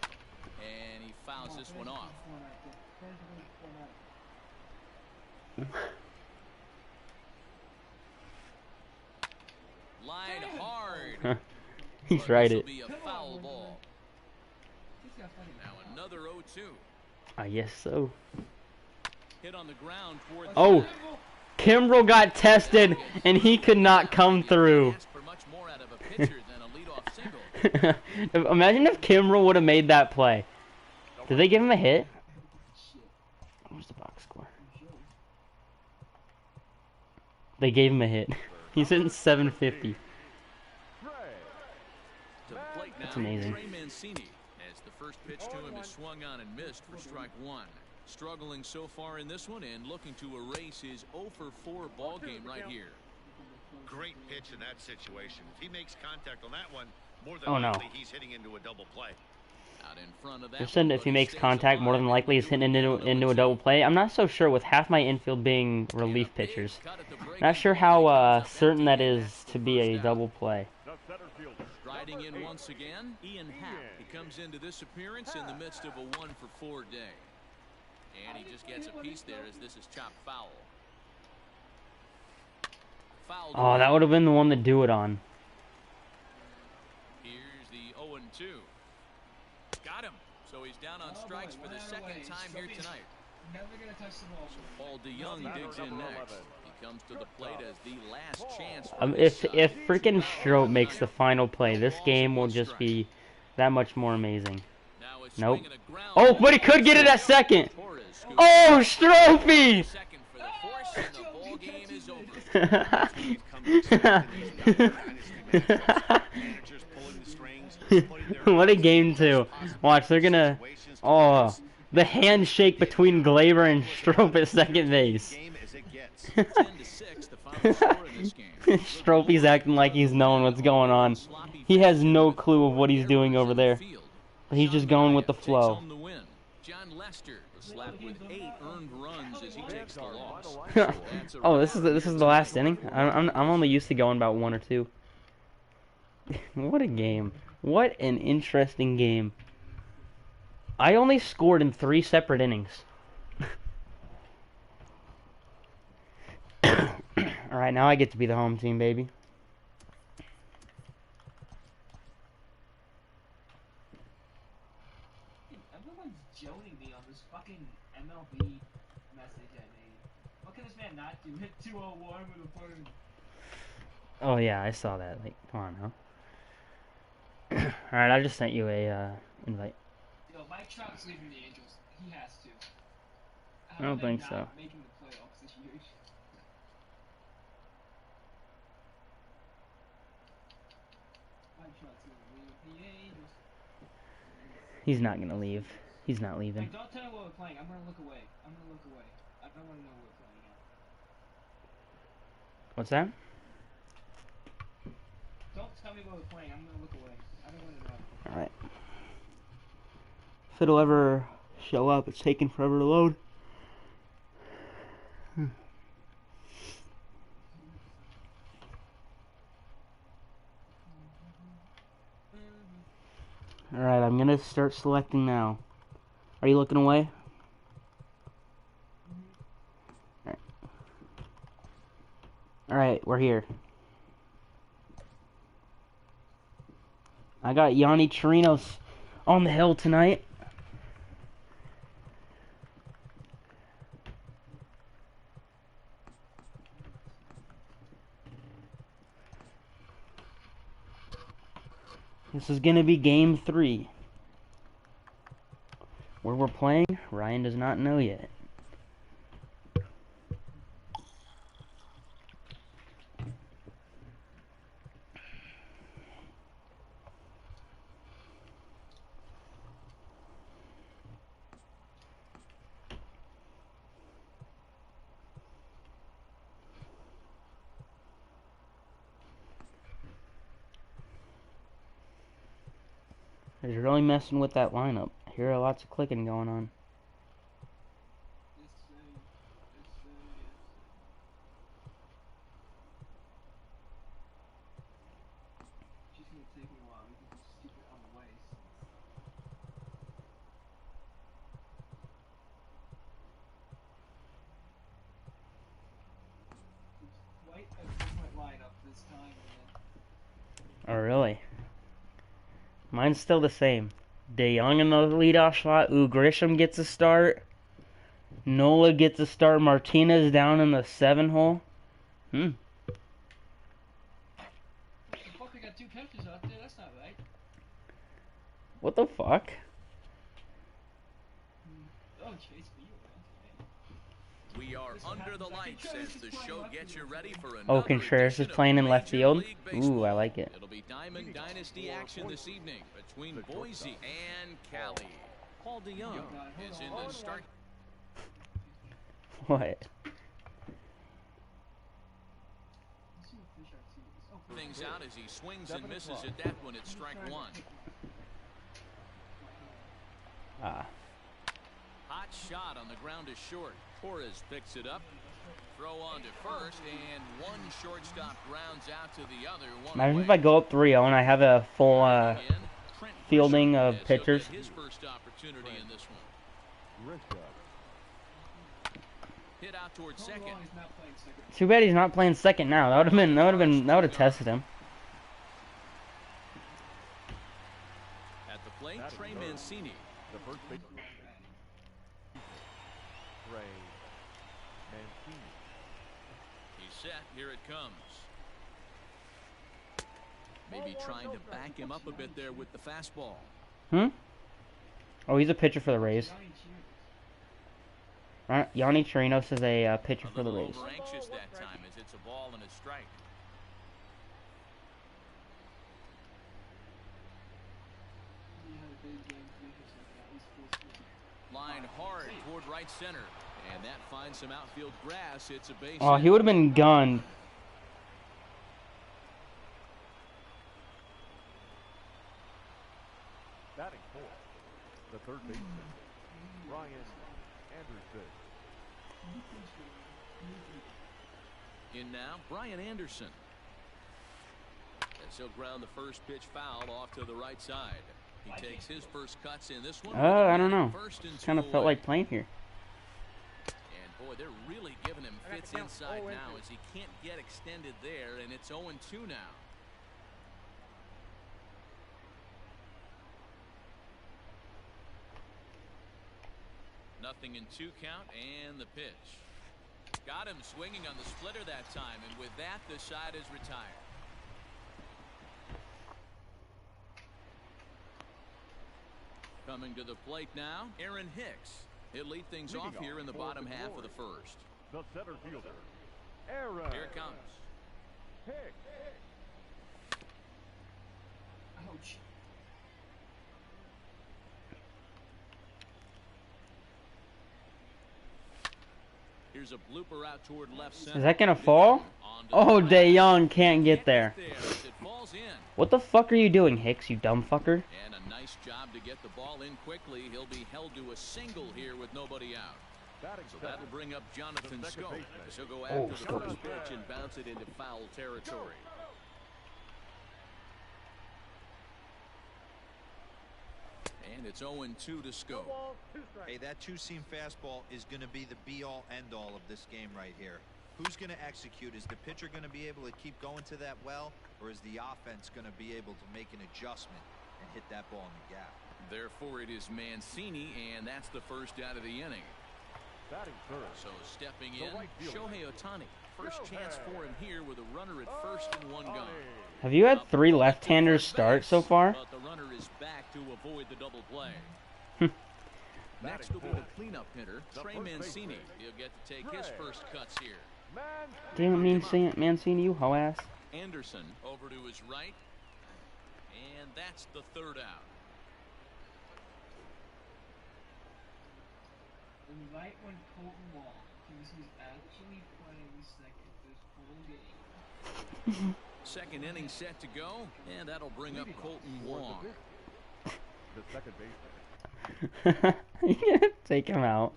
And he fouls this one off. Line hard. He's But right. this'll It. be a foul ball. Now another 0-2. I guess so. Hit on the ground toward the Oh, net. Kimbrel got tested and he could not come through. Ask for much more out of a pitcher than a leadoff single. Imagine if Kimbrel would have made that play. Did they give him a hit? Where's the box score? They gave him a hit. He's hitting 750. To the plate now, That's amazing. Trey Mancini, as the first pitch to him is swung on and missed for strike one. Struggling so far in this one and looking to erase his 0 for 4 ball game right here. Great pitch in that situation. If he makes contact on that one, more than Oh, no. likely he's hitting into a double play. Out in front of that They're saying one, if he but makes stays contact, more than alive likely and he's hitting doing into a double play. I'm not so sure with half my infield being relief And a big pitchers. cut at the break Not sure how comes up certain that empty, and is that's the to be a first double out. play. The center fielder. Striding in once again, Ian Happ. He comes into this appearance in the midst of a 1 for 4 day. And he just gets a piece there as this is chopped foul. Fouled Oh, that away. would have been the one to do it on. Here's the 0-2. Got him. So he's down on strikes for the second time here tonight. Never gonna touch the ball. Paul DeYoung digs in next. He comes to the plate as the last chance for If his if side. freaking Strope makes the final play, this game will just be that much more amazing. Now it's Nope. swinging a ground Oh, ball. but he could get it at second. Torres scoops Oh, it. Stropey! Second for the force, and the ball game is over. Managers pulling the strings, putting their What a game too. Watch, they're gonna. Oh, the handshake between Glaber and Strope at second base. game as it gets. 10-6, the final score in this game. Stropey's acting like he's knowing what's going on. He has no clue of what he's doing over there. He's just going with the Takes flow. home the win. John Lester was slapped with 8 earned runs as he takes the loss. That's a Oh, this is wrap. the last inning. I'm only used to going about 1 or 2. What a game! What an interesting game. I only scored in 3 separate innings. All right, now I get to be the home team, baby. Everyone's joning me on this fucking MLB message I made. What can this man not do? Hit 201 with a bird. Oh yeah, I saw that. Like, come on now. All right, I just sent you a invite. Yo, Mike Trout's leaving the Angels. He has to. I don't How are they think not so. Making the playoffs this year. Mike Trout's gonna leave the Angels. He's not gonna leave. He's not leaving. Like, don't tell me what we're playing. I'm gonna look away. I'm gonna look away. I don't want to know what we're playing now. What's that? Don't tell me what we're playing. I'm gonna look away. I don't want to know. All right. If it'll ever show up, it's taking forever to load. Alright, I'm gonna start selecting now. Are you looking away? Alright, we're here. I got Yanni Chirinos on the hill tonight. This is going to be game 3. Where we're playing, Ryan does not know yet. He's really messing with that lineup. I hear lots of clicking going on. taking a while because it's stupid on the way. Quite a different lineup this time, man. Oh, really? Mine's still the same. DeYoung in the leadoff slot. Ooh, Grisham gets a start. Nola gets a start. Martinez down in the 7 hole. The fuck, we got 2 catchers out there? That's not right. What the fuck? Oh, Chase, for you, man. We are under the lights as the show gets you ready for another Oh, Contreras is edition of playing in left Major field. League Baseball. Ooh, I like it. It'll be Diamond Dynasty action this evening between Boise and Cali. Paul DeYoung is in the start. What? Things out as he swings and misses at that one at strike 1. Ah. Hot shot on the ground is short. Torres picks it up. Throw on to first, and one shortstop grounds out to the other. Imagine if I go up 3-0 and I have a full fielding of pitchers. His first opportunity in this one. Hit out towards second. Too bad he's not playing second now. That would have tested him. At the plate, Trey Mancini. The first base. Trey Mancini. He's set. Here it comes. Maybe trying to back him up a bit there with the fastball. Oh, he's a pitcher for the Rays. Yanni Chirinos is a pitcher for the Rays. Anxious that time as it's a ball and a strike. Line hard toward right center, and that finds some outfield grass. It's a base. Oh, he would have been gunned. Batting fourth, the third baseman, Brian Anderson. In now, Brian Anderson. As he'll ground the first pitch foul off to the right side. He takes his first cuts in this one. I don't know. Kind of felt like playing here. And boy, they're really giving him fits inside now as he can't get extended there, and it's 0-2 now. Nothing in 2 count, and the pitch. Got him swinging on the splitter that time, and with that, the side is retired. Coming to the plate now, Aaron Hicks. He'll lead things off here in the bottom half of the first. The center fielder, Aaron. Here it comes. Hicks. Ouch. Here's a blooper out toward left center. Is that gonna fall? Oh, DeYoung can't get there. It falls in. What the fuck are you doing, Hicks, you dumb fucker? And a nice job to get the ball in quickly. He'll be held to a single here with nobody out. So that'll bring up Jonathan Scope. He'll go after the first pitch and bounce it into foul territory. And it's 0-2 to Scope. Hey, that two-seam fastball is going to be the be-all, end-all of this game right here. Who's going to execute? Is the pitcher going to be able to keep going to that well, or is the offense going to be able to make an adjustment and hit that ball in the gap? Therefore, it is Mancini, and that's the first out of the inning. Batting third. So stepping in, Shohei Ohtani. First chance for him here with a runner at first and one gone. Have you had 3 left-handers start so far? But the runner is back to avoid the double play. Next will be the cleanup hitter, Trey Mancini. He'll get to take his first cuts here. Damn it, Mancini, you hoe ass. Anderson over to his right. And that's the third out. And right when Colton Wall thinks he's actually playing second this whole game. Second inning set to go, and that'll bring up Colton Wong. The second baseman. You can't take him out.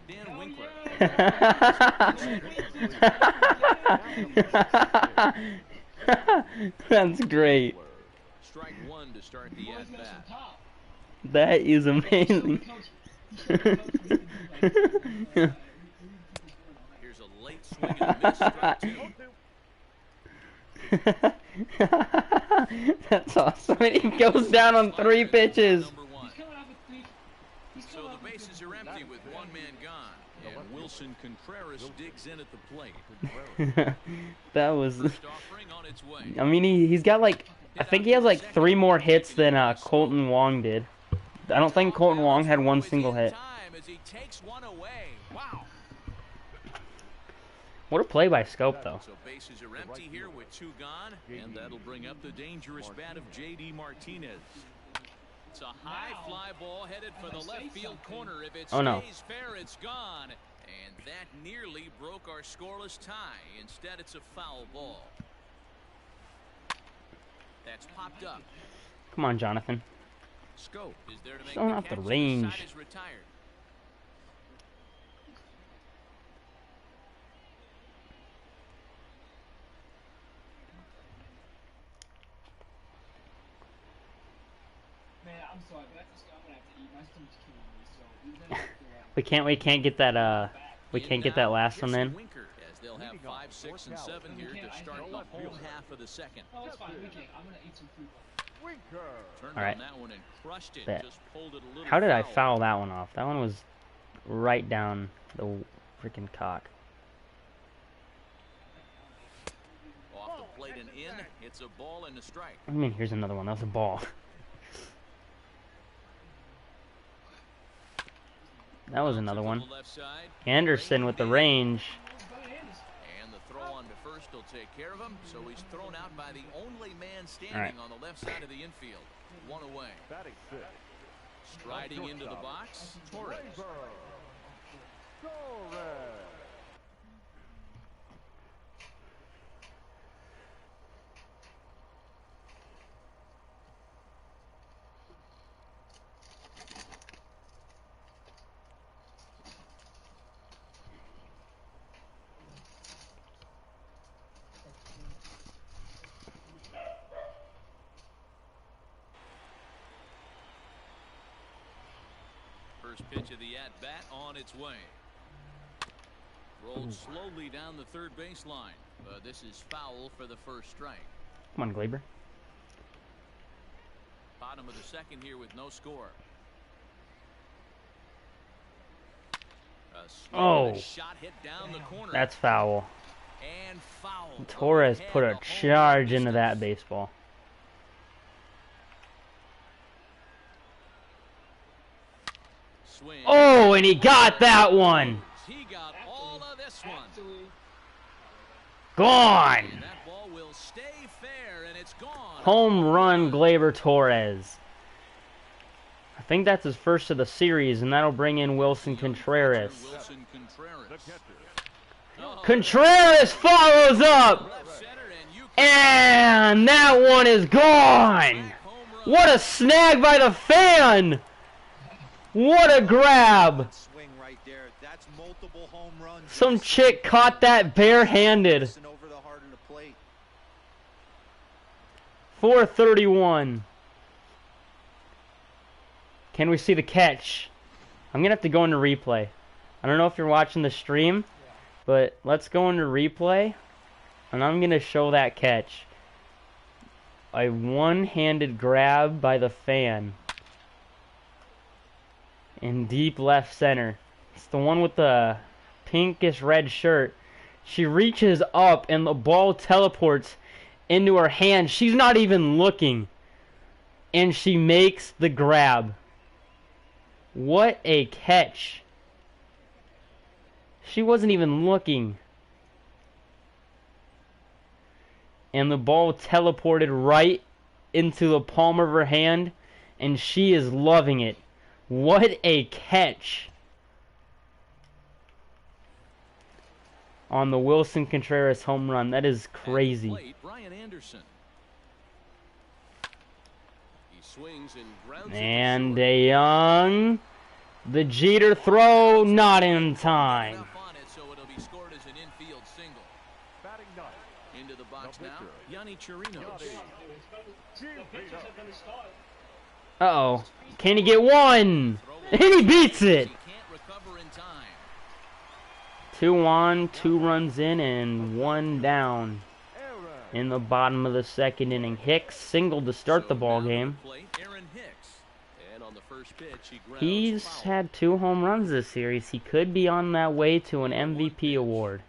Dan Winkler. That's great. Strike one to start the at bat. That is amazing. Here's a late swing and a miss. Strike two. That's awesome. And he goes down on 3 pitches. Number one. So the bases are empty with one man gone. And Wilson Contreras digs in at the plate. That was. First offering on its way. I mean, he's got like. I think he has like 3 more hits than Colton Wong did. I don't think Colton Wong had 1 single hit. As he takes one away. Wow. What a play by Scope, though. So bases are empty here with 2 gone, and that'll bring up the dangerous bat of J.D. Martinez. It's a high fly ball headed for the left field corner. If it stays fair, it's gone. And that nearly broke our scoreless tie. Instead, it's a foul ball. That's popped up. Come on, Jonathan. Scope is there to make Throwing off the range. Side is retired. Man, I'm sorry, but I'm gonna have to eat. My stomach's killing me, so we We can't get that we can't get that last one in. As they'll have 5, 6, and 7 here to start the home half of the second. Oh, it's fine. We can't. I'm gonna eat some fruit. Turned All right. on that one and crushed it. Bet. Just pulled it a little How did I foul. foul that one off? That one was right down the freaking cock. Off the plate and in. It's a ball and a strike. I mean, here's another one. That was a ball. That was another one. To the left side. Anderson with the range. And the throw on to first will take care of him. So he's thrown out by the only man standing Right. on the left side of the infield. 1 away. Striding into the box, Torres. First pitch of the at-bat on its way. Rolled slowly down the third baseline. This is foul for the first strike. Come on, Glaber. Bottom of the second here with no score. A swing and a shot hit down the corner. That's foul. And foul. Torres put a charge into that baseball. Swing. Oh, and he got that one. He got all of this one. Gone. And that ball will stay fair, and it's gone. Home run, Glaber Torres. I think that's his first of the series, and that'll bring in Wilson Contreras. Wilson Contreras. Contreras follows up. And that one is gone. What a snag by the fan. What a grab. Swing right there. That's multiple home runs. Some chick caught that barehanded. Over the heart of the plate. 431. Can we see the catch? I'm going to have to go into replay. I don't know if you're watching the stream, but let's go into replay, and I'm going to show that catch. A one-handed grab by the fan in deep left center. It's the one with the pinkish red shirt. She reaches up, and the ball teleports into her hand. She's not even looking, and she makes the grab. What a catch. She wasn't even looking. And the ball teleported right into the palm of her hand, and she is loving it. What a catch. On the Wilson Contreras home run. That is crazy. Plate, Brian Anderson. He swings and grounds And DeYoung. The Jeter throw, not in time. so it'll be scored as an infield single. Batting ninth. Into the box The now, pitcher. Yanni Chirinos. The pitchers are gonna start. Uh-oh. Can he get one? And he beats it! He can't recover in time. 2 on, 2 runs in, and 1 down Aaron. in the bottom of the second inning. Hicks singled to start the ball now to game. the plate, Aaron Hicks. And on the first pitch, he grounds He's foul. had 2 home runs this series. He could be on that way to an MVP award.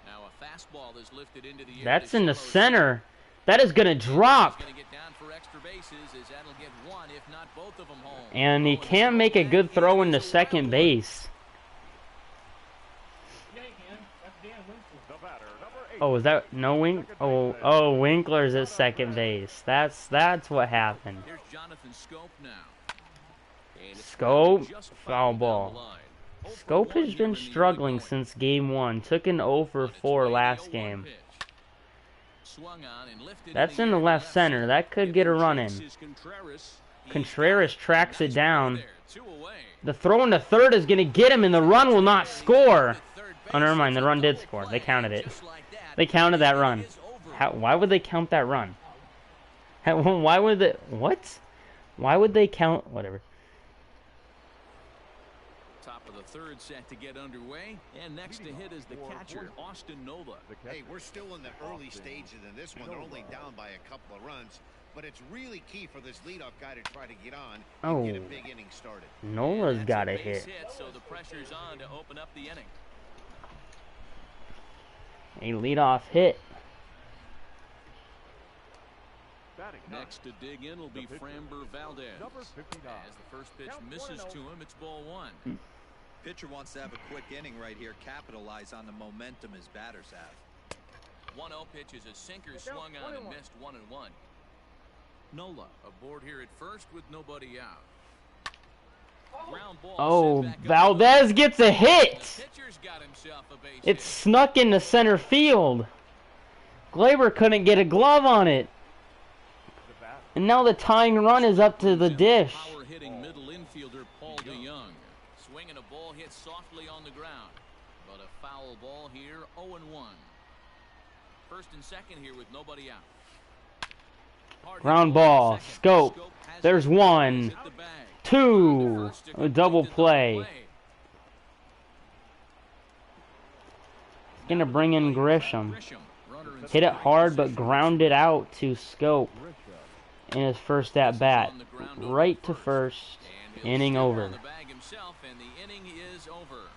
Now a fastball is lifted into the air. That's to in the shallow center. That is going to drop. He's gonna get down for extra bases as that'll get one, if not both of them home. And he Oh, can't make a good throw into second base. Yeah, he can. That's Dan Winkler. The batter, number 8. Oh, is that no Wink? Oh, Winkler's at second base. That's what happened. Here's Jonathan Scope now. And it's Scope, just foul down ball. the line. 0 for Scope 1 has here been in the struggling early going. since game 1. Took an 0 for On its 4 way, last the 0-1 game. pitch. Swung on and lifted That's in the the air to left center. That could get a run in. Chases Contreras. He's Contreras got tracks it Nice down. play there. 2 away. The throw into third is going to get him, and the run will not score. To third Oh, never base, mind. The it's a run did double score. play. They counted it. Just like that, They counted that the run. inning is over. Why would they count that run? Why would they... What? Why would they count... Whatever. Top of the third set to get underway, and next to hit is the catcher, Austin Nola. Hey, we're still in the early stages in this one. They're only down by a couple of runs, but it's really key for this leadoff guy to try to get on and get a Oh. big inning started. Nola's That's got a base hit. so the pressure's on to open up the inning. A leadoff hit. Batting ninth. Next to dig in will be The pitcher. Framber Valdez. Number 59. As the first pitch Count misses 1-0. to him, it's ball 1. Pitcher wants to have a quick inning right here, capitalize on the momentum his batters have. 1-0 pitch is a sinker swung on and missed 1-1. Nola aboard here at first with nobody out. Ground ball Oh, sent back up Valdez gets a the hit. pitcher's got himself a base It hit. snuck into center field. Glaber couldn't get a glove on it. The bat. And now the tying run is up to the dish. Power hitting middle infielder Paul DeYoung. Swinging a ball hit softly on the ground. But a foul ball here, 0-1. First and second here with nobody out. Hard hit Ground ball ball. to second. Scope. has There's it. one. Hit the bag. 2. First to A complete double the play. Gonna bring in Grisham. Runner in Hit it scoring hard, but position. grounded out to Scope in his first at bat. On the ground over Right to first. And he'll Inning step over. on the bag himself, and the inning is over.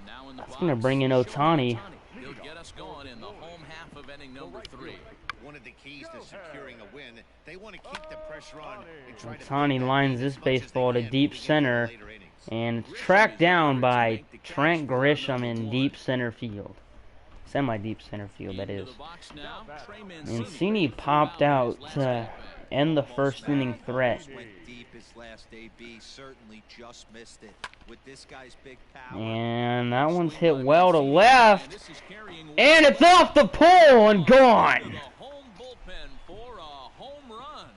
Now in the That's box, gonna bring in Shohei Ohtani. He'll get us going in the home half of inning number 3. One of the keys to securing a win, they want to keep the pressure on and try to Ohtani build that lines lead this as much as they baseball to can deep moving into the center. later innings. And it's tracked down by Trent Grisham in deep center field. Semi-deep center field, that Into is. the box now, Trey Mancini popped out to end the first inning threat. Went deep his last AB, certainly just missed it. With this guy's big power. And that one's hit well to left. And it's off the pole and gone.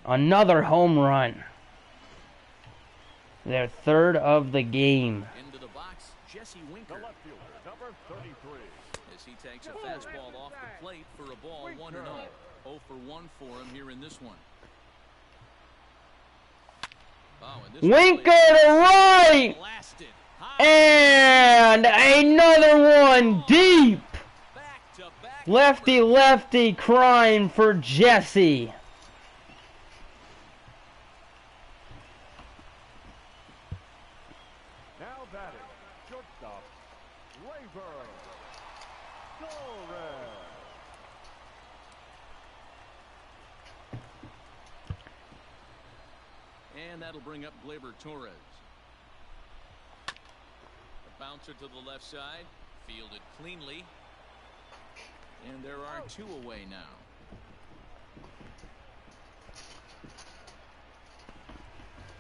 Another home run. Their third of the game. Into the box, Jesse Winker. The left fielder, number 33. As he takes a fastball off the plate for a ball 1-0. 0 for 1 for him here in this one. Oh, and this Winker one to right. blasted high. And another one deep. Back-to-back Lefty, lefty crime for Jesse. Now batting, shortstop, Gleyber Torres. And that'll bring up Gleyber Torres. A bouncer to the left side, fielded cleanly. And there are 2 away now.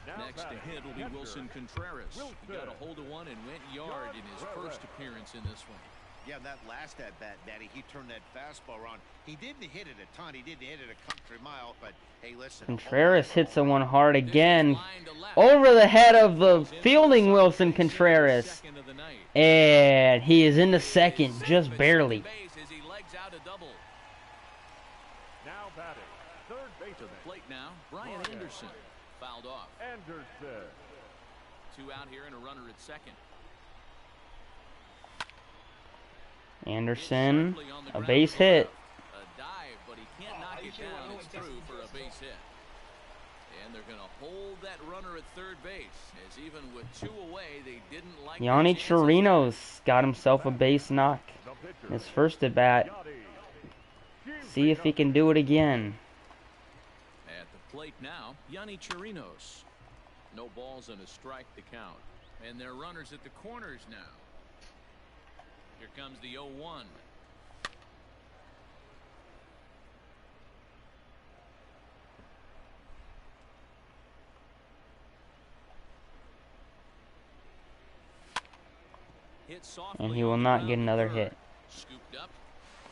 Next to hit will be Wilson Contreras. He got a hold of one and went yard in his first appearance in this one. Yeah, that last at bat, Daddy, he turned that fastball around. He didn't hit it a ton. He didn't hit it a country mile, but hey, listen. Contreras hits the one hard again. Over the head of the fielding Wilson Contreras. And he is into second, just barely. Now batting, third base to the plate now, Brian Anderson. Fouled off. Anderson. 2 out here and a runner at second. Anderson, a base hit. A dive, but he can't knock it down. It's through for a base hit. And they're going to hold that runner at third base, as even with 2 away, they didn't like Yonny Chirinos got himself a base knock. His first at bat. See if he can do it again. At the plate now, Yonny Chirinos. No balls and a strike to count. And they're runners at the corners now. Here comes the 0-1. And he will not get another hit. Scooped up.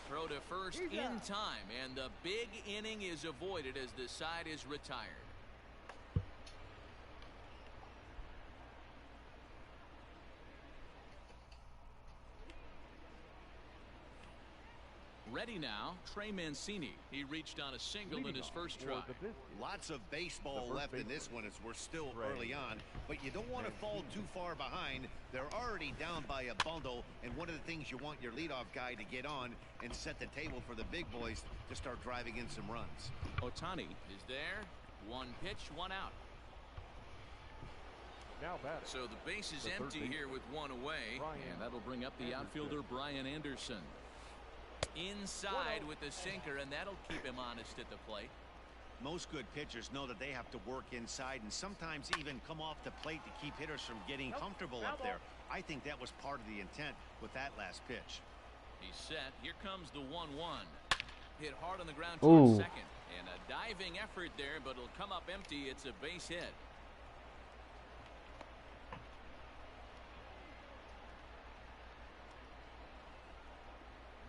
Throw to first in time. And the big inning is avoided as the side is retired. Ready now, Trey Mancini. He reached on a single in his first try. Lots of baseball left in this one as we're still early on, but you don't want to fall too far behind. They're already down by a bundle, and one of the things you want your leadoff guy to get on and set the table for the big boys to start driving in some runs. Ohtani is there. 1 pitch, 1 out. Now batting. So the base is empty here with 1 away, and that'll bring up the outfielder Brian Anderson. Inside with the sinker, and that'll keep him honest at the plate. Most good pitchers know that they have to work inside and sometimes even come off the plate to keep hitters from getting comfortable up there. I think that was part of the intent with that last pitch. He's set. Here comes the 1-1. Hit hard on the ground towards second. And a diving effort there, but it'll come up empty. It's a base hit.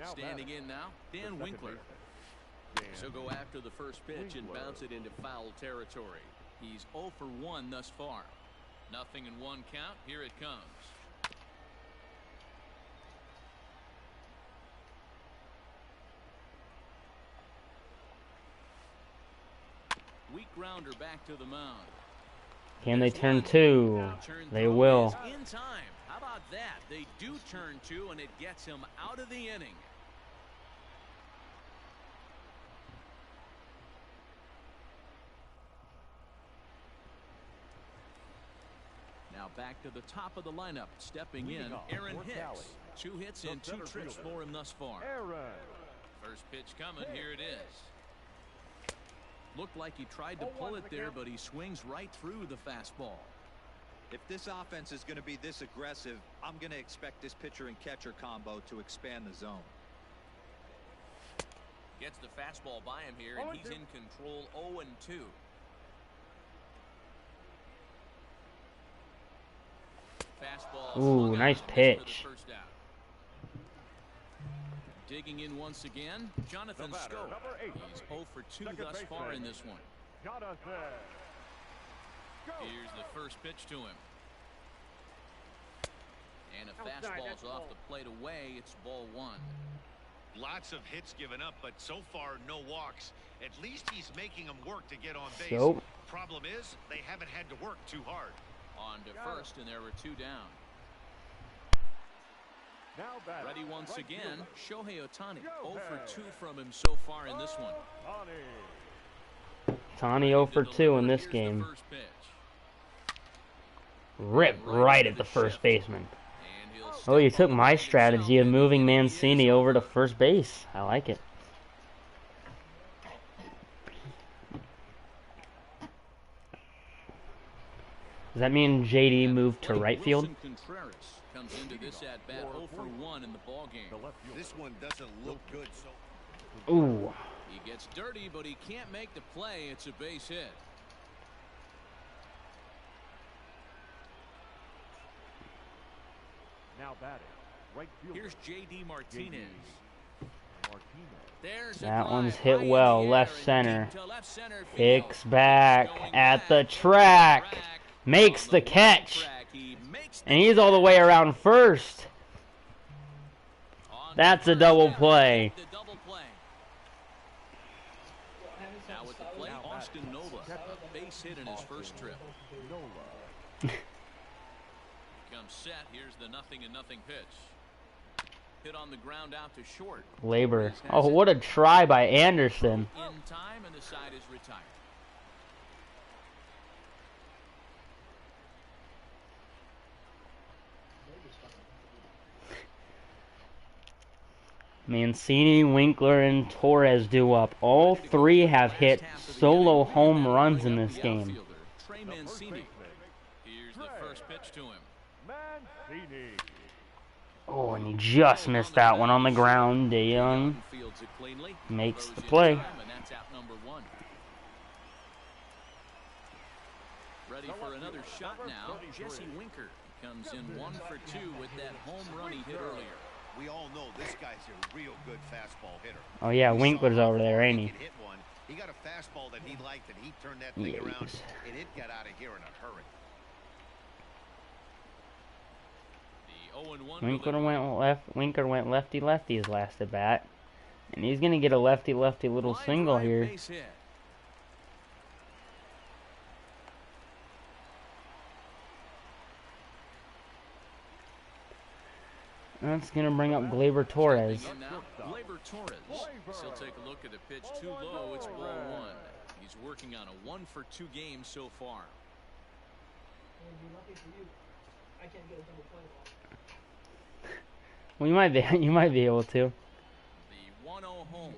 Standing in now, Dan Winkler. So go after the first pitch and bounce it into foul territory. He's 0 for 1 thus far. Nothing in 1 count. Here it comes. Weak grounder back to the mound. Can they turn 2? They will. In time. How about that? They do turn 2, and it gets him out of the inning. Now back to the top of the lineup. Stepping in, Aaron Hicks. 2 hits and 2 trips for him thus far. First pitch coming. Here it is. Looked like he tried to pull it there, but he swings right through the fastball. If this offense is going to be this aggressive, I'm going to expect this pitcher and catcher combo to expand the zone. Gets the fastball by him here, and he's in control. 0-2. Fastball. Ooh, nice pitch. Digging in once again, Jonathan Scope. He's 0 for 2 thus far in this one. Here's the first pitch to him. And a fastball's off the plate away. It's ball 1. Lots of hits given up, but so far no walks. At least he's making them work to get on base. Yep. Problem is, they haven't had to work too hard. On to first, and there were 2 down. Ready once again, Shohei Ohtani. 0 for 2 from him so far in this one. Ohtani 0 for 2 in this game. Rip right at the first baseman. Oh, you took my strategy of moving Mancini over to first base. I like it. Does that mean JD moved to right field? Contreras comes into this at bat 0 for 1 in the ball game. This one doesn't look good. Ooh. He gets dirty, but he can't make the play. It's a base hit. Now batting, right fielder. Here's J.D. Martinez. There's That one's hit well, left center. Hicks back at the track. Makes the catch. And he's all the way around first. That's a double play. Now with the plate, Austin Nola, a base hit in his first trip. Comes set. Here's the 0-0 pitch. Hit on the ground out to short. Labor. Oh, what a try by Anderson. In time, and the side is retired. Mancini, Winkler, and Torres do up. All three have hit solo home runs in this game. Trey Mancini. Here's the first pitch to him. Mancini. Oh, and he just missed that one on the ground. DeYoung makes the play. And that's out number 1. Ready for another shot now. Jesse Winker comes in 1 for 2 with that home run he hit earlier. We all know this guy's a real good fastball hitter. Oh yeah, Winkler's over there, ain't he? Hit one. He got a fastball that he liked, and he turned that thing around, and it got out of here in a hurry. Winkler went lefty-lefty his last at bat, and he's gonna get a lefty-lefty little single here. That's gonna bring up Gleyber Torres. Gleyber Torres. He'll take a look at a pitch too low. It's ball 1. He's working on a 1 for 2 game so far. Well, you might be able to. The 1-0 home.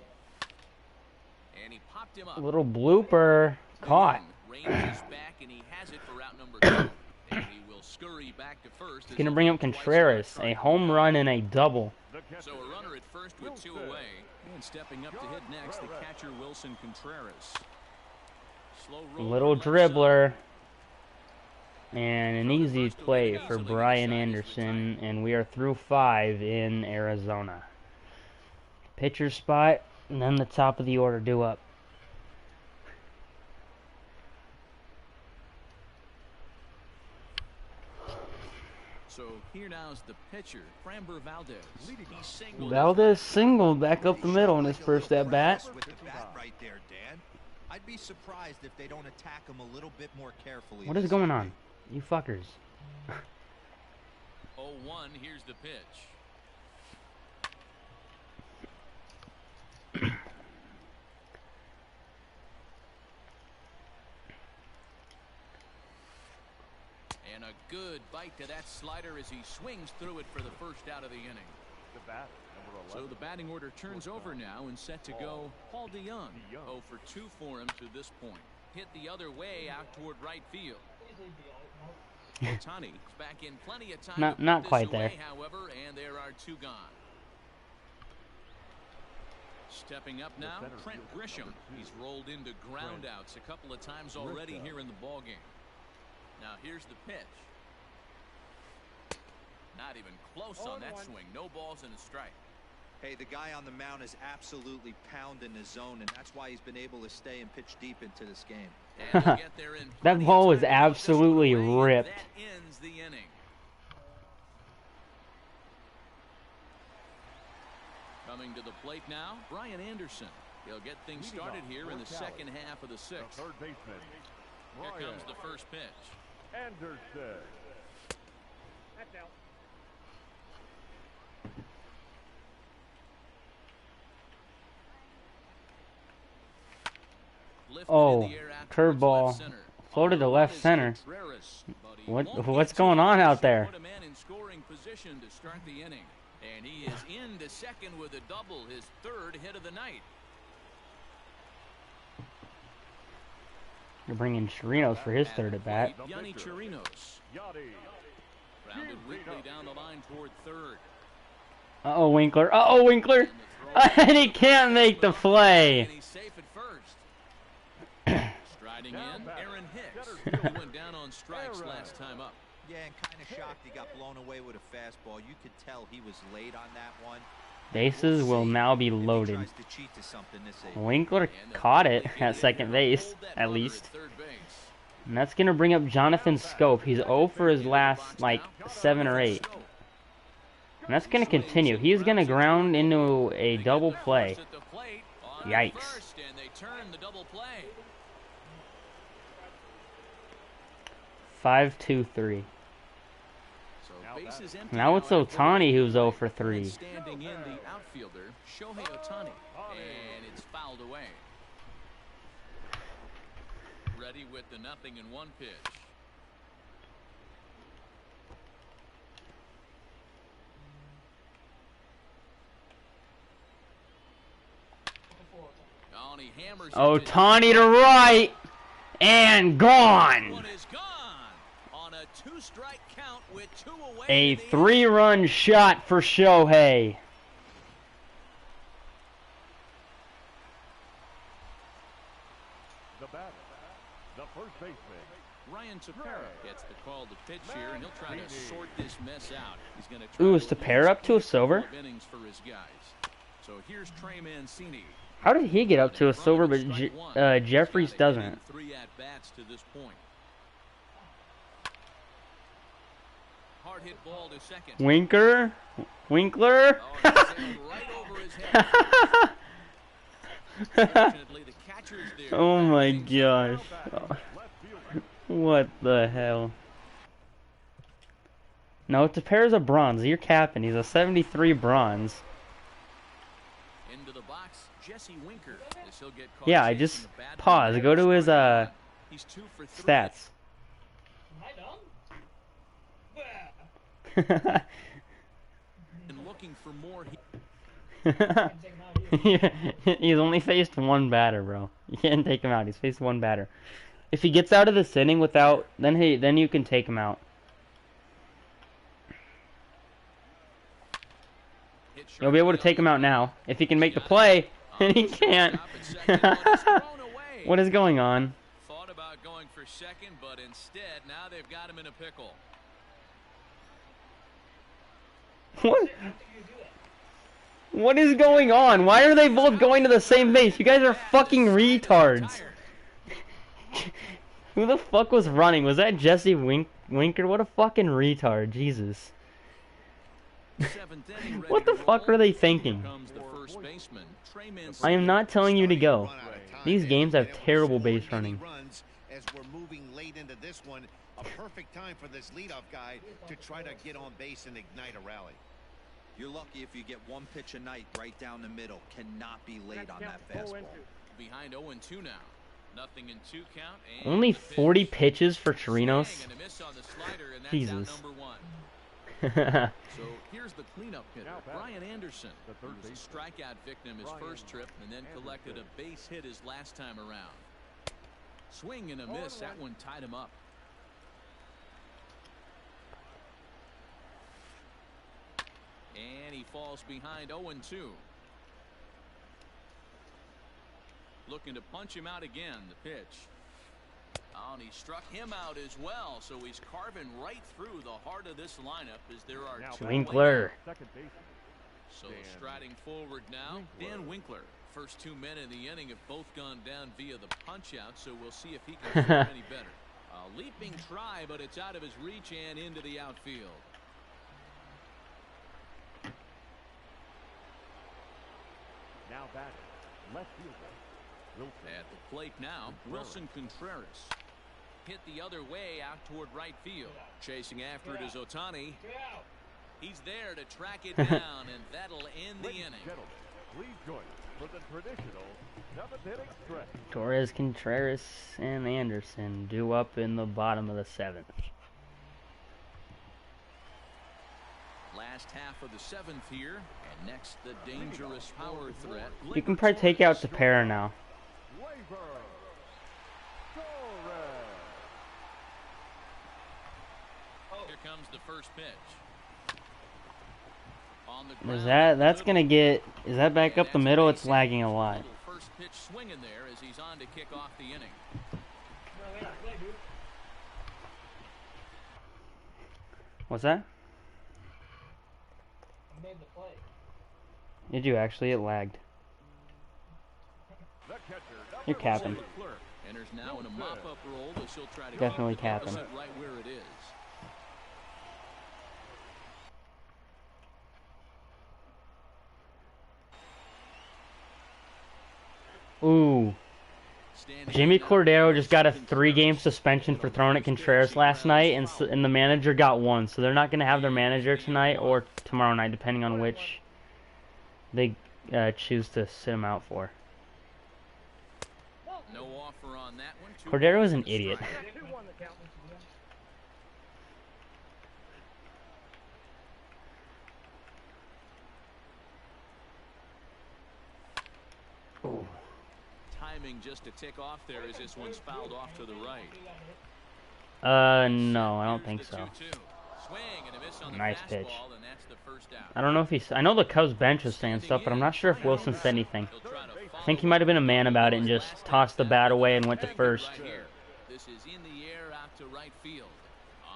And he popped him up. A little blooper caught. Ranges back and he has it for route number 2. And he will scurry back to first. He's gonna bring up Contreras, a home run and a double. So a runner at first with 2 away. And stepping up to hit next, the catcher Wilson Contreras. Slow roll. Little dribbler. And an easy play for Brian Anderson, and we are through 5 in Arizona. Pitcher spot, and then the top of the order due up. So here now's the pitcher, Framber Valdez. Valdez singled back up the middle in his first at bat. Right there, Dan. I'd be surprised if they don't attack him a little bit more carefully. What is going on? You fuckers. 0-1, here's the pitch. And a good bite to that slider as he swings through it for the first out of the inning. So the batting order turns over now and set to go Paul DeYoung. 0 for 2 for him to this point. Hit the other way out toward right field. Ohtani's back in plenty of time. Not quite there. However, and there are 2 gone. Stepping up now, Trent Grisham. He's rolled into groundouts a couple of times already here in the ballgame. Now here's the pitch. Not even close on that swing. No balls and a strike. Hey, the guy on the mound is absolutely pounding his zone, and that's why he's been able to stay and pitch deep into this game. That ball was absolutely ripped. That ends the inning. Coming to the plate now, Brian Anderson. He'll get things started here in the second half of the 6th. Third baseman. Here comes the first pitch. Anderson. Oh, curveball. Floated to left center. What's going on out there? Put a man in scoring position to start the inning. And he is into second with a double, his 3rd hit of the night. You're bringing Chirinos for his 3rd at bat. Yanni Chirinos. Grounded weakly down the line toward 3rd. Uh-oh, Winkler. Uh-oh, Winkler. And he can't make the play. And he's safe at first. Striding in, Aaron Hicks. He went down on strikes last time up. Yeah, and kind of shocked he got blown away with a fastball. You could tell he was late on that one. Bases will now be loaded. Winkler caught it at second base, at least. And that's going to bring up Jonathan Scope. He's 0 for his last, like, 7 or 8. And that's going to continue. He's going to ground into a double play. Yikes. 5-2-3. Now it's Ohtani who's 0 for 3. Standing in the outfielder, Shohei Ohtani, and it's fouled away. Ready with the 0-1 pitch. Ohtani to right and gone. A 3-run shot for Shohei. The batter, the first baseman. Ryan Tepera gets the call to pitch here, and he'll try to sort this mess out. He's going to Ooh, is Tepera up to a silver? innings for his guys. So here's Trey Mancini. How did he get up to a silver, but Jeffries doesn't? 3 at-bats to this point. Hard hit ball to second. Winkler? Winkler? Oh my gosh. What the hell? No, Tepera's a bronze. You're capping. He's a 73 bronze. Into the box, Jesse Winker. He'll get caught. Yeah, I just pause. Go to his He's 2 for 3. stats. And looking for more. He's only faced one batter, bro. You can't take him out. He's faced one batter. If he gets out of this inning without, then you can take him out. You'll be able to take him out now. If he can make the play, and he can't. What is going on? Thought about going for second, but instead now they've got him in a pickle. What? What is going on? Why are they both going to the same base? You guys are fucking retards. Who the fuck was running? Was that Jesse Winker? What a fucking retard. Jesus. What the fuck were they thinking? I am not telling you to go. These games have terrible base running. As we're moving late into this one, a perfect time for this leadoff guy to try to get on base and ignite a rally. You're lucky if you get one pitch a night right down the middle. Cannot be late on that fastball. Behind 0-2 now. Nothing in 2 count. Only 40 pitches for Chirinos? Jesus. So here's the cleanup hitter, Brian Anderson. He was a strikeout victim his first trip and then collected a base hit his last time around. Swing and a miss. That one tied him up. And he falls behind 0-2. Looking to punch him out again. The pitch. Oh, and he struck him out as well. So he's carving right through the heart of this lineup as there are 2 Winkler. So striding forward now, Dan Winkler. First 2 men in the inning have both gone down via the punch out, so we'll see if he can do any better. A leaping try, but it's out of his reach and into the outfield. Now batting, left fielder. At the plate now, Wilson Contreras. Hit the other way out toward right field. Chasing after it is Ohtani. He's there to track it down, and that'll end the inning. Please join us for the traditional 7th inning stretch. Torres, Contreras, and Anderson due up in the bottom of the 7th. Last half of the 7th here, and next the dangerous power threat. You can probably take out Tepera now. Here comes the first pitch. Is that's gonna get? Is that back up the middle? It's lagging a lot. First pitch swinging there as he's on to kick off the inning. What's that? I made the play. Did you actually? It lagged. You're capping. Enters now in a mop-up role as she'll try to Definitely keep the capping. deficit right where it is. Ooh. Jimmy Cordero just got a 3-game suspension for throwing at Contreras last night, and the manager got 1. So they're not going to have their manager tonight or tomorrow night, depending on which they choose to sit him out for. No offer on that one. Cordero is an idiot. Ooh. Timing just to tick off there as this one's fouled off to the right. No, I don't think so. Swing and a miss on the Nice fastball, pitch. and that's the first out. I don't know if he's... I know the Cubs bench was saying stuff, but I'm not sure if Wilson said anything. I think he might have been a man about it and just tossed the bat away and went to first. This is in the air out to right field.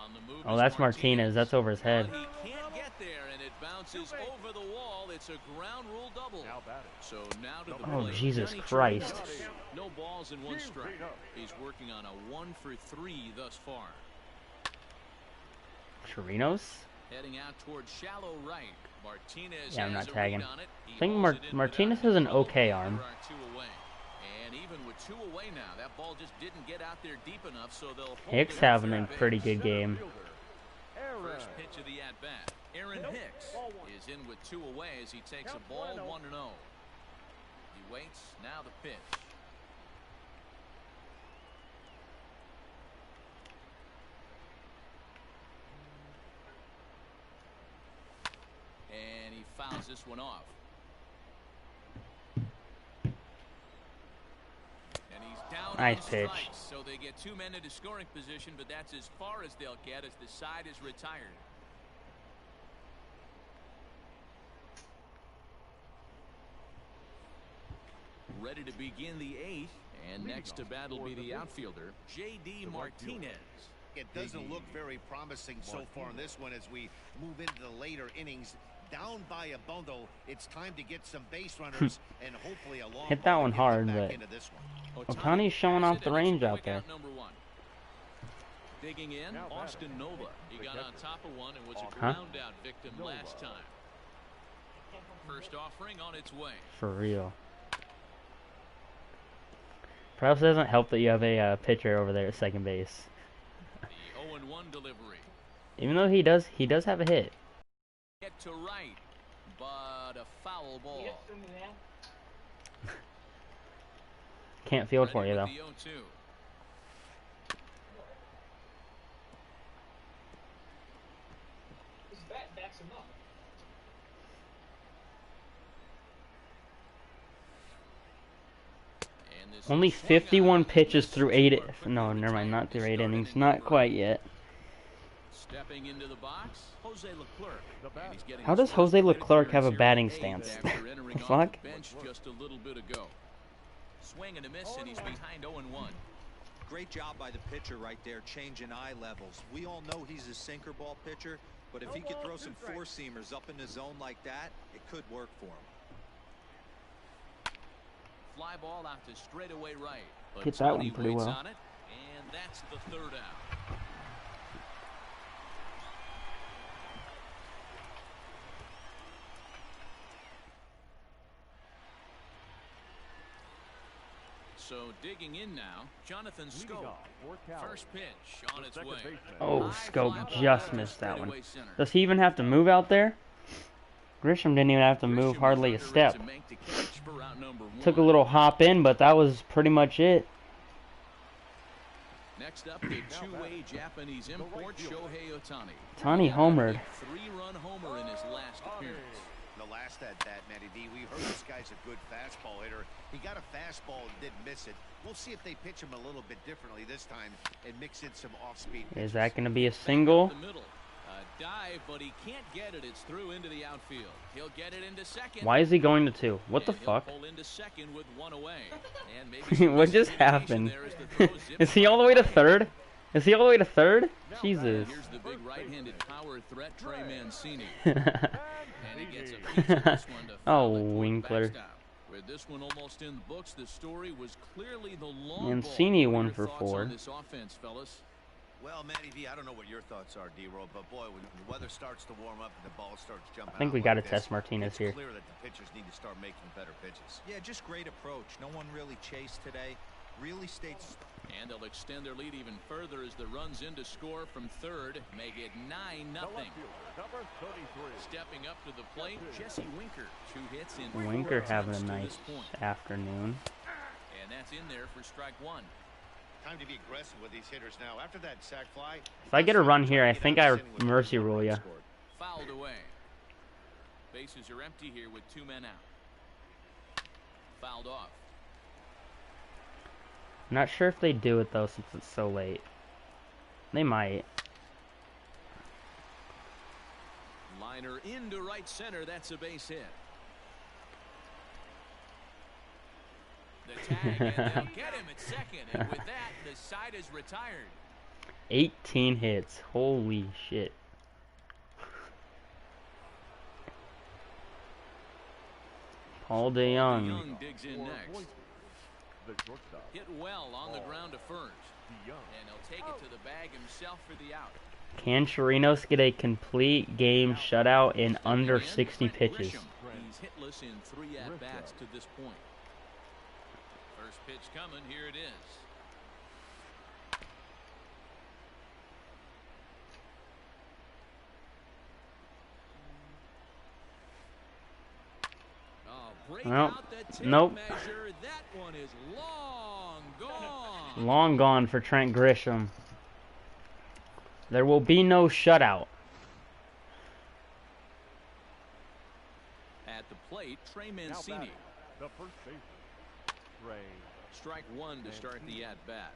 On the move Oh, that's Martinez. That's over his head. He can't get there, and it bounces over the wall. It's a ground rule double. So now to the Oh, plate. Jesus Johnny Christ. Chirinos. No balls and 1 strike. He's working on a 1-for-3 thus far. Chirinos? Heading out towards shallow right. Martinez Yeah, I'm has not a tagging. read on it. He I think hauls it in Martinez without has an trouble. okay arm. There are 2 away. And even with 2 away now, that ball just didn't get out there deep enough, so they'll hold Hicks it at having a third pretty base. good game. First pitch of the at-bat. Aaron Hicks is in with 2 away as he takes a ball 1-0. He waits, now the pitch. And he fouls this one off. And he's down Nice on pitch. strikes, so they get 2 men into scoring position, but that's as far as they'll get as the side is retired. Ready to begin the 8th, and next to bat will be the outfielder, J.D. Martinez. It doesn't look very promising so far in this one as we move into the later innings. Down by a bundle, it's time to get some base runners and hopefully a long Hit that ball one to get hard, them back but into this one. Ohtani's showing off the range out there. Number 1. Digging in, Austin Nova. He got on top of one and was a Huh? ground out victim last time. First offering on its way. For real. Perhaps it doesn't help that you have a pitcher over there at second base. The 0-1 delivery. Even though he does have a hit. Get to right, but a foul ball. Can't field for you though. Ready with the 0-2. His bat backs him up. And this Only is swung 51 on. pitches through 8. No, never mind, not through 8 innings. Not quite yet. Stepping into the box, Jose Leclerc. And he's getting How his does Jose first Leclerc have a appearance batting here in the stance? 8th after entering The off fuck? the bench just a little bit ago. Swing and a miss, and he's behind 0-1. Great job by the pitcher right there, changing eye levels. We all know he's a sinker ball pitcher, but if he could throw some 4-seamers up in the zone like that, it could work for him. Fly ball out to straightaway right. But Hit that one Tony pretty waits well. on it, and that's the 3rd out. So digging in now, Jonathan Scope. First pitch on its way. Oh, High Scope fly ball just out to missed that one. straightaway center. Does he even have to move out there? Grisham didn't even have to move Grisham hardly a was under step. to make the catch for route number 1. Took a little hop in, but that was pretty much it. Next up, the 2-way Japanese import, Shohei Ohtani. Ohtani homered. 3-run homer in his last appearance. The last at bat, Matty D, we heard this guy's a good fastball hitter. He got a fastball and didn't miss it. We'll see if they pitch him a little bit differently this time and mix in some off-speed pitches. Is that going to be a single? The middle. A dive, but he can't get it. It's through into the outfield. He'll get it into second. Why is he going to 2? What the And he'll fuck? pull into second with 1 away. And maybe some What just miscommunication happened? there as the throw zips Is he all the way to by. 3rd? Is he all the way to third? Now Jesus. Here's the big right-handed power threat, Trey Mancini. and And he gets a piece of this one to Oh, foul it toward Winkler. backstop. With this one almost in the books, the story was clearly the long Mancini ball. What are 1 your for thoughts 4. on this offense, fellas? Well, Matty V, I don't know what your thoughts are, D-Roll, but boy, when the weather starts to warm up and the ball starts jumping I think out we like got to this, test Martinez it's here. clear that the pitchers need to start making better pitches. Yeah, just great approach. No one really chased today. Really stayed. And they'll extend their lead even further as the runs in to score from third. Make it 9-0. the left fielder, number 33. Stepping up to the plate, Jesse Winker. 2 hits in Winker 4 having a attempts to nice this point. afternoon. And that's in there for strike 1. Time to be aggressive with these hitters now. After that sac fly, If I get a run here, I think I mercy rule ya. Fouled away. Bases are empty here with 2 men out. Fouled off. I'm not sure if they do it though since it's so late. They might. Liner into right center. That's a base hit. The tag, and they'll get him at second. And with that, the side is retired. 18 hits. Holy shit. Paul DeYoung. DeYoung digs in next. The shortstop, Hit well on the ground to first. DeYoung. And he'll take it to the bag himself for the out. Can Chirinos get a complete game shutout in under And 60 Brent pitches? Grisham. He's hitless in 3 at-bats to this point. First pitch coming. Here it is. Break Well, out the tape nope. measure. That one is long gone. Long gone for Trent Grisham. There will be no shutout. At the plate, Trey Now Mancini. batting, the first baseman, Trey. Strike 1 to start the at-bat.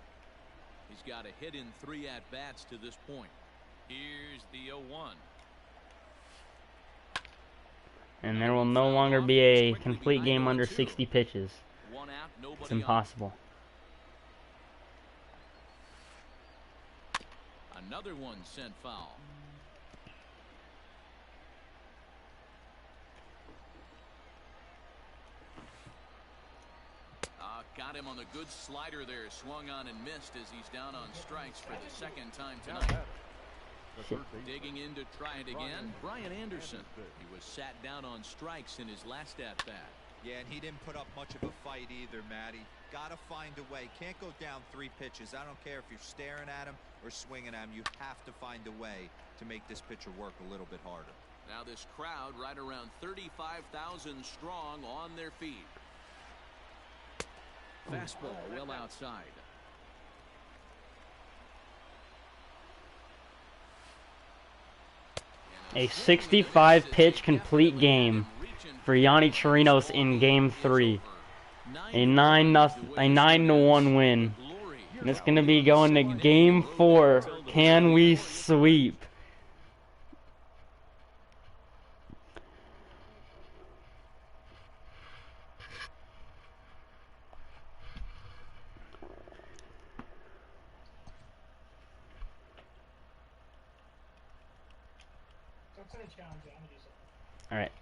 He's got a hit in 3 at-bats to this point. Here's the 0-1. And there will no longer be a complete game under 60 pitches. 1 out, nobody It's on. impossible. Another one sent foul. Got him on the good slider there. Swung on and missed as he's down on strikes for the 2nd time Now tonight. batting, the third baseman, Digging in to try it again, Brian Anderson. He was sat down on strikes in his last at-bat. Yeah, and he didn't put up much of a fight either, Matty. Gotta find a way. Can't go down 3 pitches. I don't care if you're staring at him or swinging at him. You have to find a way to make this pitcher work a little bit harder. Now this crowd right around 35,000 strong on their feet. Fastball well outside. A 65 pitch complete game for Yanni Chirinos in game 3. A 9-1 win. And it's going to be going to game 4. Can we sweep? Don't say challenge it. I'm gonna do something. Alright.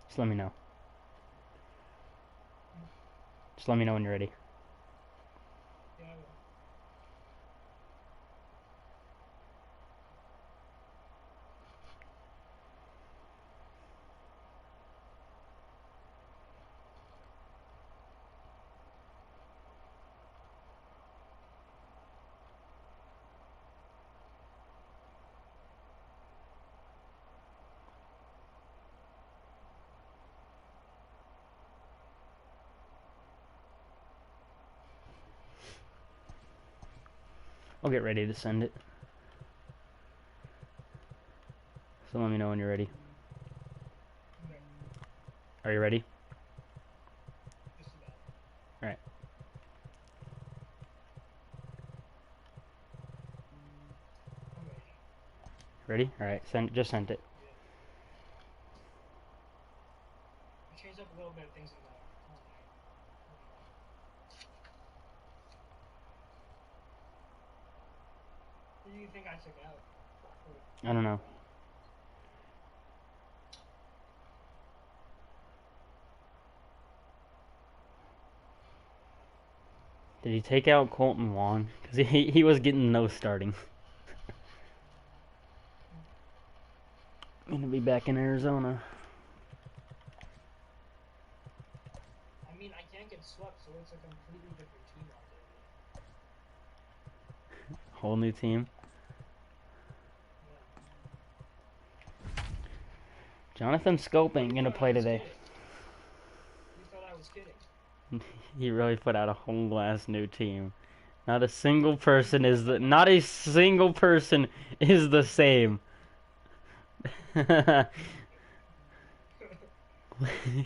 Just let me know. Just let me know when you're ready. Yeah, I will. I'll get ready to send it. So let me know when you're ready. Okay. Are you ready? Just about. Ready? All right. Just sent it. I changed up a little bit of things in the. What do you think I took out? I don't know. Did he take out Colton Wong? Because he was getting no starting. Gonna be back in Arizona. I mean, I can't get swept, so it's a completely different team out there. Whole new team. Yeah. Jonathan Scope ain't gonna play today. You thought I was kidding. He really put out a whole ass new team. Not a single person is the same.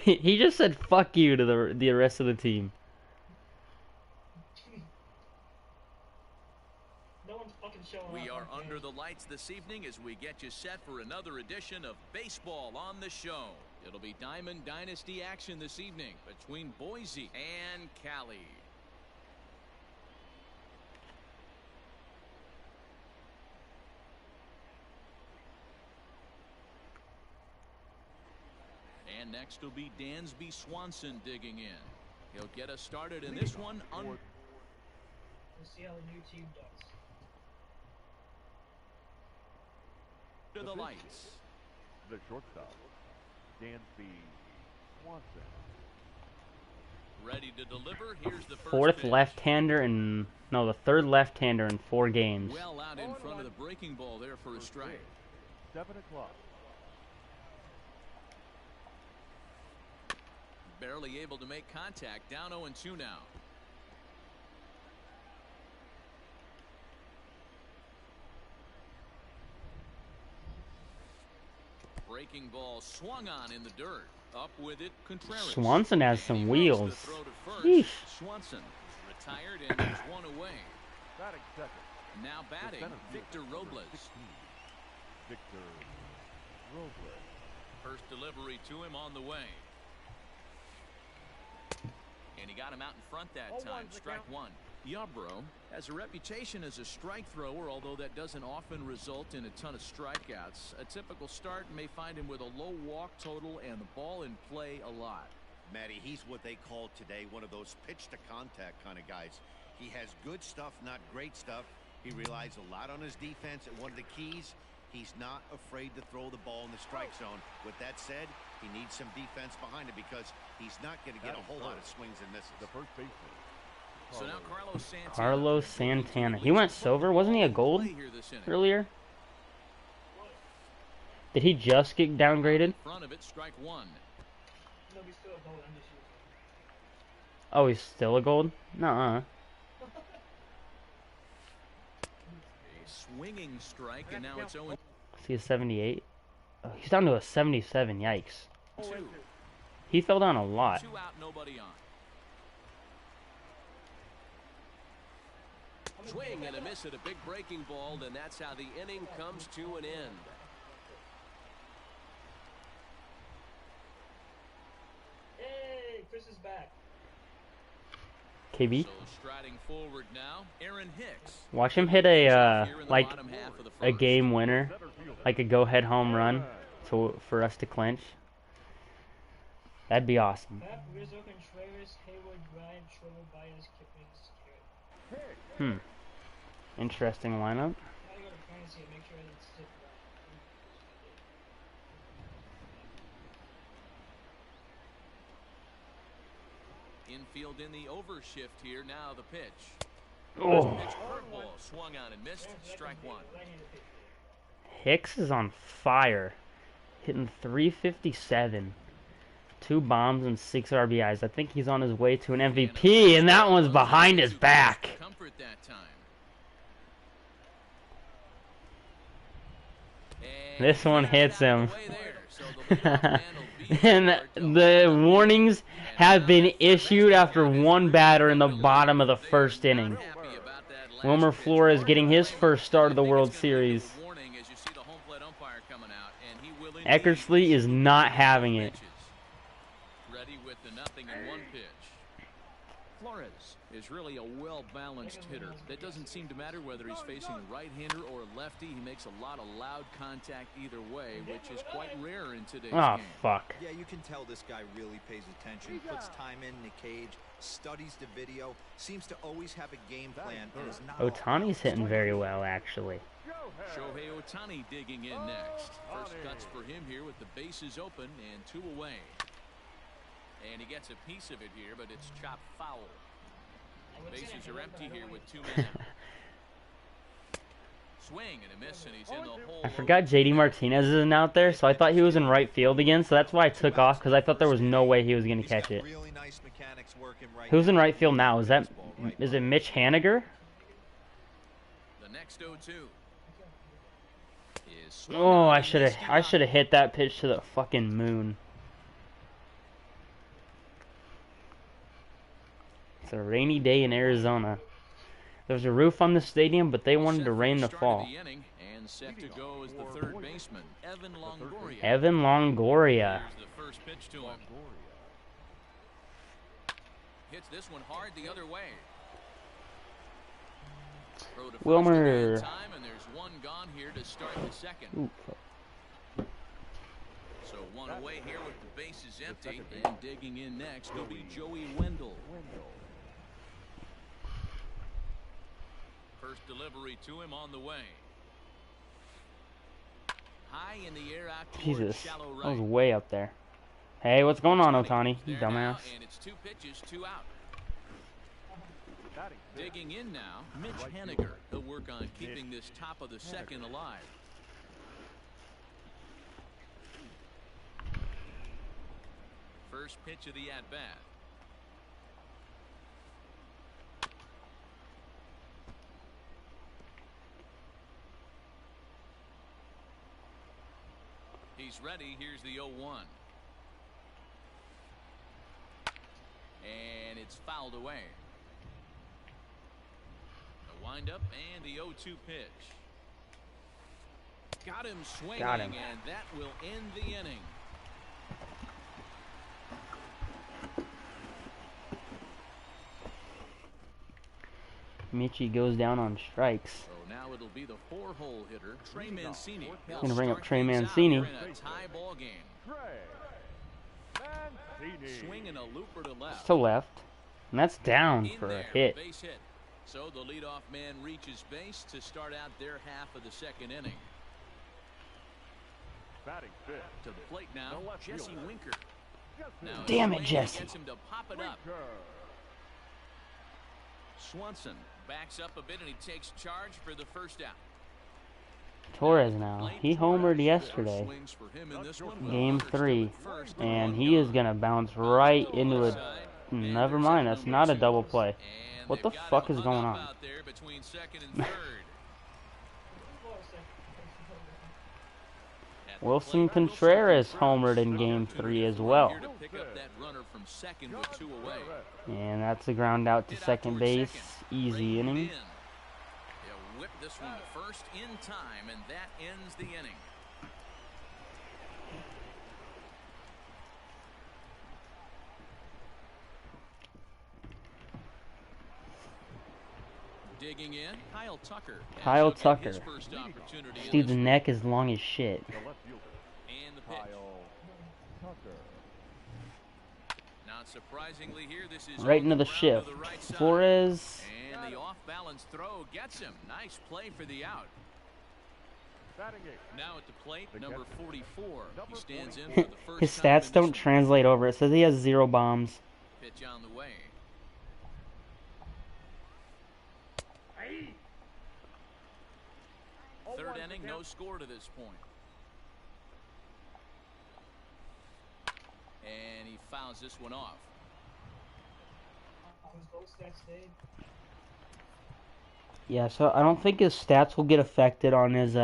He just said fuck you to the rest of the team. No one's fucking showing We up. are under the lights this evening as we get you set for another edition of Baseball on the Show. It'll be Diamond Dynasty action this evening between Boise and Cali. And next will be Dansby Swanson digging in. He'll get us started in this one. We'll see how the new team does. To the lights. The shortstop, Dansby Swanson. Ready to deliver. Here's the first Fourth pitch. left-hander in the third left-hander in 4 games. Well out in front of the breaking ball there for a strike. 7 o'clock. Barely able to make contact. Down 0-2 now. Breaking ball swung on in the dirt. Up with it, Contreras. Swanson has some And he wheels. throws the throw to first. Yeesh. Swanson retired and there's one away. Batting second. Now batting, Victor Robles. 16. Victor Robles. First delivery to him on the way. And he got him out in front that time. Strike one. Yarbrough has a reputation as a strike thrower, although that doesn't often result in a ton of strikeouts. A typical start may find him with a low walk total and the ball in play a lot. Matty, he's what they call today one of those pitch to contact kind of guys. He has good stuff, not great stuff. He relies a lot on his defense, and one of the keys, he's not afraid to throw the ball in the strike zone. With that said, he needs some defense behind him because he's not going to get a whole lot of swings and misses. The first baseman. So now Carlos Santana. Carlos Santana. He went silver. Wasn't he a gold earlier? Did he just get downgraded? In front of it, strike one. No, he's still a goal. I'm just using. Oh, he's still a gold? Nuh-uh. A swinging strike, and now it's 0-2. Is he a 78? Oh, he's down to a 77. Yikes. He fell down a lot. 2 out, nobody on. Swing and a miss at a big breaking ball, and that's how the inning comes to an end. Hey, Chris is back. KB? So striding forward now, Aaron Hicks. Watch him hit a, Here in the like, bottom half of the a first. game winner. Like a go-ahead home run for us to clinch. That'd be awesome. Pep, Rizzo, Contreras, Hayward, Bryant, Trevor, Baez, Kipping, Garrett. Interesting lineup. Now you go to fantasy and make sure that it's stiff right. Infield in the overshift here. Now the pitch. Oh. Pitch curveball swung on and missed. Strike one. Hicks is on fire. Hitting 357. 2 bombs and 6 RBIs. I think he's on his way to an MVP, and that one's behind his back. Comfort that time. And This one hits him. and And the warnings have been issued after one batter in the bottom of the first inning. Wilmer Flores getting his first start of the World Series. umpire coming out, and he will Eckersley is not having it. Ready with the 0-1 pitch. Flores is really a well-balanced hitter. That doesn't seem to matter whether he's facing a right-hander or a lefty. He makes a lot of loud contact either way, which is quite rare in today's game. Fuck. Yeah, you can tell this guy really pays attention, puts time in the cage, studies the video, seems to always have a game plan. And is not Otani's hitting very well, actually. Shohei Ohtani digging in next. First cuts for him here with the bases open and 2 away. And he gets a piece of it here, but it's chopped foul. Bases are empty here with 2 men out. Swing and a miss, and he's in the hole. I forgot JD Martinez isn't out there, so I thought he was in right field again, so that's why I took off, because I thought there was no way he was going to catch it. Who's in right field now? Is it Mitch Haniger? The next 0-2. Oh, I should have hit that pitch to the fucking moon. It's a rainy day in Arizona. There's a roof on the stadium, but they wanted the rain to fall. And set to go is the third baseman, Evan Longoria. Evan Longoria. Here's the first pitch to him. Hits this one hard the other way. Wilmer. Time, and there's 1 gone here to start the second. Ooh. So 1 away here with the bases empty, and digging in next will be Joey Wendell. First delivery to him on the way. High in the air out towards Jesus, shallow right. that was way up there. Hey, what's going on, Ohtani? You dumbass. And it's 2 pitches, 2 out. Digging in now, Mitch Haniger. He'll work on keeping this top of the second alive. First pitch of the at-bat. He's ready. Here's the 0-1. And it's fouled away. The windup and the 0-2 pitch. Got him swinging, and that will end the inning. Mitchie goes down on strikes. So now it'll be the 4-hole hitter, Trey Mancini. I'm gonna bring up Trey Mancini. In a tie ball game. Swinging a looper to left. To left. And that's down for a hit. Base hit. So the leadoff man reaches base to start out their half of the second inning. To the plate now, Jesse Winker. Now damn it, Jesse. Gets him to pop it up. Swanson backs up a bit and he takes charge for the first out. Torres now. He homered yesterday. Game 3. And he is going to bounce right into a... Never mind, that's not a double play. What the fuck is going on? Wilson Contreras homered in Game 3 as well. And that's a ground out to second base. Easy inning. He'll whip this one to first in time, and that ends the inning. Digging in, Kyle Tucker. Kyle Tucker. This dude's neck is long as shit. And the pitch. Not surprisingly here, this is right into the shift. Flores. And the off-balance throw gets him. Nice play for the out. Now at the plate, number 44. He stands in for the first His stats don't translate over. It says he has 0 bombs. Pitch on the way. Third inning, no score to this point. And he fouls this one off. Yeah, so I don't think his stats will get affected on his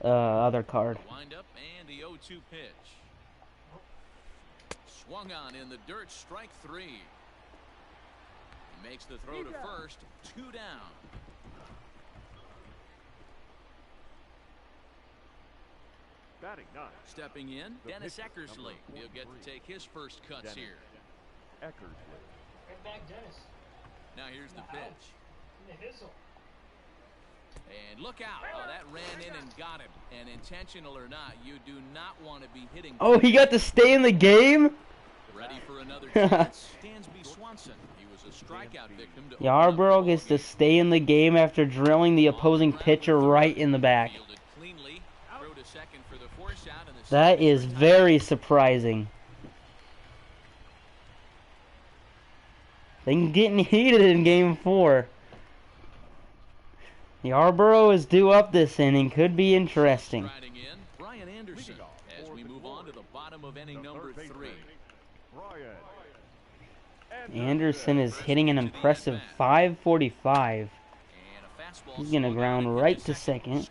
other card. Wind up and the 0-2 pitch. Swung on in the dirt, strike 3. He makes the throw to first, 2 down. Batting ninth. Stepping in, Dennis Eckersley. He'll get to take his first cuts here. Eckersley. Bring back Dennis. Now here's the pitch. In the hizzle. And look out. Oh, that ran in and got him. And intentional or not, you do not want to be hitting. Oh, he got to stay in the game? Ready for another chance. Dansby Swanson. He was a strikeout victim. Yarbrough gets to stay in the game after drilling the opposing pitcher right in the back. That is very surprising. Things getting heated in Game 4. Yarbrough is due up this inning. Could be interesting. Brian Anderson as we move on to the bottom of inning number 3. Anderson is hitting an impressive 545. He's going to ground right to second.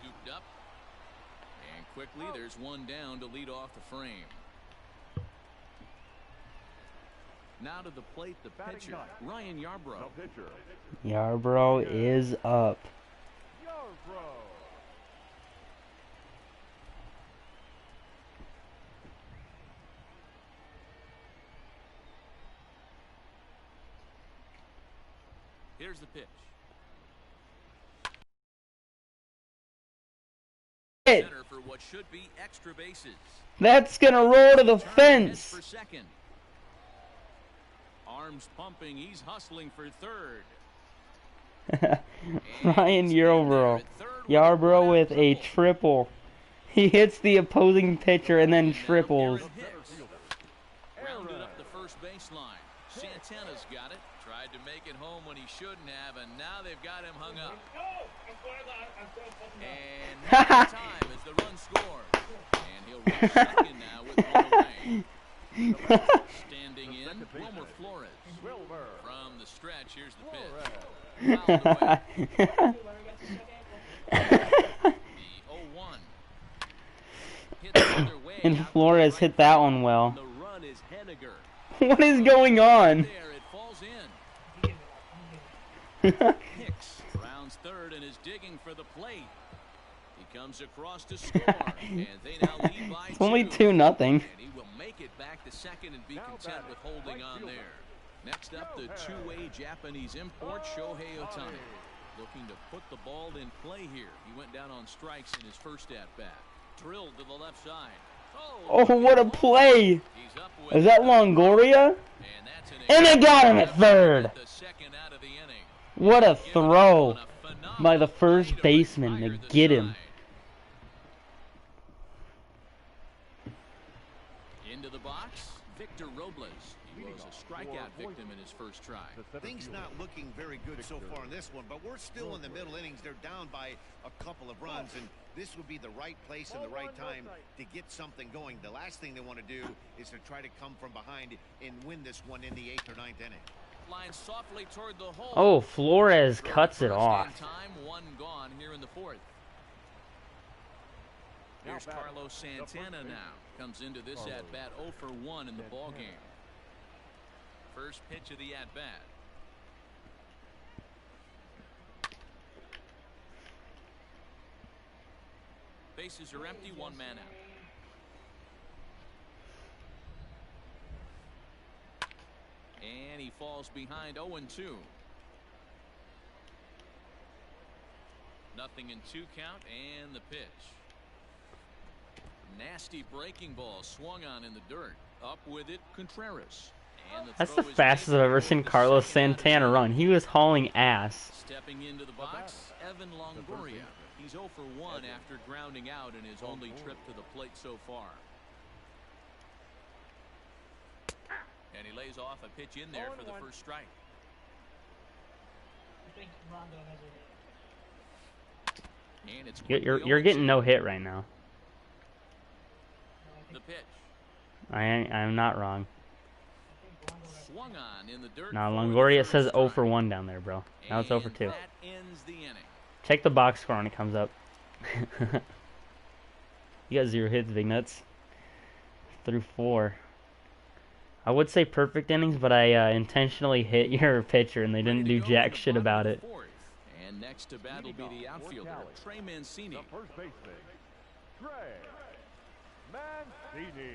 And quickly, there's one down to lead off the frame. Now to the plate, the pitcher, Ryan Yarbrough. Yarbrough is up. Here's the pitch. Center for what should be extra bases. That's gonna roll to the fence. For second. Arms pumping, he's hustling for third. Ryan Yarbrough with a triple. He hits the opposing pitcher and then triples. Rounded up the first baseline. Santana's got it. Tried to make it home when he shouldn't have, and now they've got him hung up. And now time as the run scores. And he'll run second now with one away. Standing in, Wilmer Flores. From the stretch, here's the pitch. The 0-1. Hit the other way. And Flores hit that one well. The run is Henniger. What is going on? There, it falls in. Hicks rounds third and is digging for the plate. He comes across to score, and they now lead by It's only 2-0. And he will make it back to second and be content with holding on there. Next up, the two-way Japanese import, Shohei Ohtani. Looking to put the ball in play here. He went down on strikes in his first at-bat. Drilled to the left side. Oh, what a play! Is that Longoria? And they got him at third! What a throw by the first baseman to get him. Into the box, Victor Robles. He was a strikeout victim in his first try. Things not looking very good so far in this one, but we're still in the middle innings. They're down by a couple of runs, and this would be the right place and the right time to get something going. The last thing they want to do is to try to come from behind and win this one in the 8th or 9th inning. Line softly toward the hole. Oh, Flores cuts it off. Time, one gone here in the 4th. Here's Carlos Santana now. Comes into this at-bat 0 for 1 in the ball game. First pitch of the at-bat. Bases are empty, one man out. And he falls behind 0-2. Nothing in 2 count, and the pitch. Nasty breaking ball swung on in the dirt. Up with it, Contreras. That's the fastest I've ever seen Carlos Santana run. He was hauling ass. Stepping into the box, Evan Longoria. He's 0 for 1 after grounding out in his only trip to the plate so far. And he lays off a pitch in there for the first strike. And it's you're getting no hit right now. The pitch. I'm not wrong. Swung on in the dirt. Now Longoria says 0 for 1 down there, bro. Now it's 0 for 2. That ends the inning. Check the box score when it comes up. You got 0 hits, big nuts. Through 4. I would say perfect innings, but I intentionally hit your pitcher, and they didn't do jack shit about it. And next to bat will be the outfielder, Trey Mancini. Mancini.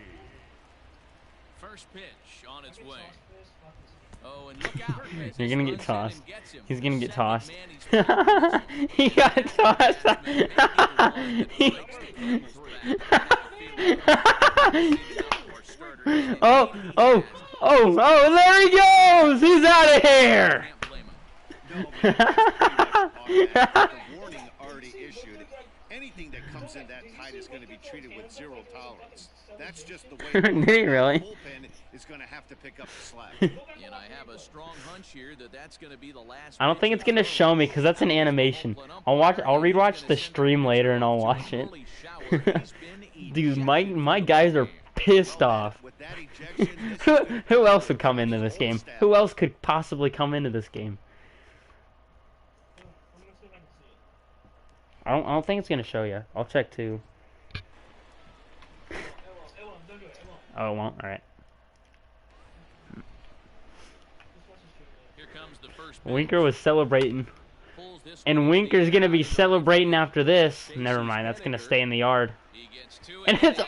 First pitch on its way. Oh, and look out. as You're this gonna get runs in and tossed. gets him. He's gonna The get second tossed. man he's thrown this one. He got And tossed. that may be the one that breaks the Cardinals' back. I have a feeling or starter in Oh, indeed he oh, has. oh, there he goes! He's out of here! Can't blame him. No, man, that's pretty much automatic. The warning already issued. Anything that comes in that tight is going to be treated with zero tolerance. That's just the way Did he really? the bullpen is going to have to pick up the slack. And I have a strong hunch here that that's going to be the last. I don't think it's gonna show me because that's an animation. I'll rewatch the stream later and I'll watch it. Dude, my guys are pissed off. With that ejection, this Who else would come into this game? Who else could possibly come into this game? I don't think it's gonna show you. I'll check too. Oh, it won't. All right. Here comes the first Winker was celebrating, and Winker's gonna be celebrating after this. Never mind. That's gonna stay in the yard. He gets to And it,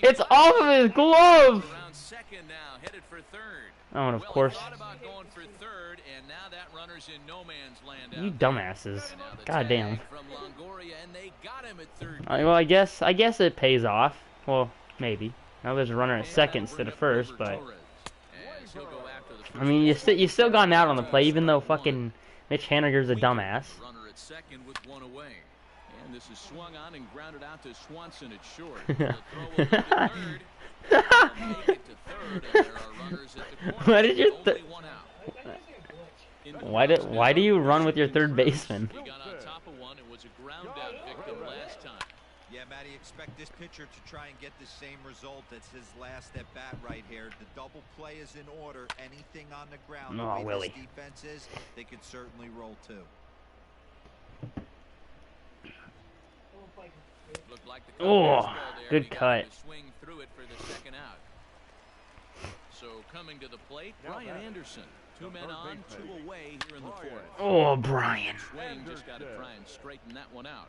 it's off of his glove. around second now, headed for third. Oh, and of Well, course, he thought about going for third, and now that runner's in no man's land out you there. dumbasses. Now the God damn. tag from Longoria, and they got him at third. Well, I guess it pays off. Well, maybe. Now there's a runner at second instead of first, but I mean, you still gone out on the play, even though fucking Mitch Haniger's a dumbass. Runner at second with one away. And this is swung on and grounded out to Swanson at short. The throw will to third. They'll make it to third, and there are runners at the corner. Why did you Only one out. Why do you run with your third baseman? He got on top of one and was a ground out victim last time. Yeah, Matty, expect this pitcher to try and get the same result. That's his last at bat right here. The double play is in order. Anything on the ground, Oh, the way Willie. this defense is, they could certainly roll too. Looked like the Oh, baseball there, good and he got cut. him to swing through it for the second out. So coming to the plate, Brian Anderson. 2 men on, 2 away here in the fourth. Oh, Brian. Swing just got to try and straighten that one out.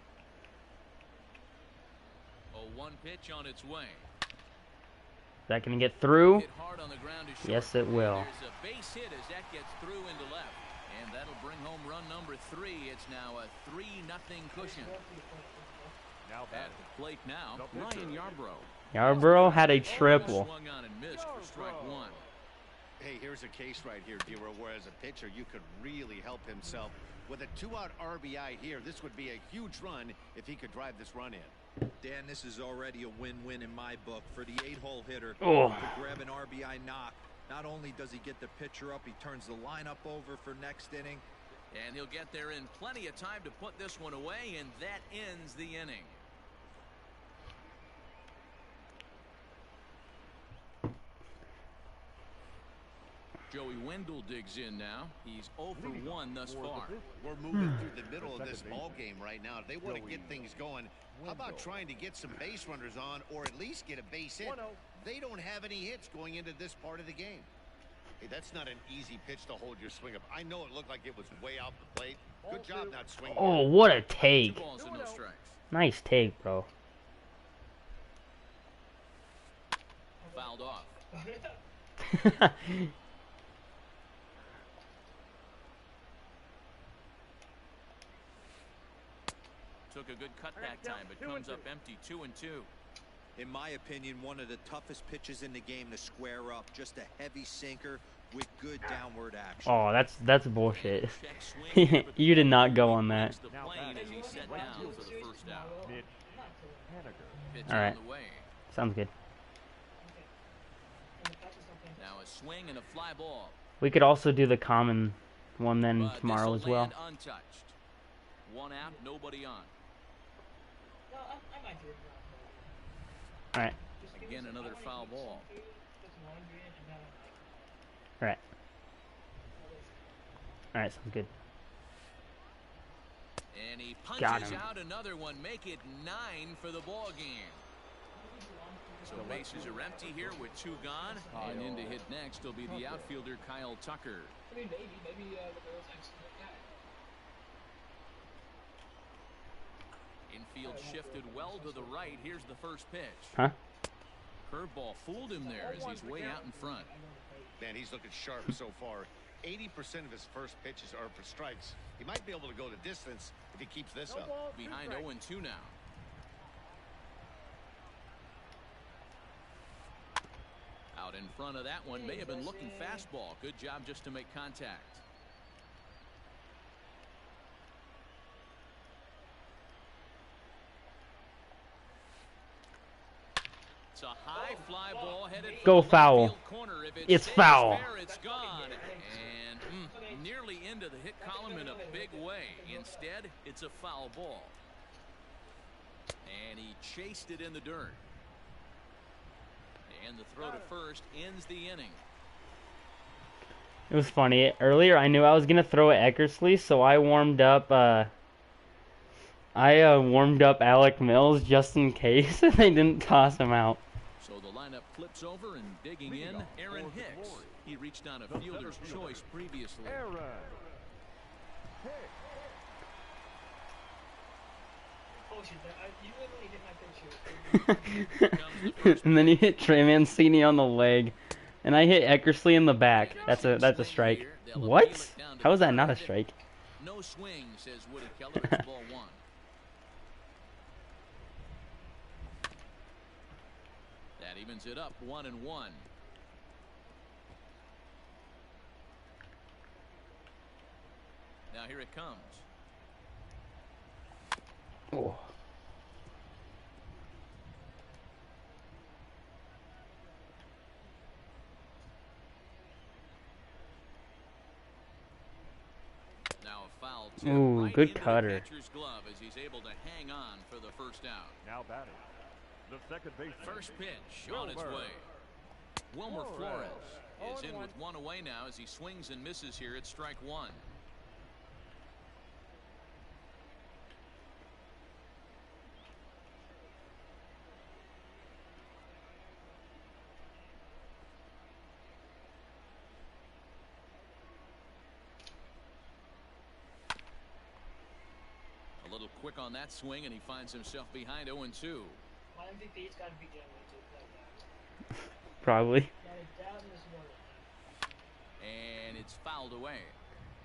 Oh, one pitch on its way. Is that gonna get through? Hit hard on the ground to short. Yes, it will. There's a base hit as that gets through into left. And that'll bring home run number 3. It's now a 3-0 cushion. At the plate now, Ryan Yarbrough. Yarborough had a triple. Swung on and missed for strike 1. Hey, here's a case right here, Dero, where as a pitcher, you could really help himself. With a 2-out RBI here, this would be a huge run if he could drive this run in. Dan, this is already a win-win in my book for the 8-hole hitter Oh. to grab an RBI knock. Not only does he get the pitcher up, he turns the lineup over for next inning. And he'll get there in plenty of time to put this one away, and that ends the inning. Joey Wendell digs in now. He's 0 for 1 thus far. We're moving through the middle of this ball game right now. If they want to get things going, how about trying to get some base runners on or at least get a base hit? They don't have any hits going into this part of the game. Hey, that's not an easy pitch to hold your swing up. I know it looked like it was way out the plate. Good job not swinging. Oh, what a 2 take. balls and no strikes. Nice take, bro. Fouled off. Took a good cut that time, but comes up empty. 2-2. In my opinion, one of the toughest pitches in the game to square up. Just a heavy sinker with good downward action. Oh, that's bullshit. Check swing, but You did not go on that. the plane as he set down for the first out. Mitch Haniger. Pitch All right. on the way. Sounds good. Now a swing and a fly ball. We could also do the common one then But tomorrow this'll as well. land untouched. 1 out, nobody on. All right. Again, another foul ball. All right. All right. Sounds good. And he Got punches him. out another one, make it 9 for the ball game. So bases are empty here with 2 gone. And in to hit next will be the outfielder Kyle Tucker. Maybe the girls actually like that. Infield shifted well to the right. Here's the first pitch. Huh? Curveball fooled him there as he's way out in front. Man, he's looking sharp so far. 80% of his first pitches are for strikes. He might be able to go the distance if he keeps this up. Behind 0-2 now. Out in front of that one, may have been looking fastball. Good job just to make contact. It's a high fly ball headed for Go the foul. left field corner. If It's stays foul. There, it's gone. And nearly into the hit column in a big way. Instead, it's a foul ball. And he chased it in the dirt. And the throw to first ends the inning. It was funny. Earlier, I knew I was gonna throw at Eckersley, so I warmed up. Warmed up Alec Mills just in case they didn't toss him out. So the lineup flips over and digging in, Aaron Hicks. He reached on a fielder's choice previously. Oh shit, you literally hit my picture. And then you hit Trey Mancini on the leg, and I hit Eckersley in the back. That's a strike. What? How is that not a strike? No swing, says Woody Keller. It's ball one. That evens it up 1-1. Now here it comes. Oh. Now a foul tip Ooh, right good into the cutter. catcher's glove as he's able to hang on for the first out. Now batting. The second baseman. First pitch on its way. Wilmer Flores is in with one away now as he swings and misses here at strike one. A little quick on that swing, and he finds himself behind 0-2. My MVP's got to be getting into that. Probably. And it's fouled away.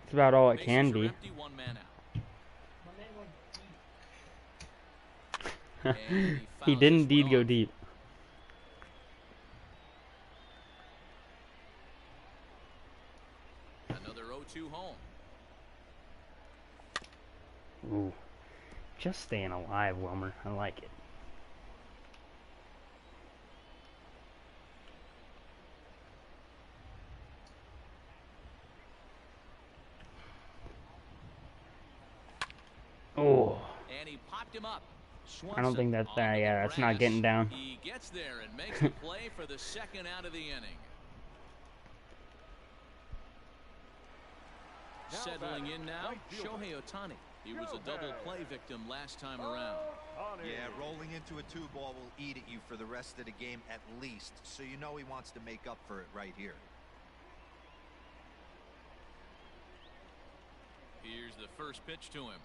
It's about all it Bases can are be. empty, one man out. My man went deep. And He fouls did this indeed one go off. deep. Another 0-2 home. Ooh. Just staying alive, Wilmer. I like it. Oh. And he popped him up. I don't think that's that. Yeah, that's not getting down. He gets there and makes the play for the second out of the inning. Settling in now, Shohei Ohtani. He was a double play victim last time around. Yeah, rolling into a 2-ball will eat at you for the rest of the game at least, so you know he wants to make up for it right here. Here's the first pitch to him.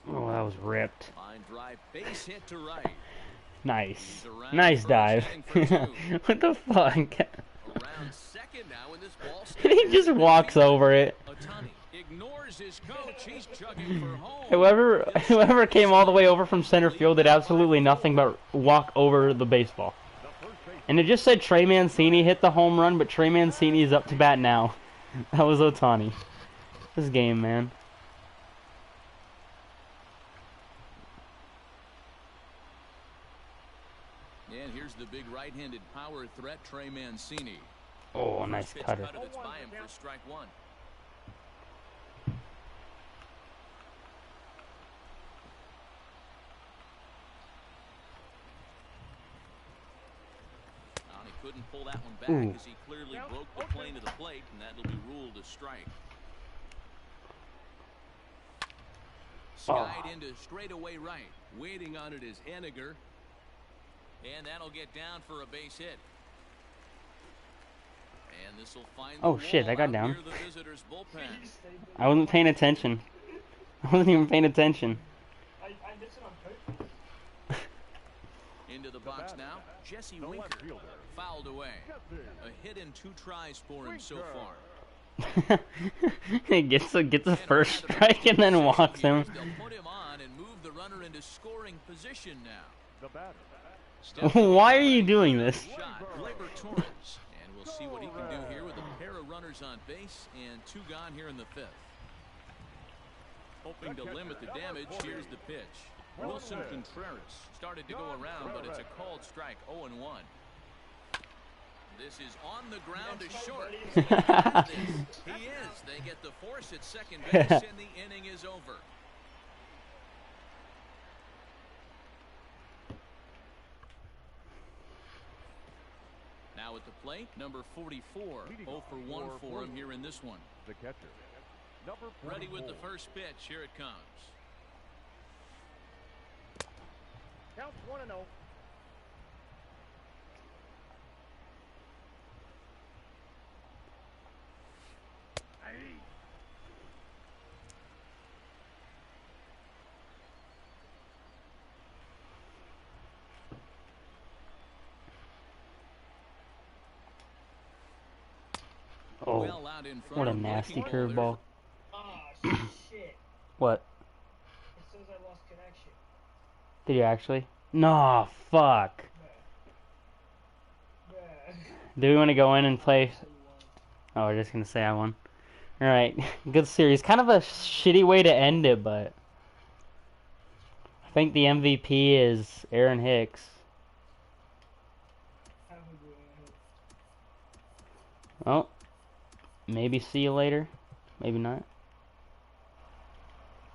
Oh, that was ripped. Line drive, base hit to right. Nice. He's around Nice first, dive. heading for two. What the fuck? Around second now, and this ball He just walks over it. Ohtani ignores his coach. He's chugging for home. Whoever came all the way over from center field did absolutely nothing but walk over the baseball. And it just said Trey Mancini hit the home run, but Trey Mancini is up to bat now. That was Ohtani. This game, man. And here's the big right-handed power threat, Trey Mancini. Oh, nice Pitch cutter. cut, it's by him for strike one. He couldn't pull that one back as he clearly broke the plane to the plate, and that'll be ruled a strike. Skied into straightaway right. Waiting on it is Henniger. And that'll get down for a base hit. And this will find Oh the shit, wall I got out down. near the visitors' bullpen. I wasn't paying attention. I wasn't even paying attention. I did it on purpose. Into the box now, Jesse Winker. Fouled away. A hit in 2 tries for him so far. He gets a first strike and then walks him. They'll put him on and move the runner into scoring position now. Why are you doing this? Shot, Gleyber Torres. And we'll see what he can do here with a pair of runners on base and 2 gone here in the 5th. Hoping to limit the damage, here's the pitch. Wilson Contreras started to go around, but it's a called strike, 0-1. This is on the ground to short. He is. They get the force at second base, and the inning is over. Now at the plate, number 44. 0 for 1 for him here in this one. The catcher. Number 44. Ready with the first pitch. Here it comes. Count 1-0. Oh, Well out in front what a of nasty breaking ball curveball. Ah, shit. What? It says I lost connection. Did you actually? No, fuck. Bruh. Do we want to go in and play? Oh, we're just going to say I won. Alright, good series. Kind of a shitty way to end it, but I think the MVP is Aaron Hicks. Have a good one. Well, maybe see you later. Maybe not.